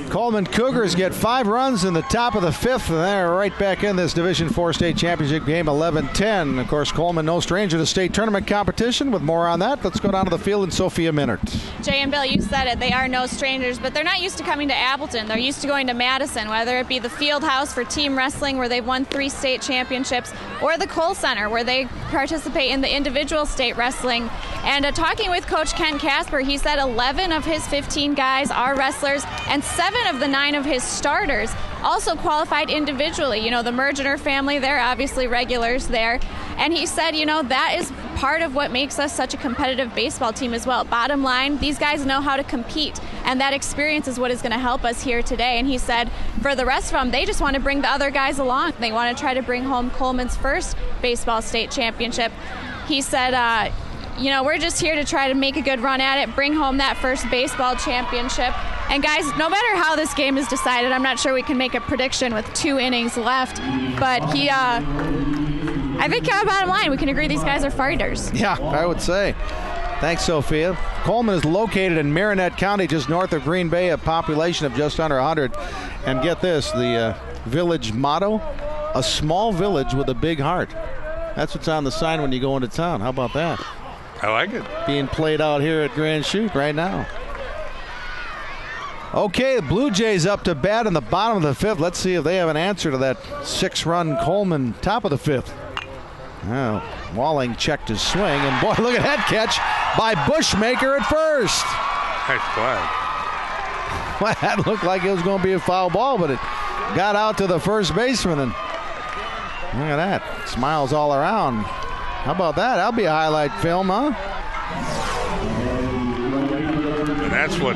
Coleman Cougars get 5 runs in the top of the 5th, and they're right back in this Division 4 state championship game, 11-10. Of course, Coleman no stranger to state tournament competition. With more on that, let's go down to the field in Sophia Minert. Jay and Bill, you said it. They are no strangers, but they're not used to coming to Appleton. They're used to going to Madison, whether it be the Field House for team wrestling, where they've won 3 state championships, or the Cole Center, where they participate in the individual state wrestling. And talking with Coach Ken Casper, he said 11 of his 15 guys are wrestlers, and 7 of the 9 of his starters also qualified individually. You know, the Mergener family, they're obviously regulars there. And he said, you know, that is part of what makes us such a competitive baseball team as well. Bottom line, these guys know how to compete, and that experience is what is going to help us here today. And he said for the rest of them, they just want to bring the other guys along. They want to try to bring home Coleman's first baseball state championship. He said, you know, we're just here to try to make a good run at it, bring home that first baseball championship. And guys, no matter how this game is decided, I'm not sure we can make a prediction with 2 innings left, but I think bottom line, we can agree these guys are fighters. Yeah, I would say. Thanks, Sophia. Coleman is located in Marinette County, just north of Green Bay, a population of just under 100. And get this, the village motto, a small village with a big heart. That's what's on the sign when you go into town. How about that? I like it. Being played out here at Grand Chute right now. Okay, the Blue Jays up to bat in the bottom of the 5th. Let's see if they have an answer to that 6-run Coleman top of the 5th. Well, Walling checked his swing, and boy, look at that catch by Bushmaker at first. Nice flag. Well, that looked like it was going to be a foul ball, but it got out to the first baseman, and look at that. Smiles all around. How about that? That'll be a highlight film, huh? And that's what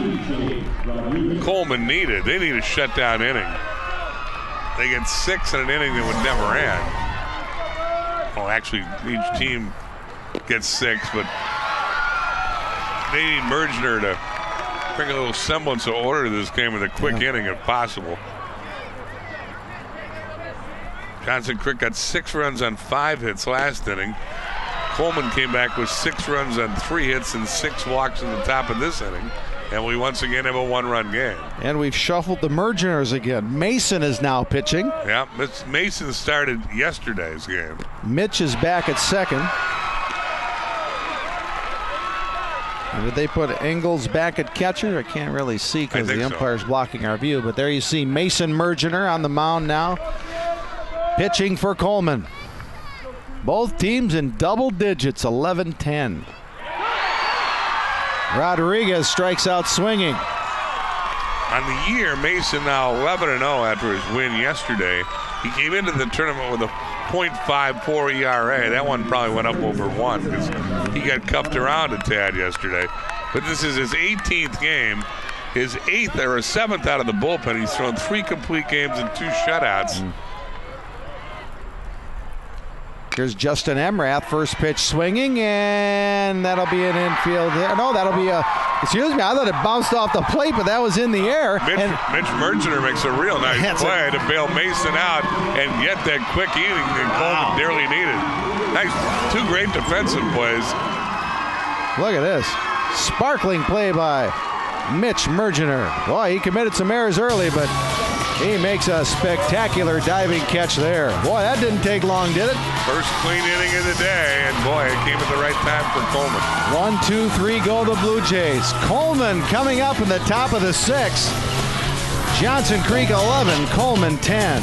Coleman needed. They need a shutdown inning. They get 6 in an inning that would never end. Well, actually, each team gets 6, but need Mergener to bring a little semblance of order to this game with a quick inning if possible. Johnson Crick got 6 runs on 5 hits last inning. Coleman came back with 6 runs on 3 hits and 6 walks in the top of this inning. And we once again have a 1-run game. And we've shuffled the Mergeners again. Mason is now pitching. Yeah, Mason started yesterday's game. Mitch is back at second. And did they put Engels back at catcher? I can't really see because the umpire's blocking our view. But there you see Mason Mergener on the mound now, pitching for Coleman. Both teams in double digits, 11-10. Rodriguez strikes out swinging. On the year, Mason now 11-0 after his win yesterday. He came into the tournament with a .54 ERA. That one probably went up over 1 because he got cuffed around a tad yesterday. But this is his 18th game, his 8th or 7th out of the bullpen. He's thrown 3 complete games and 2 shutouts. Here's Justin Emrath, first pitch swinging, and that'll be an infield hit. No, that'll be a, excuse me, I thought it bounced off the plate, but that was in the air. Mitch Mergener makes a real nice play to bail Mason out and get that quick inning that Coleman dearly needed. Nice, 2 great defensive plays. Look at this. Sparkling play by Mitch Mergener. Boy, he committed some errors early, but he makes a spectacular diving catch there. Boy, that didn't take long, did it? First clean inning of the day, and boy, it came at the right time for Coleman. 1, 2, 3 go the Blue Jays. Coleman coming up in the top of the 6th. Johnson Creek 11, Coleman 10.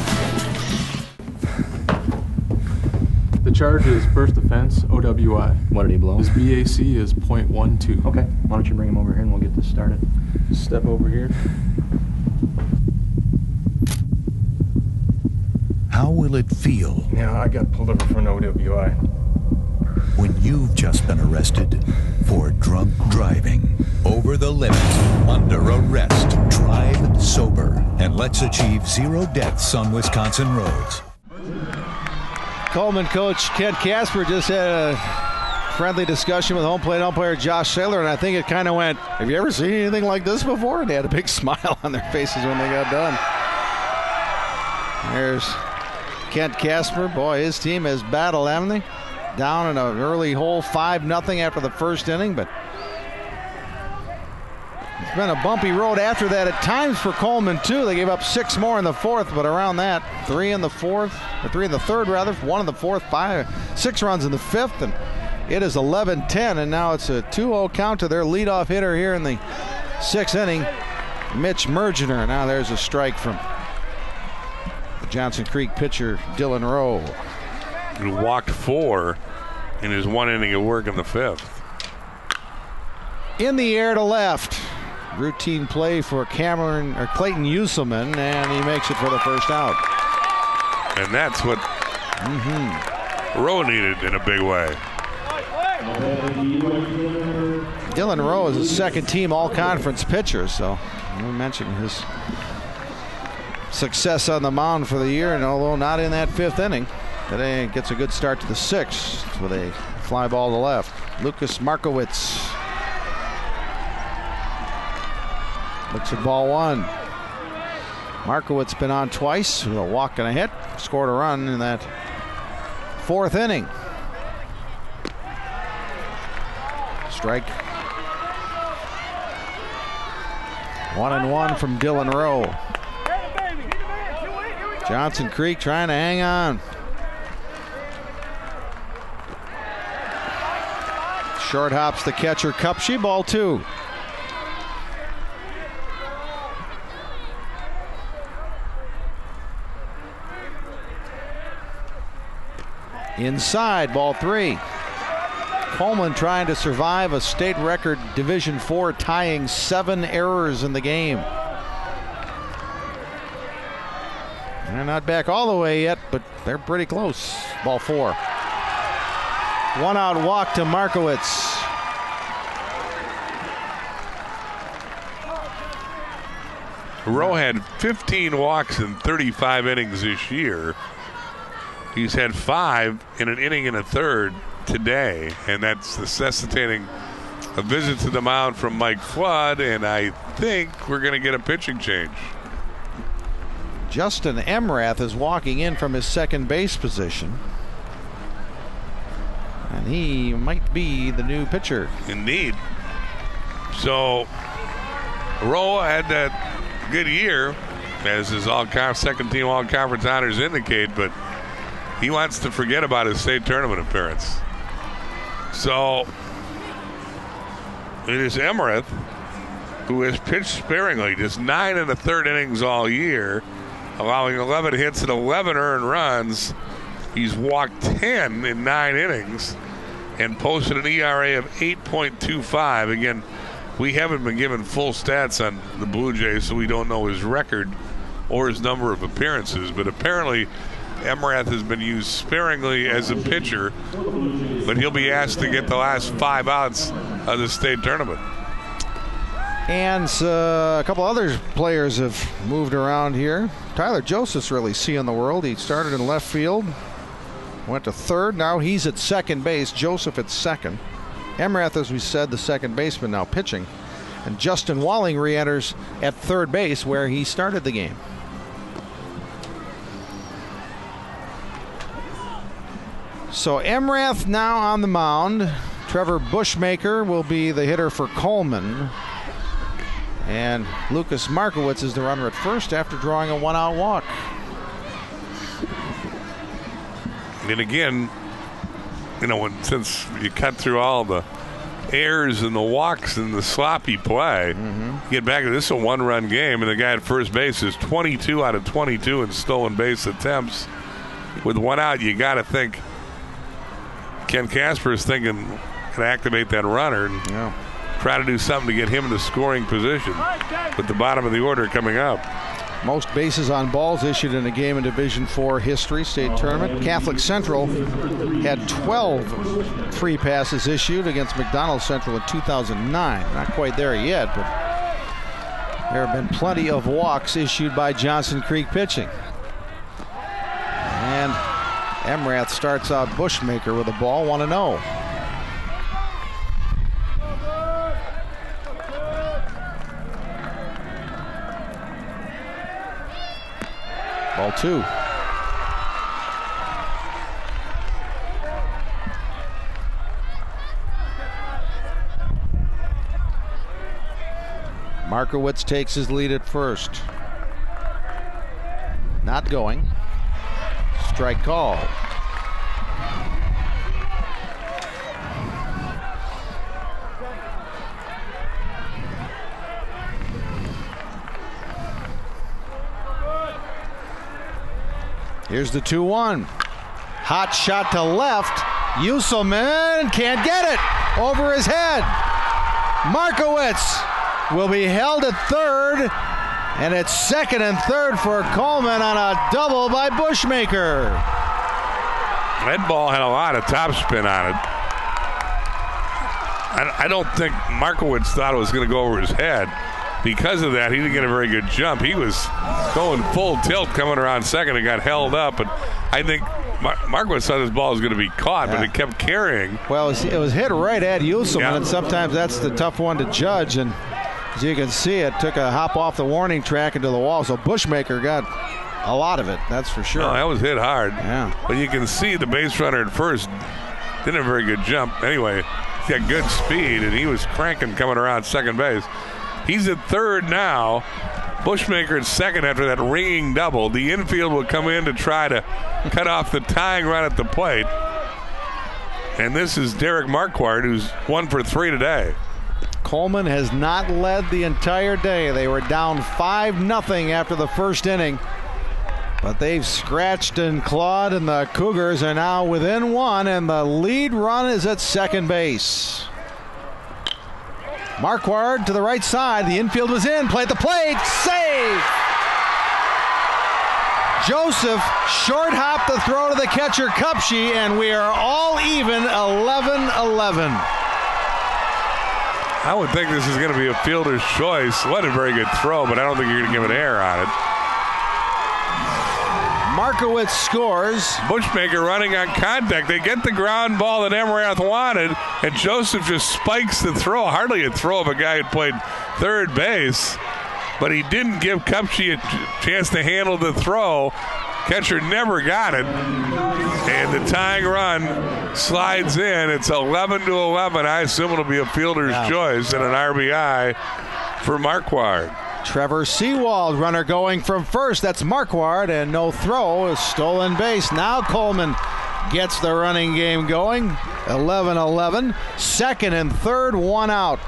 The charge is first offense, OWI. What did he blow? His BAC is .12. Okay, why don't you bring him over here and we'll get this started. Step over here. How will it feel? Yeah, I got pulled over for an OWI. When you've just been arrested for drunk driving. Over the limit, under arrest. Drive sober, and let's achieve 0 deaths on Wisconsin roads. Coleman coach Kent Casper just had a friendly discussion with home plate umpire Josh Saylor, and I think it kind of went, have you ever seen anything like this before? And they had a big smile on their faces when they got done. There's Kent Casper. Boy, his team has battled, haven't they? Down in an early hole, 5-0 after the first inning, but it's been a bumpy road after that at times for Coleman, too. They gave up 6 more in the 4th, but around that, 3 in the 4th, or 3 in the 3rd, rather, 1 in the 4th, 6 runs in the 5th, and it is 11-10, and now it's a 2-0 count to their leadoff hitter here in the 6th inning, Mitch Mergener. Now there's a strike from the Johnson Creek pitcher, Dylan Rowe. He walked 4 in his 1 inning of work in the 5th. In the air to left. Routine play for Clayton Uselman, and he makes it for the first out. And that's what Rowe needed in a big way. Dylan Rowe is a second-team all-conference pitcher, so we mentioned his success on the mound for the year, and although not in that 5th inning, today gets a good start to the 6th with a fly ball to left. Lucas Markowitz looks at ball 1. Markowitz been on twice with a walk and a hit. Scored a run in that 4th inning. Strike. 1-1 from Dylan Rowe. Johnson Creek trying to hang on. Short hops the catcher Kupshi, ball 2. Inside, ball 3. Coleman trying to survive a state record Division IV tying 7 errors in the game. They're not back all the way yet, but they're pretty close. Ball 4. 1 out walk to Markowitz. Rowe had 15 walks in 35 innings this year. He's had 5 in an inning and a third today, and that's necessitating a visit to the mound from Mike Flood, and I think we're going to get a pitching change. Justin Emrath is walking in from his second base position. And he might be the new pitcher. Indeed. So, Roa had that good year, as his second-team all-conference honors indicate, but he wants to forget about his state tournament appearance. So, it is Emrath, who has pitched sparingly, just 9 1/3 innings all year, allowing 11 hits and 11 earned runs. He's walked 10 in 9 innings and posted an ERA of 8.25. Again, we haven't been given full stats on the Blue Jays, so we don't know his record or his number of appearances. But apparently, Emrath has been used sparingly as a pitcher, but he'll be asked to get the last 5 outs of the state tournament. And a couple other players have moved around here. Tyler Joseph's really seeing the world. He started in left field, went to third. Now he's at second base. Joseph at second. Emrath, as we said, the second baseman, now pitching. And Justin Walling re-enters at third base, where he started the game. So Emrath now on the mound. Trevor Bushmaker will be the hitter for Coleman. And Lucas Markowitz is the runner at first after drawing a 1-out walk. And again, since you cut through all the errors and the walks and the sloppy play, get back to this is a 1-run game, and the guy at first base is 22 out of 22 in stolen base attempts. With 1 out, you got to think Ken Casper is thinking, can I activate that runner and try to do something to get him in the scoring position with the bottom of the order coming up. Most bases on balls issued in a game in Division IV history, state tournament. Catholic Central had 12 free passes issued against McDonald Central in 2009. Not quite there yet, but there have been plenty of walks issued by Johnson Creek pitching. And Emrath starts out Bushmaker with a ball, 1-0. Ball 2. Markowitz takes his lead at first. Not going. Strike call. Here's the 2-1. Hot shot to left. Uselman can't get it. Over his head. Markowitz will be held at third. And it's second and third for Coleman on a double by Bushmaker. That ball had a lot of topspin on it. I don't think Markowitz thought it was going to go over his head. Because of that, he didn't get a very good jump. He was going full tilt coming around second and got held up. But I think Markowitz thought his ball was going to be caught, but it kept carrying. Well, it was hit right at Uselman, and sometimes that's the tough one to judge. And as you can see, it took a hop off the warning track into the wall. So Bushmaker got a lot of it, that's for sure. Oh, that was hit hard. Yeah. But you can see the base runner at first didn't have a very good jump. Anyway, he got good speed, and he was cranking coming around second base. He's at third now. Bushmaker at second after that ringing double. The infield will come in to try to cut off the tying run at the plate. And this is Derek Marquardt, who's 1 for 3 today. Coleman has not led the entire day. They were down 5-0 after the first inning. But they've scratched and clawed, and the Cougars are now within 1, and the lead run is at second base. Marquardt to the right side. The infield was in. Play at the plate. Save! Joseph short hopped the throw to the catcher, Kupschi, and we are all even 11-11. I would think this is going to be a fielder's choice. What a very good throw, but I don't think you're going to give an error on it. Markowitz scores. Bushmaker running on contact. They get the ground ball that Emrath wanted, and Joseph just spikes the throw. Hardly a throw of a guy who played third base, but he didn't give Kupchi a chance to handle the throw. Catcher never got it, and the tying run slides in. It's 11-11. I assume it'll be a fielder's choice and an RBI for Marquardt. Trevor Seawald, runner going from first. That's Marquardt, and no throw. A stolen base. Now Coleman gets the running game going. 11-11. Second and third, one out.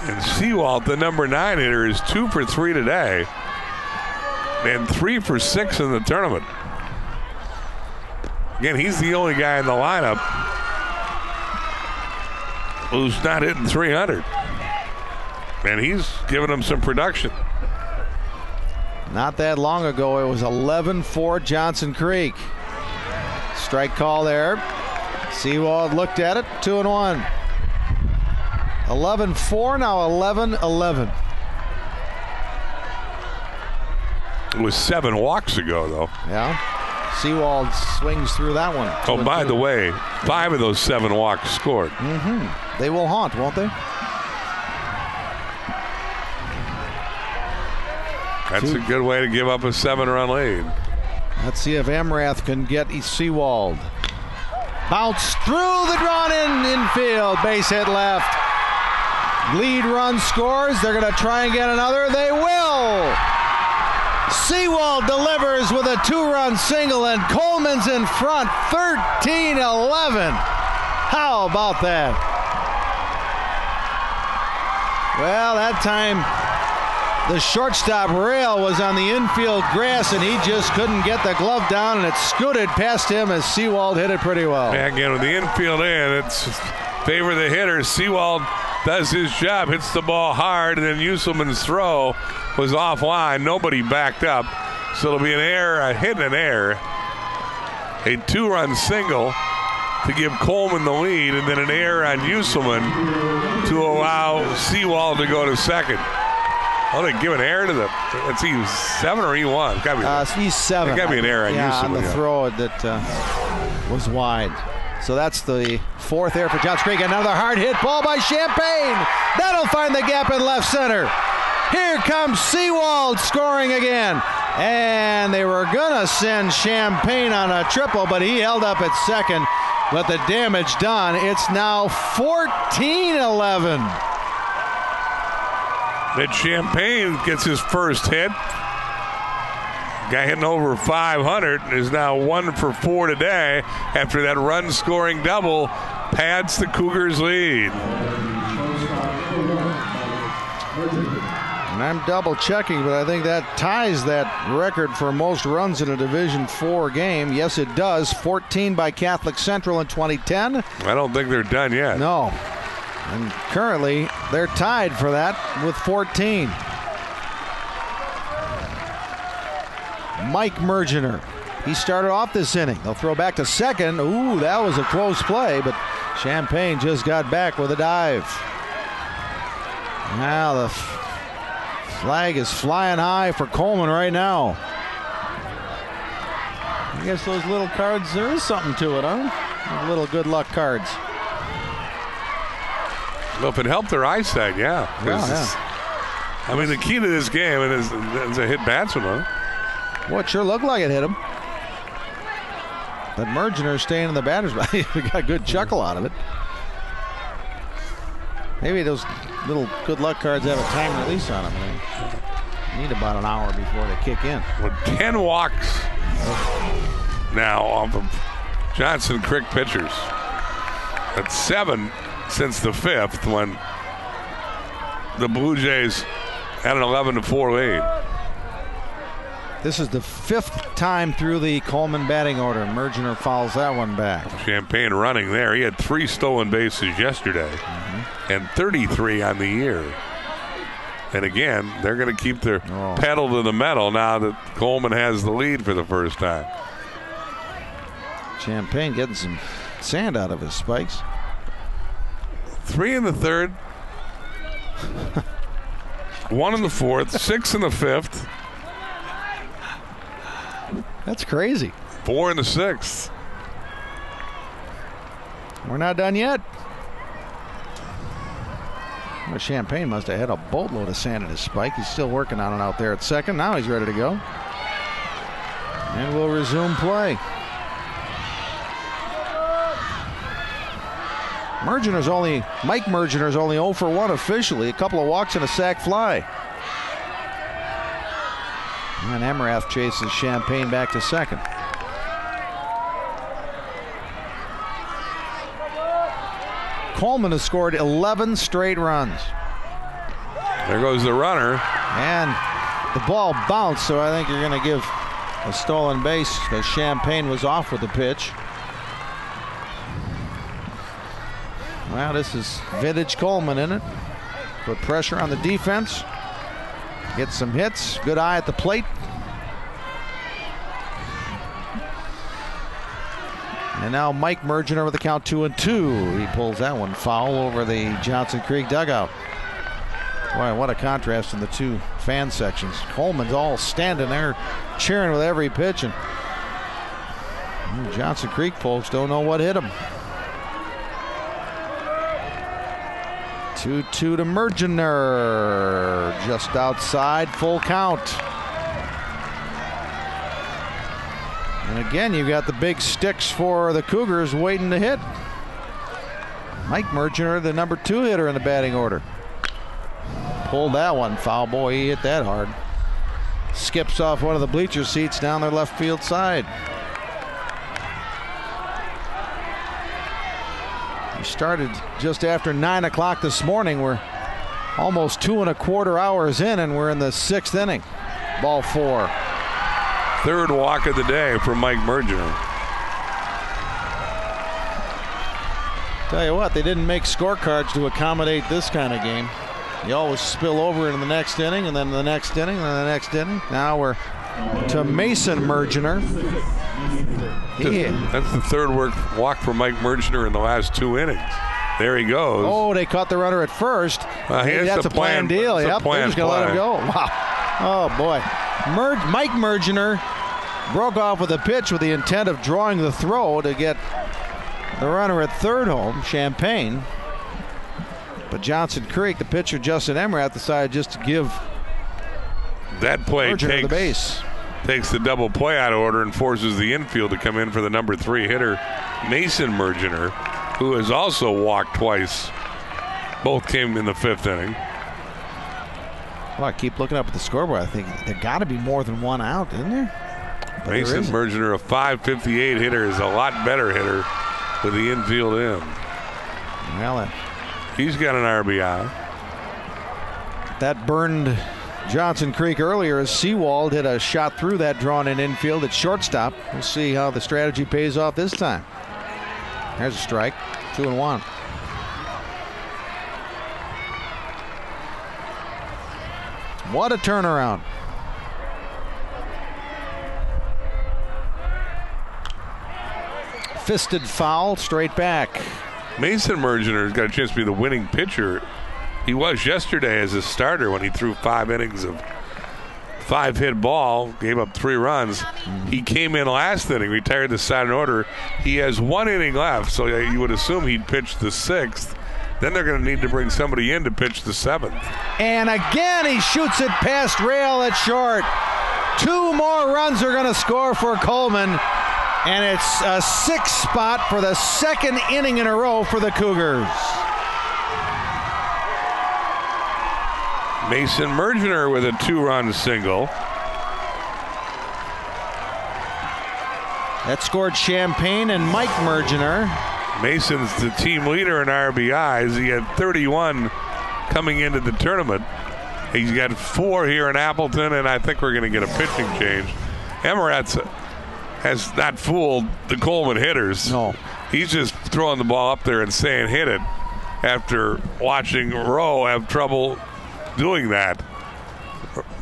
And Seawald, the number 9 hitter, is 2 for 3 today. And 3 for 6 in the tournament. Again, he's the only guy in the lineup who's not hitting 300. And he's giving them some production. Not that long ago, it was 11-4 Johnson Creek. Strike call there. Seawald looked at it, 2-1. 11-4, now 11-11. It was 7 walks ago, though. Yeah. Seawald swings through that one. Oh, by the way, 5 of those 7 walks scored. They will haunt, won't they? That's a good way to give up a 7-run lead. Let's see if Emrath can get Seawald. Bounce through the drawn-in infield. Base hit left. Lead run scores. They're going to try and get another. They will. Seawald delivers with a 2-run single, and Coleman's in front, 13-11. How about that? Well, that time the shortstop rail was on the infield grass, and he just couldn't get the glove down, and it scooted past him as Seawald hit it pretty well. Yeah, again, with the infield in, it's favor the hitter. Seawald does his job, hits the ball hard, and then Uselman's throw was offline. Nobody backed up, so it'll be an error, a hit and an error. A 2-run single to give Coleman the lead, and then an error on Uselman to allow Seawald to go to second. Oh, they give an error to the. Let's see, E7 or E1? Got to be E7. There got to be an error on Uselman. On the throw that was wide. So that's the 4th error for Johnson Creek. Another hard hit ball by Champagne. That'll find the gap in left center. Here comes Seawald scoring again. And they were going to send Champagne on a triple, but he held up at second. But the damage done. It's now 14-11. That Champagne gets his first hit. Guy hitting over 500 is now 1 for 4 today after that run-scoring double pads the Cougars' lead. And I'm double-checking, but I think that ties that record for most runs in a Division IV game. Yes, it does. 14 by Catholic Central in 2010. I don't think they're done yet. No. And currently, they're tied for that with 14. Mike Mergener. He started off this inning. They'll throw back to second. Ooh, that was a close play, but Champagne just got back with a dive. Now the flag is flying high for Coleman right now. I guess those little cards, there is something to it, huh? Little good luck cards. Well, if it helped their eyesight, yeah. I mean, the key to this game is a hit batsman, huh? Well, it sure looked like it hit him. But Mergener staying in the batter's box. He got a good chuckle out of it. Maybe those little good luck cards have a time release on them. They need about an hour before they kick in. With 10 walks now off of Johnson Creek pitchers. That's 7 since the 5th when the Blue Jays had an 11-4 lead. This is the 5th time through the Coleman batting order. Mergener fouls that one back. Champagne running there. He had 3 stolen bases yesterday and 33 on the year. And again, they're going to keep their pedal to the metal now that Coleman has the lead for the first time. Champagne getting some sand out of his spikes. 3 in the 3rd. 1 in the 4th. 6 in the 5th. That's crazy. 4 in the 6th. We're not done yet. Well, Champagne must have had a boatload of sand in his spike. He's still working on it out there at second. Now he's ready to go. And we'll resume play. Mike Mergener's only 0 for 1 officially. A couple of walks and a sac fly. And Emrath chases Champagne back to second. Coleman has scored 11 straight runs. There goes the runner. And the ball bounced, so I think you're going to give a stolen base because Champagne was off with the pitch. Well, this is vintage Coleman, isn't it? Put pressure on the defense. Get some hits. Good eye at the plate. And now Mike Mergener with the count 2-2. He pulls that one foul over the Johnson Creek dugout. Boy, what a contrast in the two fan sections. Coleman's all standing there cheering with every pitch, and Johnson Creek folks don't know what hit him. 2-2 to Mergener. Just outside, full count. And again, you've got the big sticks for the Cougars waiting to hit. Mike Mergener, the number 2 hitter in the batting order. Pulled that one foul. Boy, he hit that hard. Skips off one of the bleacher seats down their left field side. We started just after 9 o'clock this morning. We're almost 2¼ hours in, and we're in the 6th inning. Ball 4. 3rd walk of the day for Mike Mergener. Tell you what, they didn't make scorecards to accommodate this kind of game. You always spill over into the next inning, and then the next inning, and then the next inning. Now we're to Mason Mergener. That's the 3rd walk for Mike Mergener in the last 2 innings. There he goes. Oh, they caught the runner at first. Maybe that's a planned deal. Yep, they're just going to let him go. Wow. Oh, boy. Mike Mergener broke off with a pitch with the intent of drawing the throw to get the runner at third home, Champagne. But Johnson Creek, the pitcher Justin Emrath, decided just to give that play the base. Takes the double play out of order and forces the infield to come in for the number 3 hitter, Mason Mergener, who has also walked twice. Both came in the 5th inning. Well, I keep looking up at the scoreboard. I think there got to be more than one out, isn't there? But Mason Mergener, a .558 hitter, is a lot better hitter with the infield in. Well, he's got an RBI. That burned Johnson Creek earlier as Seawald hit a shot through that drawn-in infield at shortstop. We'll see how the strategy pays off this time. There's a strike, 2-1. What a turnaround. Fisted foul, straight back. Mason Mergener's got a chance to be the winning pitcher. He was yesterday as a starter when he threw 5 innings of 5-hit ball, gave up 3 runs. He came in last inning, retired the side in order. He has 1 inning left, so you would assume he'd pitch the 6th. Then they're going to need to bring somebody in to pitch the 7th. And again, he shoots it past rail at short. 2 more runs are going to score for Coleman. And it's a 6th spot for the 2nd inning in a row for the Cougars. Mason Mergener with a 2-run single. That scored Champagne and Mike Mergener. Mason's the team leader in RBIs. He had 31 coming into the tournament. He's got 4 here in Appleton, and I think we're going to get a pitching change. Emirates has not fooled the Coleman hitters. No. He's just throwing the ball up there and saying hit it after watching Rowe have trouble doing that.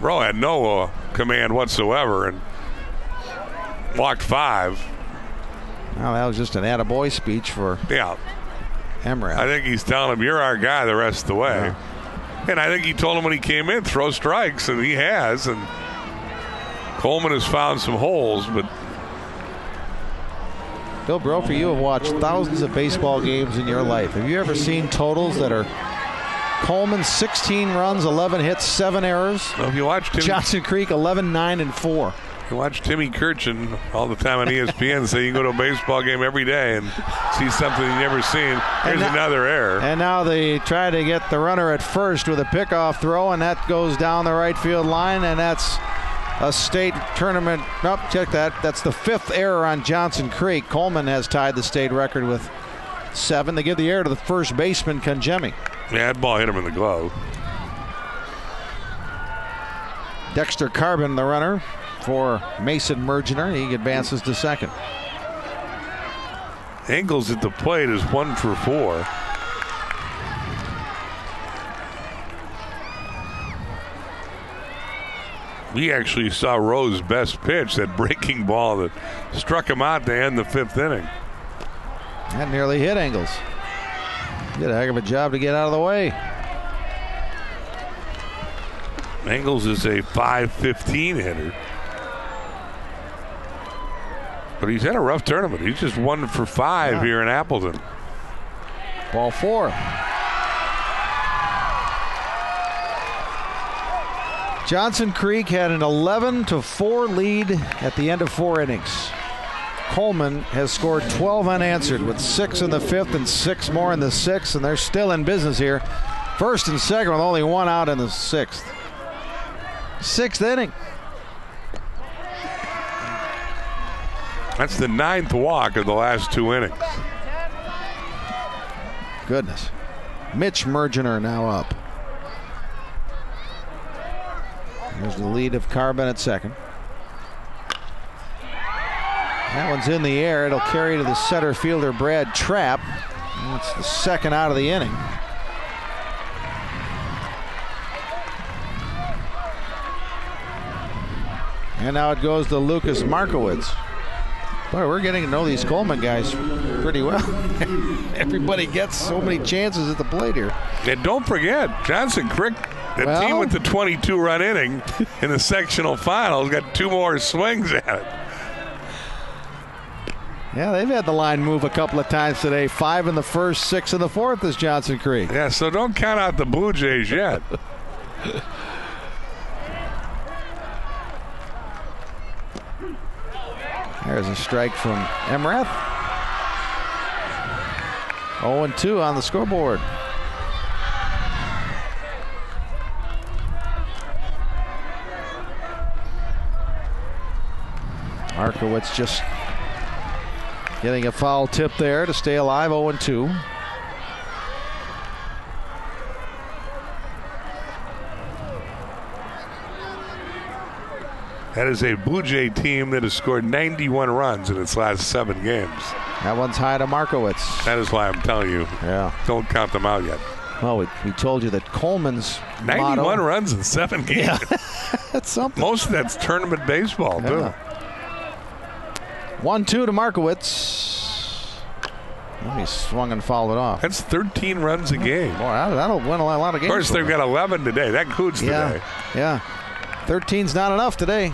Rowe had no command whatsoever and walked 5. Well, that was just an attaboy speech for Emrath. I think he's telling him, you're our guy the rest of the way. Yeah. And I think he told him when he came in, throw strikes, and he has. And Coleman has found some holes, but Bill Brophy, you have watched thousands of baseball games in your life. Have you ever seen totals that are Coleman 16 runs, 11 hits, 7 errors? well, if you watch Johnson Creek 11, 9, and 4. You watch Timmy Kirchin all the time on ESPN say you can go to a baseball game every day and see something you've never seen. Here's another error. And now they try to get the runner at first with a pickoff throw, and that goes down the right field line, and that's a state tournament. Nope, check that. That's the 5th error on Johnson Creek. Coleman has tied the state record with 7. They give the error to the first baseman, Conjemi. Yeah, that ball hit him in the glove. Dexter Carbon, the runner for Mason Mergener. He advances to second. Engels at the plate is 1 for 4. We actually saw Rowe's best pitch, that breaking ball that struck him out to end the 5th inning. That nearly hit Engels. Did a heck of a job to get out of the way. Engels is a .515 hitter. But he's had a rough tournament. He's just 1 for 5 here in Appleton. Ball 4. Johnson Creek had an 11-4 lead at the end of 4 innings. Coleman has scored 12 unanswered with 6 in the 5th and 6 more in the 6th, and they're still in business here. 1st and 2nd with only 1 out in the 6th. 6th inning. That's the 9th walk of the last 2 innings. Goodness. Mitch Mergener now up. There's the lead of Carbon at second. That one's in the air. It'll carry to the center fielder, Brad Trapp. That's the 2nd out of the inning. And now it goes to Lucas Markowitz. Boy, we're getting to know these Coleman guys pretty well. Everybody gets so many chances at the plate here. And don't forget, Johnson Creek, the team with the 22-run inning in the sectional finals, got 2 more swings at it. Yeah, they've had the line move a couple of times today. 5 in the 1st, 6 in the 4th is Johnson Creek. Yeah, so don't count out the Blue Jays yet. There's a strike from Emrath. 0-2 on the scoreboard. Markowitz just getting a foul tip there to stay alive. 0-2. That is a Blue Jay team that has scored 91 runs in its last 7 games. That one's high to Markowitz. That is why I'm telling you, don't count them out yet. Well, we told you that Coleman's 91 motto, runs in 7 games. Yeah. That's something. Most of that's tournament baseball, too. 1-2 to Markowitz. He swung and fouled it off. That's 13 runs a game. Boy, that'll win a lot of games. Of course, they've got 11 today. That includes today. Yeah. 13's not enough today.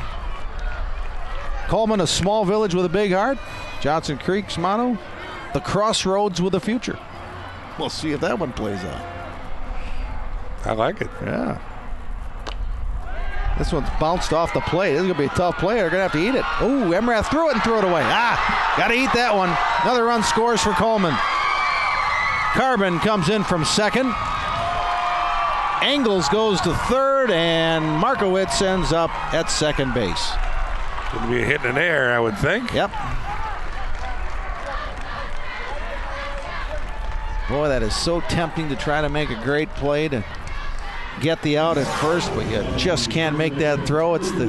Coleman, a small village with a big heart. Johnson Creek's motto, the crossroads with a future. We'll see if that one plays out. I like it. Yeah. This one's bounced off the plate. This is going to be a tough play. They're going to have to eat it. Ooh, Emrath threw it and threw it away. Got to eat that one. Another run scores for Coleman. Carbon comes in from second. Engels goes to third, and Markowitz ends up at second base. Going to be a hit in the air, I would think. Yep. Boy, that is so tempting to try to make a great play to get the out at first, but you just can't make that throw. It's the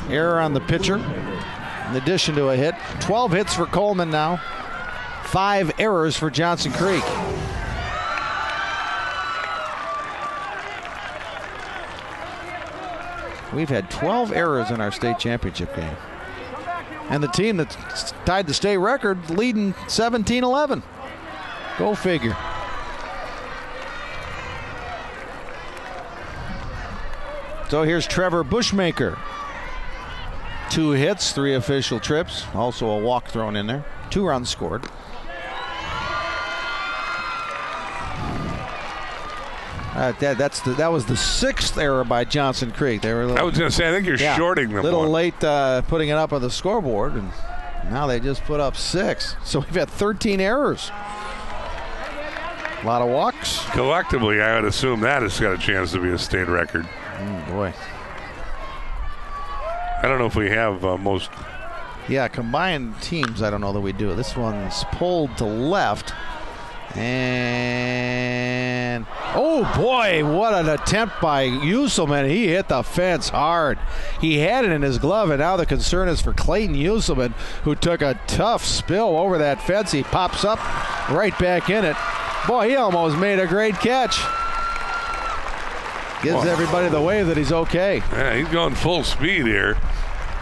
error on the pitcher in addition to a hit. 12 hits for Coleman now. 5 errors for Johnson Creek. We've had 12 errors in our state championship game. And the team that's tied the state record leading 17-11. Go figure. So here's Trevor Bushmaker. 2 hits, 3 official trips, also a walk thrown in there. 2 runs scored. That was the 6th error by Johnson Creek. They were I was going to say, I think you're shorting them. A little late putting it up on the scoreboard, and now they just put up 6. So we've had 13 errors. A lot of walks. Collectively, I would assume that has got a chance to be a state record. Boy. I don't know if we have most. Yeah, combined teams, I don't know that we do. This one's pulled to left. And oh boy, what an attempt by Uselman. He hit the fence hard. He had it in his glove, and now the concern is for Clayton Uselman, who took a tough spill over that fence. He pops up right back in it. Boy, he almost made a great catch. Gives everybody the wave that he's okay. Yeah, he's going full speed here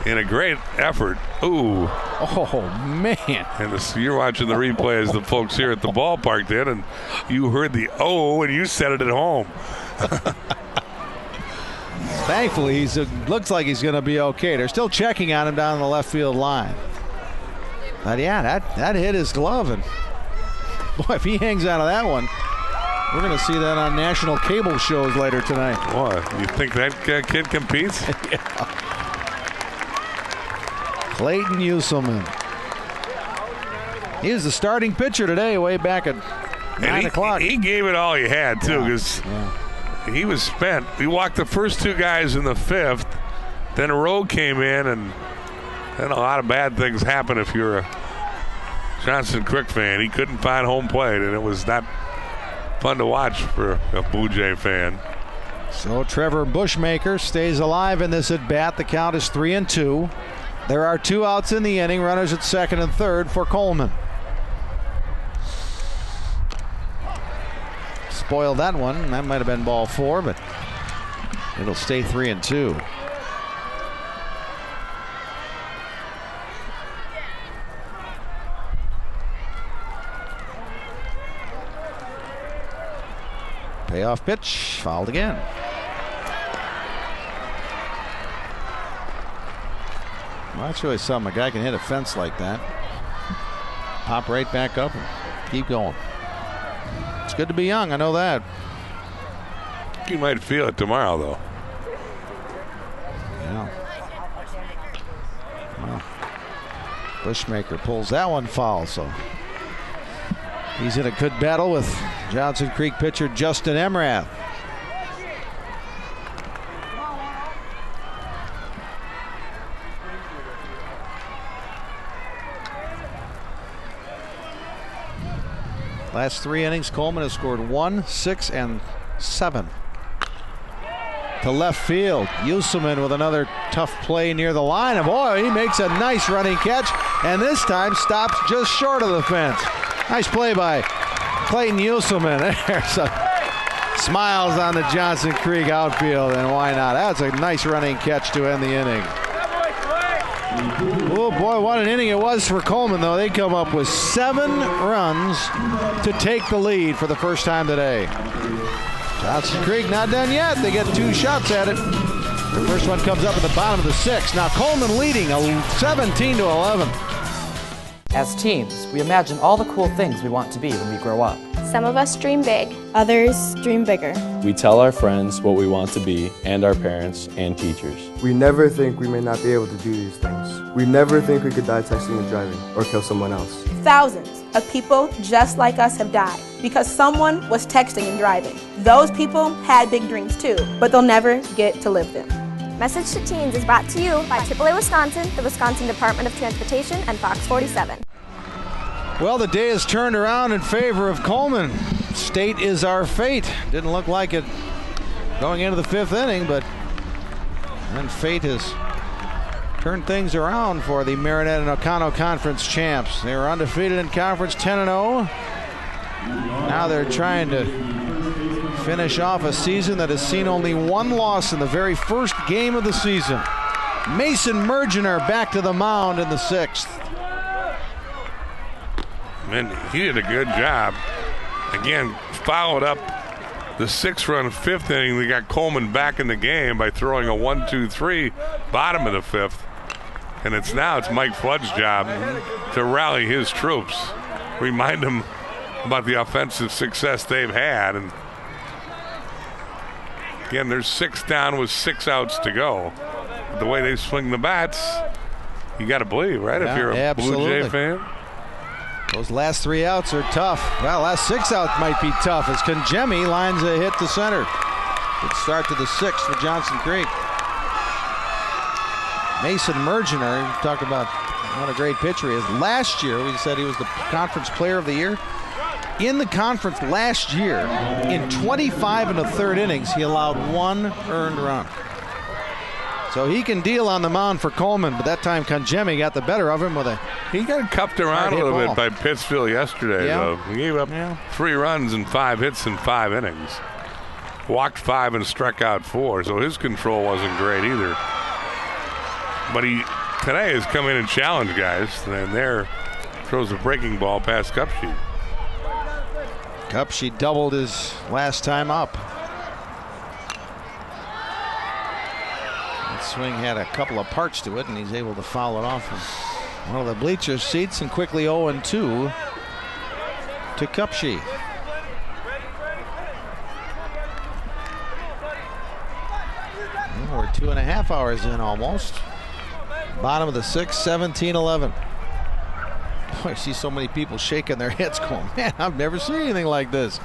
in a great effort. Ooh. Oh, man. And you're watching the replay as the folks here at the ballpark did, and you heard the oh, and you said it at home. Thankfully, he looks like he's going to be okay. They're still checking on him down the left field line. But yeah, that hit his glove, and boy, if he hangs out of that one, we're going to see that on national cable shows later tonight. What? You think that kid competes? Yeah. Clayton Uselman. He was the starting pitcher today, way back at 9 o'clock. He gave it all he had, too, because he was spent. He walked the first 2 guys in the 5th. Then a row came in, and then a lot of bad things happen if you're a Johnson Creek fan. He couldn't find home plate, and it was not fun to watch for a Blue Jay fan. So Trevor Bushmaker stays alive in this at bat. The count is 3-2. There are 2 outs in the inning, runners at second and third for Coleman. Spoiled that one. That might have been ball 4, but it'll stay 3-2. Payoff pitch, fouled again. Well, that's really something. A guy can hit a fence like that, pop right back up, and keep going. It's good to be young, I know that. You might feel it tomorrow, though. Yeah. Well, Bushmaker pulls that one foul, so he's in a good battle with Johnson Creek pitcher Justin Emrath. Last 3 innings, Coleman has scored 1, 6, and 7. To left field, Uselman with another tough play near the line. And boy, he makes a nice running catch, and this time stops just short of the fence. Nice play by Clayton Uselman. There's smiles on the Johnson Creek outfield, and why not? That's a nice running catch to end the inning. Oh boy, what an inning it was for Coleman, though. They come up with 7 runs to take the lead for the first time today. Johnson Creek not done yet. They get 2 shots at it. The first one comes up at the bottom of the 6th. Now Coleman leading 17-11. As teens, we imagine all the cool things we want to be when we grow up. Some of us dream big, others dream bigger. We tell our friends what we want to be, and our parents and teachers. We never think we may not be able to do these things. We never think we could die texting and driving, or kill someone else. Thousands of people just like us have died because someone was texting and driving. Those people had big dreams too, but they'll never get to live them. Message to Teens is brought to you by AAA Wisconsin, the Wisconsin Department of Transportation, and Fox 47. Well, the day has turned around in favor of Coleman. State is our fate. Didn't look like it going into the 5th inning, but then fate has turned things around for the Marinette and Oconto Conference champs. They were undefeated in conference, 10-0. Now they're trying to finish off a season that has seen only 1 loss in the very first game of the season. Mason Mergener back to the mound in the 6th. And he did a good job. Again, followed up the 6-run 5th inning. They got Coleman back in the game by throwing a 1-2-3 bottom of the 5th. And it's Mike Flood's job to rally his troops, remind them about the offensive success they've had. And again, there's 6 down with 6 outs to go. The way they swing the bats, you got to believe, right? Yeah, if you're a Blue Jay fan. Those last 3 outs are tough. Well, last 6 outs might be tough as Kangemi lines a hit to center. Good start to the 6th for Johnson Creek. Mason Mergener, you talk about what a great pitcher he is. Last year, we said he was the conference player of the year. In the conference last year, in 25 1/3 innings, he allowed 1 earned run. So he can deal on the mound for Coleman, but that time Kangemi got the better of him with a He got cuffed around a little bit by Pittsfield yesterday, though. He gave up 3 runs and 5 hits in 5 innings. Walked 5 and struck out 4, so his control wasn't great either. But he today has come in and challenged guys, and there throws a breaking ball past Cupshe. Cupshe doubled his last time up. That swing had a couple of parts to it, and he's able to foul it off from one of the bleacher seats, and quickly 0-2 to Cupshe. We're 2.5 hours in almost. Bottom of the 6th, 17-11. Boy, I see so many people shaking their heads going, man, I've never seen anything like this.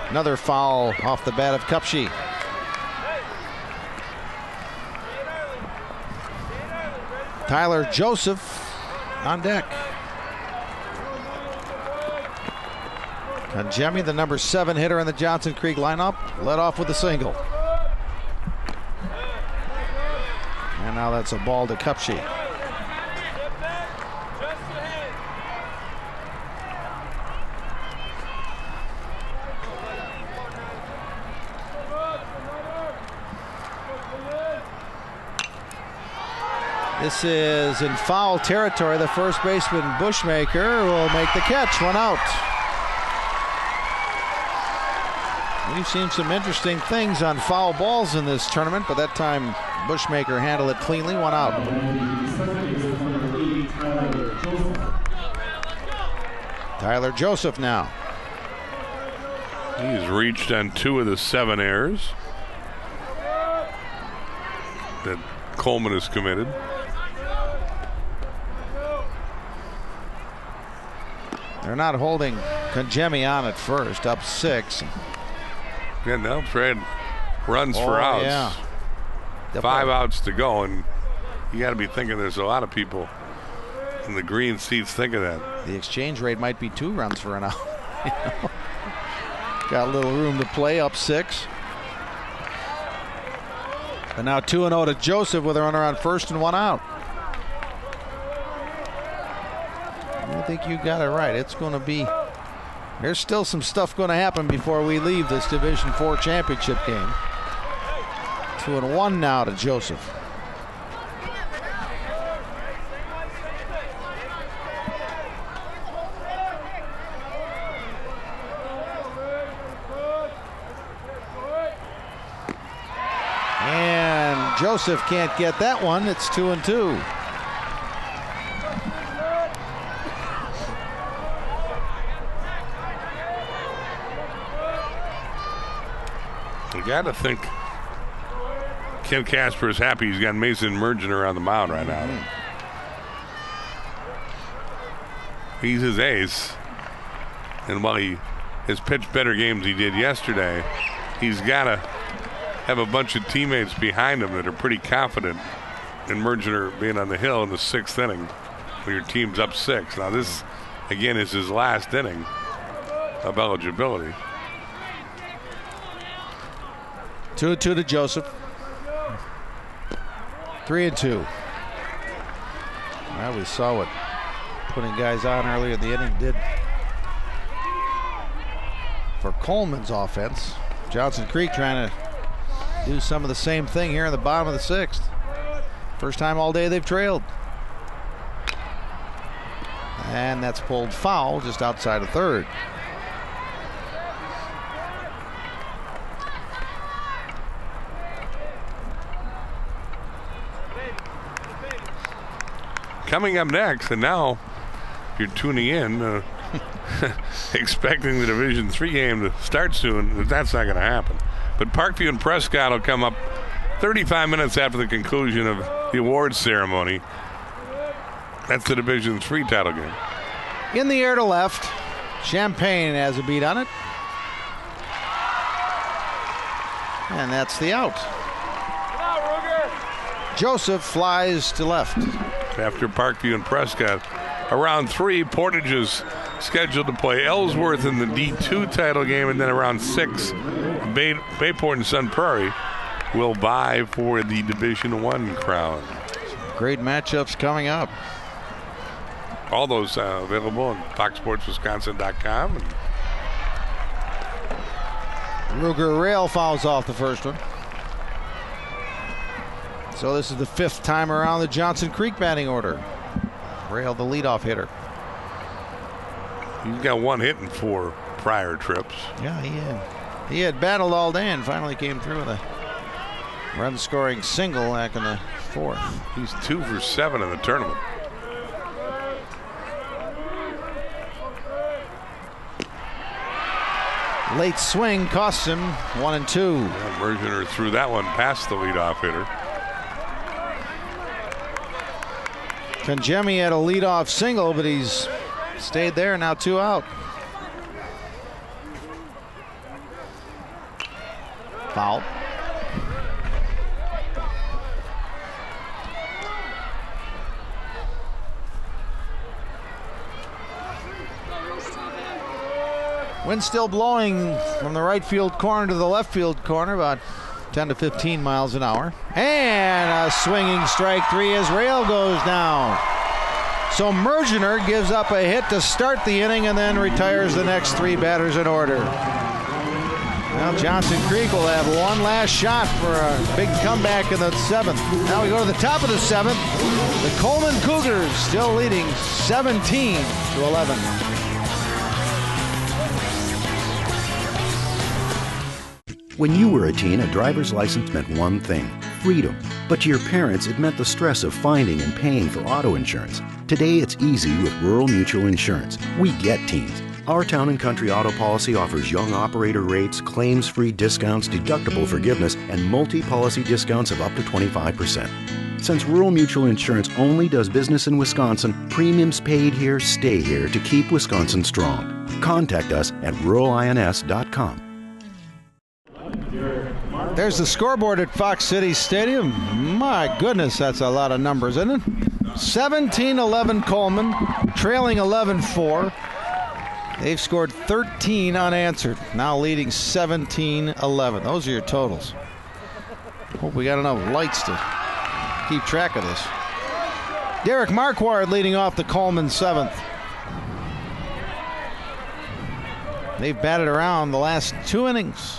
Another foul off the bat of Cupshe. Tyler Joseph on deck. Kangemi, the number 7 hitter in the Johnson Creek lineup, led off with a single. And now that's a ball to Cupshe. This is in foul territory. The first baseman, Bushmaker, will make the catch. 1 out. We've seen some interesting things on foul balls in this tournament, but that time Bushmaker handled it cleanly. 1 out. Tyler Joseph now. He's reached on 2 of the 7 errors that Coleman has committed. They're not holding Kangemi on at first, up 6. Yeah, now trade runs for outs. Yeah. 5 outs to go, and you got to be thinking there's a lot of people in the green seats thinking that. The exchange rate might be 2 runs for an out. Got a little room to play, up 6. And now 2-0 to Joseph with a runner on first and 1 out. I think you got it right. It's going to be, there's still some stuff going to happen before we leave this Division IV championship game. 2-1 now to Joseph. And Joseph can't get that one. It's 2-2. You got to think Ken Casper is happy he's got Mason Mergener on the mound right now. He's his ace, and while he has pitched better games he did yesterday, he's got to have a bunch of teammates behind him that are pretty confident in Mergener being on the hill in the 6th inning when your team's up 6. Now this, again, is his last inning of eligibility. 2-2 to Joseph. 3-2. Well, we saw what putting guys on earlier in the inning did for Coleman's offense. Johnson Creek trying to do some of the same thing here in the bottom of the 6th. First time all day they've trailed. And that's pulled foul just outside of third. Coming up next, and now if you're tuning in, expecting the Division III game to start soon, that's not going to happen. But Parkview and Prescott will come up 35 minutes after the conclusion of the awards ceremony. That's the Division III title game. In the air to left. Champagne has a beat on it. And that's the out. Joseph flies to left. After Parkview and Prescott. Around 3, Portage is scheduled to play Ellsworth in the D2 title game, and then around 6, Bayport and Sun Prairie will vie for the Division I crown. Great matchups coming up. All those available on FoxSportsWisconsin.com. Ruger Rail fouls off the first one. So this is the 5th time around the Johnson Creek batting order. Rail, the leadoff hitter. He's got 1 hit in 4 prior trips. Yeah, he had battled all day and finally came through with a run-scoring single back in the 4th. He's 2 for 7 in the tournament. Late swing costs him 1-2. Mergener threw that one past the leadoff hitter. Conjemi had a leadoff single, but he's stayed there. Now 2 out. Foul. Wind still blowing from the right field corner to the left field corner, about 10 to 15 miles an hour. And a swinging strike 3 as Rail goes down. So Mergener gives up a hit to start the inning and then retires the next 3 batters in order. Well, Johnson Creek will have one last shot for a big comeback in the 7th. Now we go to the top of the 7th. The Coleman Cougars still leading 17-11. When you were a teen, a driver's license meant one thing, freedom. But to your parents, it meant the stress of finding and paying for auto insurance. Today, it's easy with Rural Mutual Insurance. We get teens. Our Town & Country auto policy offers young operator rates, claims-free discounts, deductible forgiveness, and multi-policy discounts of up to 25%. Since Rural Mutual Insurance only does business in Wisconsin, premiums paid here stay here to keep Wisconsin strong. Contact us at ruralins.com. There's the scoreboard at Fox City Stadium. My goodness, that's a lot of numbers, isn't it? 17-11 Coleman, trailing 11-4. They've scored 13 unanswered, now leading 17-11. Those are your totals. Hope we got enough lights to keep track of this. Derek Marquardt leading off the Coleman 7th. They've batted around the last 2 innings.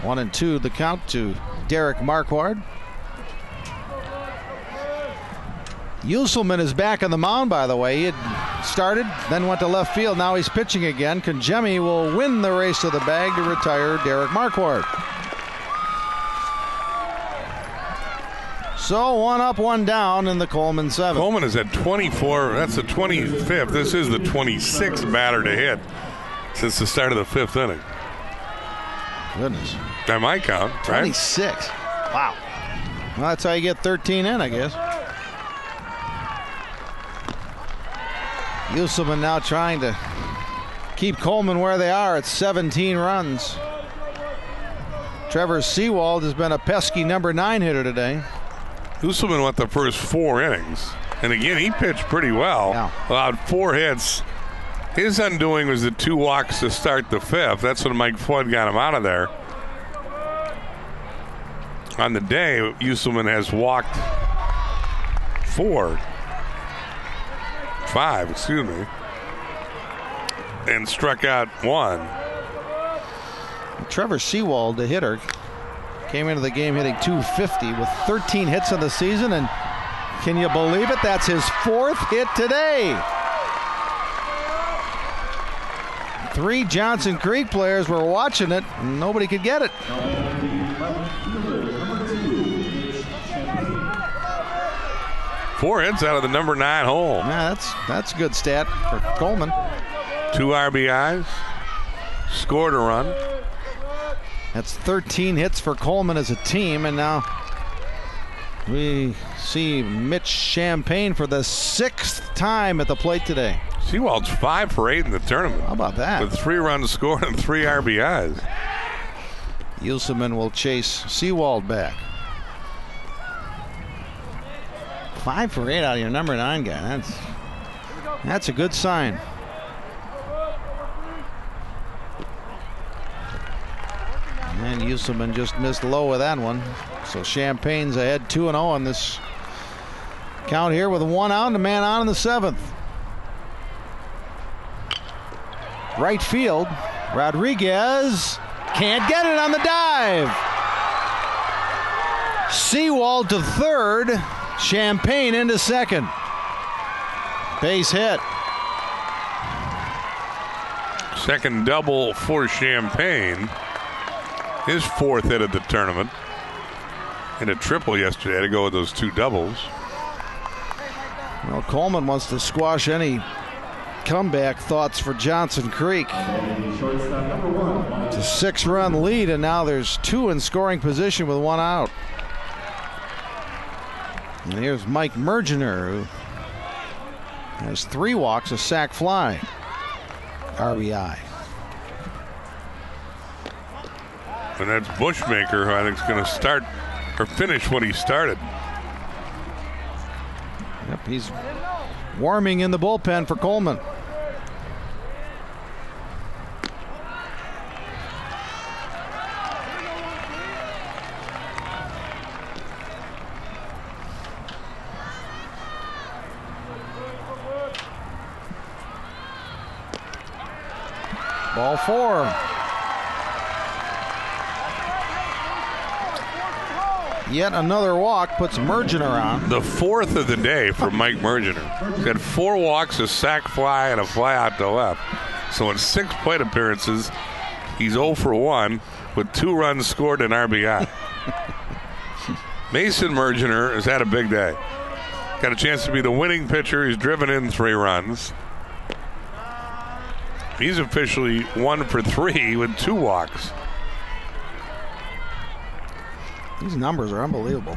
1-2 the count to Derek Marquardt. Uselman is back on the mound, by the way. He had started, then went to left field. Now he's pitching again. Conjemi will win the race to the bag to retire Derek Marquardt. So 1 up, 1 down in the Coleman 7th. Coleman is at 24. That's the 25th. This is the 26th batter to hit since the start of the 5th inning. Goodness. That might count, right? 26. Wow. Well, that's how you get 13 in, I guess. Uselman now trying to keep Coleman where they are at 17 runs. Trevor Seawald has been a pesky number 9 hitter today. Uselman went the first 4 innings. And again, he pitched pretty well. Yeah. Allowed 4 hits. His undoing was the 2 walks to start the 5th. That's when Mike Flood got him out of there. On the day, Uselman has walked 5, excuse me, and struck out 1. Trevor Seawald, the hitter, came into the game hitting .250 with 13 hits in the season, and can you believe it? That's his 4th hit today. 3 Johnson Creek players were watching it, and nobody could get it. 4 hits out of the number 9 hole. Yeah, that's a good stat for Coleman. 2 RBIs, scored a run. That's 13 hits for Coleman as a team, and now we see Mitch Champagne for the 6th time at the plate today. Seawald's 5 for 8 in the tournament. How about that? With 3 runs scored and 3 RBIs. Yusselman will chase Seawald back. 5 for 8 out of your number 9 guy. That's a good sign. And Yusselman just missed low with that one. So Champagne's ahead 2-0 on this count here with 1 out and a man on in the 7th. Right field, Rodriguez can't get it on the dive. Seawald to third, Champagne into second. Base hit. Second double for Champagne. His 4th hit of the tournament. Hit a triple yesterday to go with those 2 doubles. Well, Coleman wants to squash any comeback thoughts for Johnson Creek. It's a 6-run lead, and now there's 2 in scoring position with 1 out. And here's Mike Mergener, who has 3 walks, a sac fly, RBI. And that's Bushmaker, who I think is going to start or finish what he started. Yep, he's warming in the bullpen for Coleman. Ball 4. Yet another walk puts Mergener on. The 4th of the day for Mike Mergener. He's had 4 walks, a sac fly, and a fly out to left. So in 6 plate appearances, he's 0 for 1 with 2 runs scored and RBI. Mason Mergener has had a big day. Got a chance to be the winning pitcher. He's driven in 3 runs. He's officially 1 for 3 with 2 walks. These numbers are unbelievable.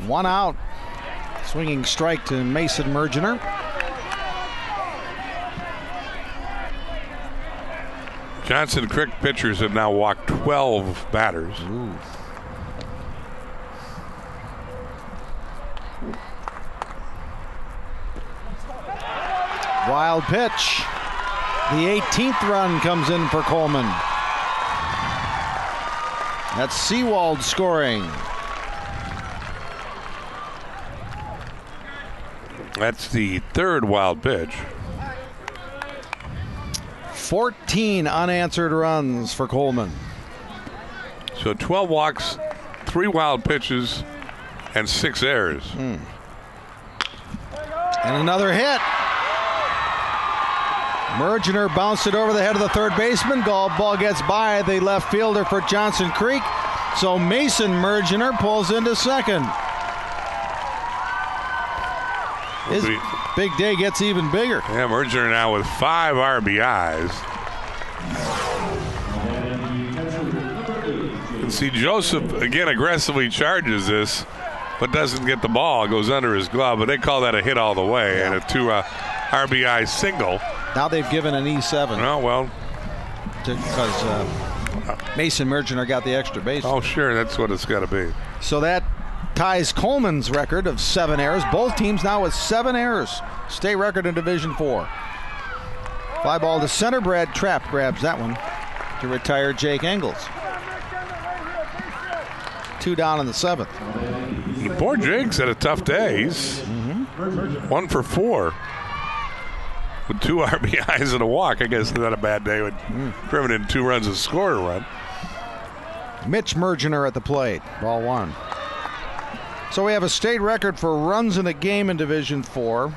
1 out. Swinging strike to Mason Mergener. Johnson Creek pitchers have now walked 12 batters. Ooh. Wild pitch. The 18th run comes in for Coleman. That's Seawald scoring. That's the 3rd wild pitch. 14 unanswered runs for Coleman. So 12 walks, 3 wild pitches, and 6 errors. And another hit. Mergener bounced it over the head of the third baseman. Ball gets by the left fielder for Johnson Creek. So Mason Mergener pulls into second. His big day gets even bigger. Yeah, Mergener now with 5 RBIs. You can see Joseph again aggressively charges this, but doesn't get the ball. It goes under his glove, but they call that a hit all the way, and a 2 RBI single. Now they've given an E7. Oh, well. Because Mason Mergener got the extra base. Oh, sure. That's what it's got to be. So that ties Coleman's record of 7 errors. Both teams now with 7 errors. State record in Division 4. Fly ball to center. Brad Trapp grabs that one to retire Jake Engels. 2 down in the 7th. Poor Jake's had a tough day. He's 1 for 4. With 2 RBIs and a walk. I guess not a bad day with driven in 2 runs and scored a run. Mitch Mergener at the plate. Ball 1. So we have a state record for runs in a game in Division 4.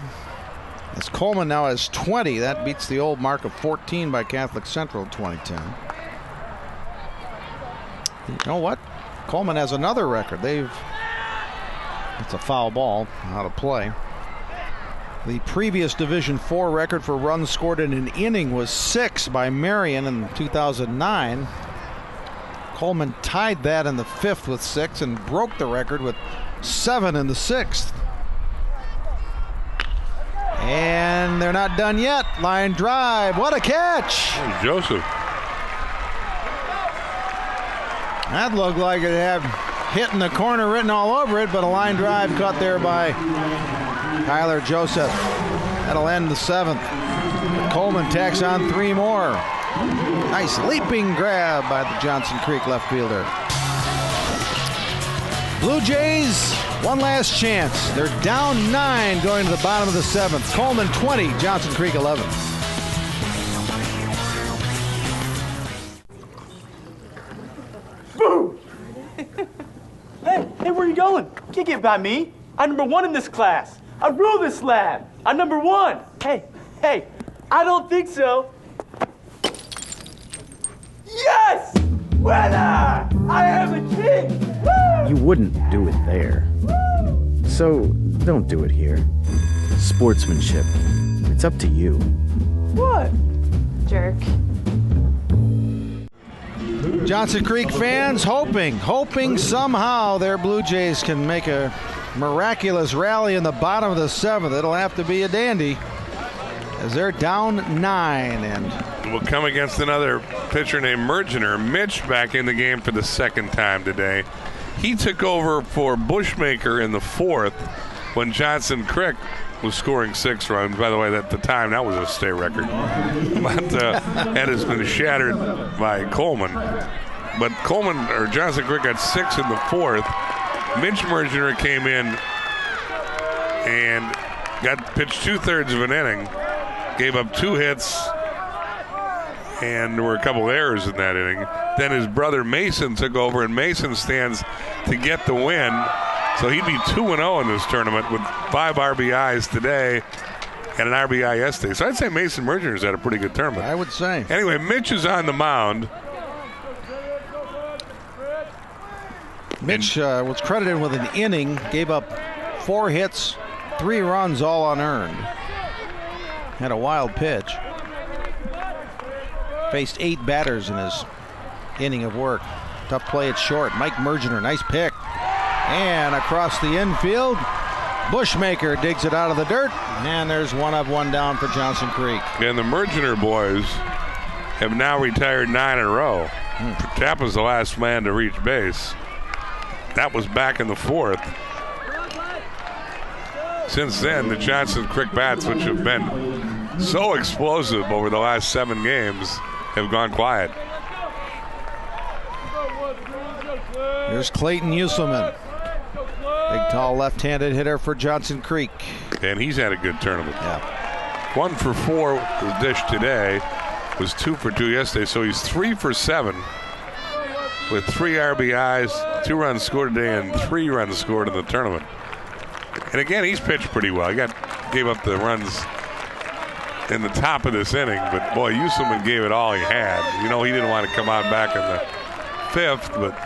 As Coleman now has 20. That beats the old mark of 14 by Catholic Central in 2010. You know what? Coleman has another record. They've It's a foul ball, out of play. The previous Division IV record for runs scored in an inning was 6 by Marion in 2009. Coleman tied that in the 5th with 6 and broke the record with 7 in the 6th. And they're not done yet. Line drive. What a catch! Joseph. That looked like it had hit in the corner written all over it, but a line drive caught there by Kyler Joseph. That'll end the 7th. Coleman tacks on 3 more. Nice leaping grab by the Johnson Creek left fielder. Blue Jays, one last chance. They're down 9 going to the bottom of the 7th. Coleman 20, Johnson Creek 11. Boom! Hey, where you going? You can't get by me. I'm number 1 in this class. I rule this lab. I'm number 1. Hey, I don't think so. Yes! Winner! I am a king! Woo! You wouldn't do it there. So don't do it here. Sportsmanship. It's up to you. What? Jerk. Johnson Creek fans hoping somehow their Blue Jays can make a miraculous rally in the bottom of the 7th. It'll have to be a dandy as they're down 9. And we'll come against another pitcher named Mergener. Mitch back in the game for the 2nd time today. He took over for Bushmaker in the 4th when Johnson Creek was scoring 6 runs. By the way, at the time, that was a state record. But that has been shattered by Coleman. But Johnson Creek got 6 in the 4th. Mitch Mergener came in and pitched 2/3 of an inning, gave up 2 hits, and there were a couple errors in that inning. Then his brother Mason took over, and Mason stands to get the win. So he'd be 2-0 in this tournament with 5 RBIs today and an RBI yesterday. So I'd say Mason Mergener's had a pretty good tournament. I would say. Anyway, Mitch is on the mound. Mitch was credited with an inning, gave up 4 hits, 3 runs, all unearned. Had a wild pitch. Faced 8 batters in his inning of work. Tough play at short. Mike Mergener, nice pick. And across the infield, Bushmaker digs it out of the dirt. And there's 1 up, 1 down for Johnson Creek. And the Mergener boys have now retired 9 in a row. Tappa's the last man to reach base. That was back in the 4th. Since then, the Johnson Creek bats, which have been so explosive over the last 7 games, have gone quiet. Here's Clayton Usselman. Big, tall, left-handed hitter for Johnson Creek. And he's had a good tournament. Yeah. 1 for 4 with Dish today. Was 2 for 2 yesterday, so he's 3 for 7 with 3 RBIs, 2 runs scored today, and 3 runs scored in the tournament. And again, he's pitched pretty well. He gave up the runs in the top of this inning, but boy, Usselman gave it all he had. You know, he didn't want to come out back in the 5th, but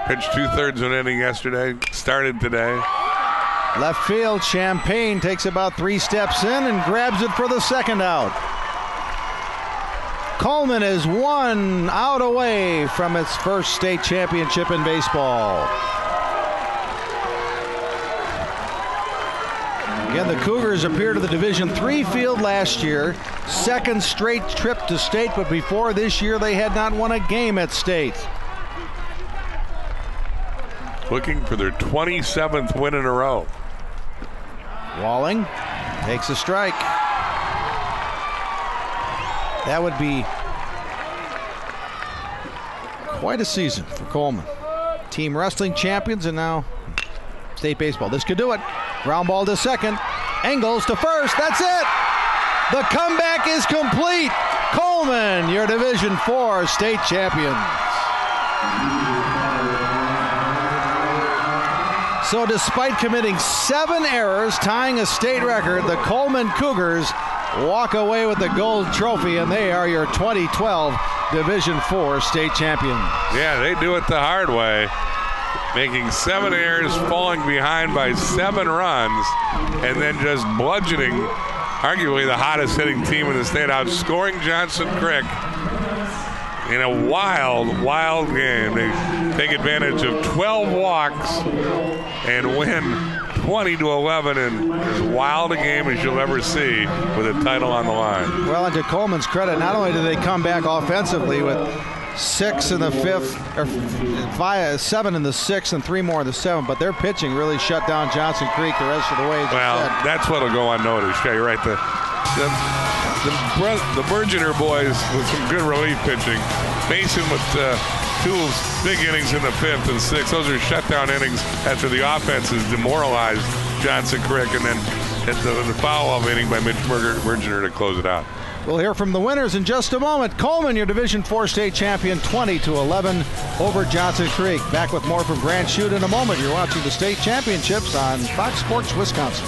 pitched 2/3 of an inning yesterday, started today. Left field, Champagne takes about 3 steps in and grabs it for the 2nd out. Coleman is 1 out away from its first state championship in baseball. Again, the Cougars appeared at the Division III field last year. 2nd straight trip to state, but before this year they had not won a game at state. Looking for their 27th win in a row. Walling takes a strike. That would be quite a season for Coleman. Team wrestling champions and now state baseball. This could do it. Ground ball to 2nd. Engels to 1st. That's it. The comeback is complete. Coleman, your Division IV state champions. So despite committing 7 errors, tying a state record, the Coleman Cougars walk away with the gold trophy, and they are your 2012 Division IV state champions. Yeah, they do it the hard way. making 7 errors, falling behind by 7 runs, and then just bludgeoning arguably the hottest hitting team in the state, outscoring Johnson Creek in a wild, wild game. They take advantage of 12 walks and win 20-11 in as wild a game as you'll ever see with a title on the line. Well, and to Coleman's credit, not only did they come back offensively with 6 in the 5th, or 7 in the 6th, and 3 more in the 7th, but their pitching really shut down Johnson Creek the rest of the way. Well, that's what'll go unnoticed. Yeah, you're right. The Bergener boys with some good relief pitching. Mason with 2 big innings in the 5th and 6th. Those are shutdown innings after the offense has demoralized Johnson Creek, and then the follow-up inning by Mitch Bergener to close it out. We'll hear from the winners in just a moment. Coleman, your Division IV state champion, 20-11 over Johnson Creek. Back with more from Grand Chute in a moment. You're watching the state championships on Fox Sports Wisconsin.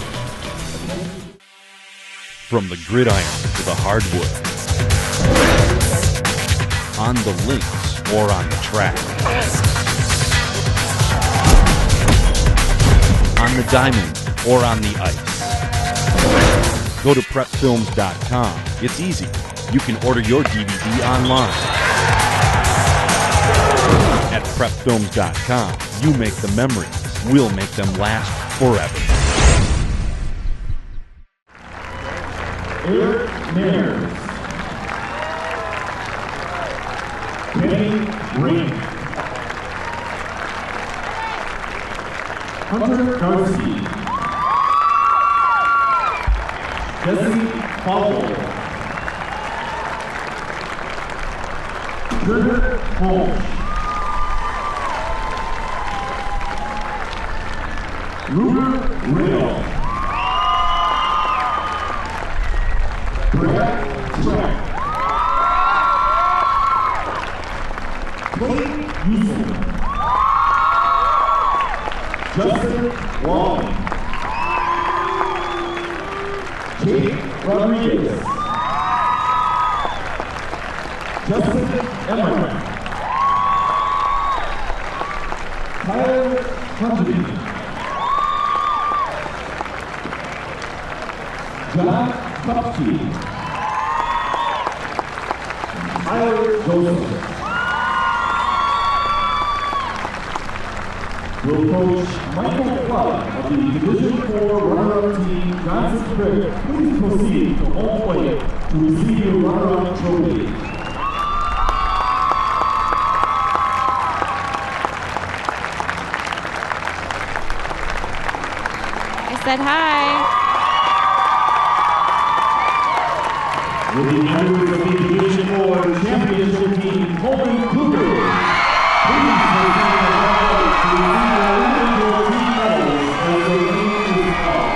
From the gridiron to the hardwood, on the links or on the track, on the diamond or on the ice. Go to prepfilms.com. It's easy. You can order your DVD online. At prepfilms.com, you make the memories. We'll make them last forever. Eric Nares, Kenny Green, Hunter Garcia, Jesse Fowler, Gerda Holmes, Ruger Rail, Brad Track, Clayton Houston, Justin Long, Kate Rodriguez, Justin Emmerich, Tyler Huntley, John Kupke, Tyler Joseph. Will coach Michael Flood of the Division IV runner-up team Johnson Creek please proceed to home plate to receive your runner-up trophy. I said hi. Will the members of the Division IV championship team Coleman Cougars please proceed to home plate to receive your team medals as the game is called.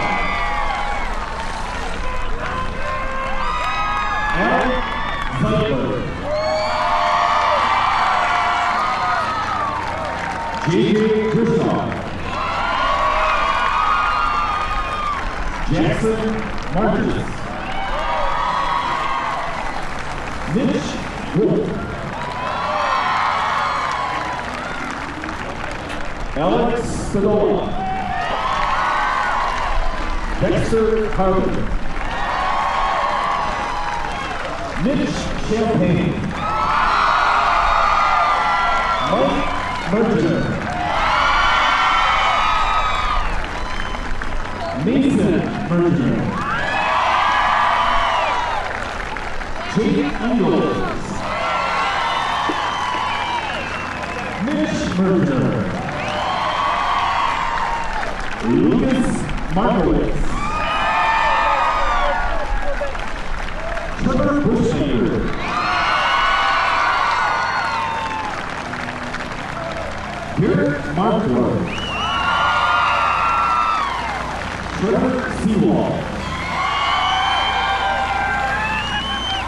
Alex Zeitler, J.J. Kershaw, Jackson Marcus, Mitch Wolf, Alex Spadola, Dexter Carpenter, Mitch Champagne, Mike Merger, Mason Merger, Jake Eagles, Mitch Merger, Lucas Markowitz, Trevor Bushmaker, Garrett Markworth, Trevor Seawall,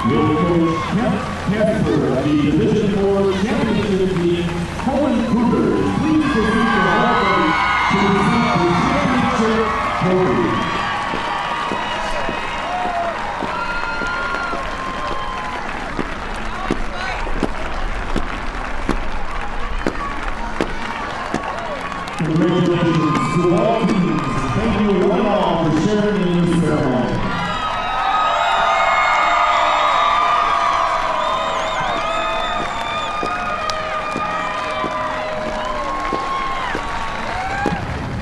will coach Kent Casper of the Division IV championship team Coleman Cougars please proceed to the hall to receive the championship trophy. Congratulations to all teams. Thank you one and all for sharing in this ceremony.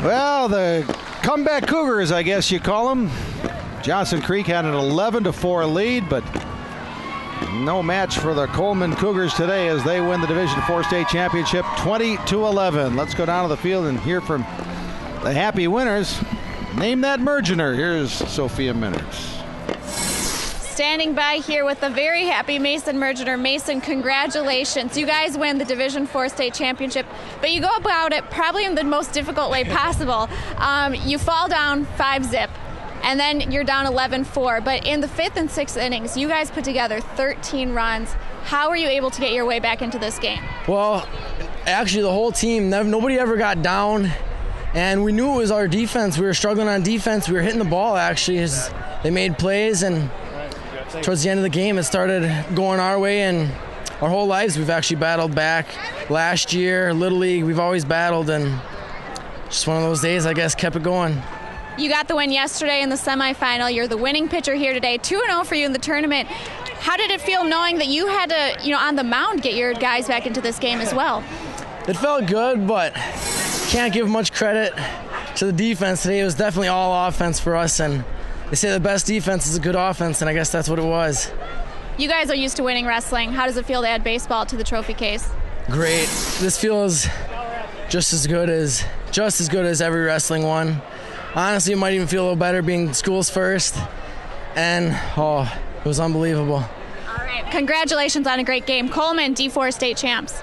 Well, the comeback Cougars, I guess you call them. Johnson Creek had an 11-4 lead, but no match for the Coleman Cougars today as they win the Division IV state championship 20-11. Let's go down to the field and hear from the happy winners. Name that Mergener. Here's Sophia Minners. Standing by here with the very happy Mason Mergener. Mason, congratulations. You guys win the Division IV state championship, but you go about it probably in the most difficult way possible. You fall down 5-zip, and then you're down 11-4. But in the 5th and 6th innings, you guys put together 13 runs. How were you able to get your way back into this game? Well, actually the whole team, nobody ever got down, and we knew it was our defense. We were struggling on defense. We were hitting the ball, actually. They made plays, and towards the end of the game, it started going our way, and our whole lives we've actually battled back. Last year, Little League, we've always battled, and just one of those days, I guess, kept it going. You got the win yesterday in the semifinal. You're the winning pitcher here today, 2-0 for you in the tournament. How did it feel knowing that you had to, on the mound, get your guys back into this game as well? It felt good, but can't give much credit to the defense today. It was definitely all offense for us, and they say the best defense is a good offense, and I guess that's what it was. You guys are used to winning wrestling. How does it feel to add baseball to the trophy case? Great. This feels just as good as every wrestling one. Honestly, it might even feel a little better being school's first, and it was unbelievable. All right, congratulations on a great game. Coleman, D4 state champs.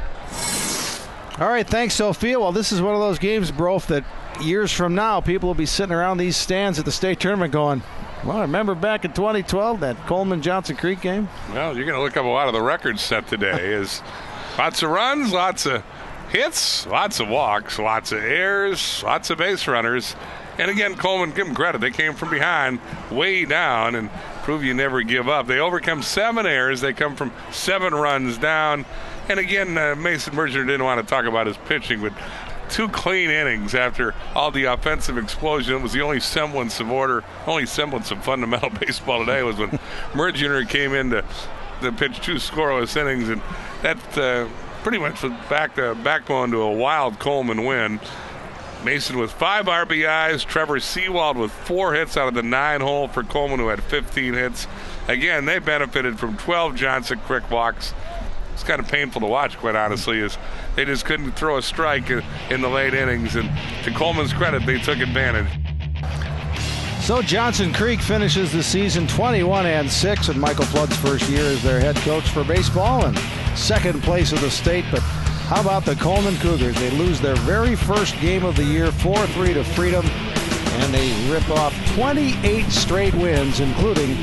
All right, thanks, Sophia. Well, this is one of those games, Brof, that years from now, people will be sitting around these stands at the state tournament going, well, I remember back in 2012, that Coleman-Johnson Creek game? Well, you're going to look up a lot of the records set today. Is lots of runs, lots of hits, lots of walks, lots of errors, lots of base runners. And again, Coleman, give them credit. They came from behind, way down, and prove you never give up. They overcome 7 errors. They come from 7 runs down. And again, Mason Mergener didn't want to talk about his pitching, but 2 clean innings after all the offensive explosion. It was the only semblance of order, only semblance of fundamental baseball today was when Mergener came in to pitch 2 scoreless innings, and that pretty much was backbone to a wild Coleman win. Mason with 5 RBIs, Trevor Seawald with 4 hits out of the 9 hole for Coleman, who had 15 hits. Again, they benefited from 12 Johnson Creek walks. It's kind of painful to watch, quite honestly, as they just couldn't throw a strike in the late innings, and to Coleman's credit, they took advantage. So Johnson Creek finishes the season 21-6 in Michael Flood's first year as their head coach for baseball and second place of the state. But how about the Coleman Cougars? They lose their very first game of the year, 4-3 to Freedom, and they rip off 28 straight wins, including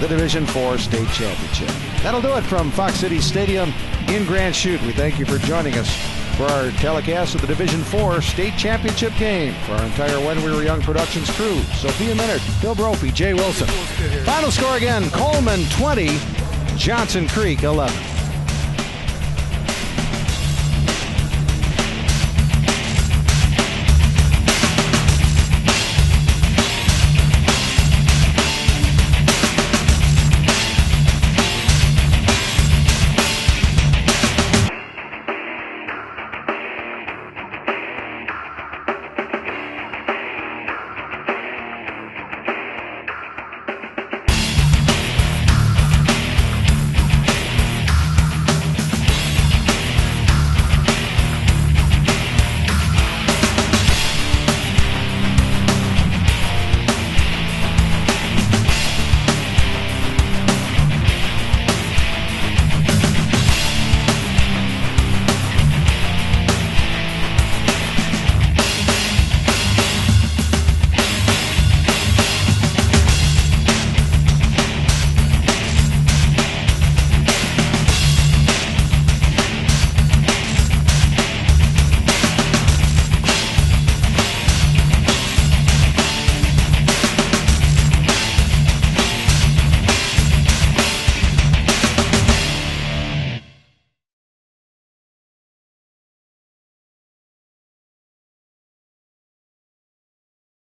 the Division IV state championship. That'll do it from Fox City Stadium in Grand Chute. We thank you for joining us for our telecast of the Division IV state championship game. For our entire When We Were Young Productions crew, Sophia Minard, Bill Brophy, Jay Wilson. Final score again, Coleman 20, Johnson Creek 11.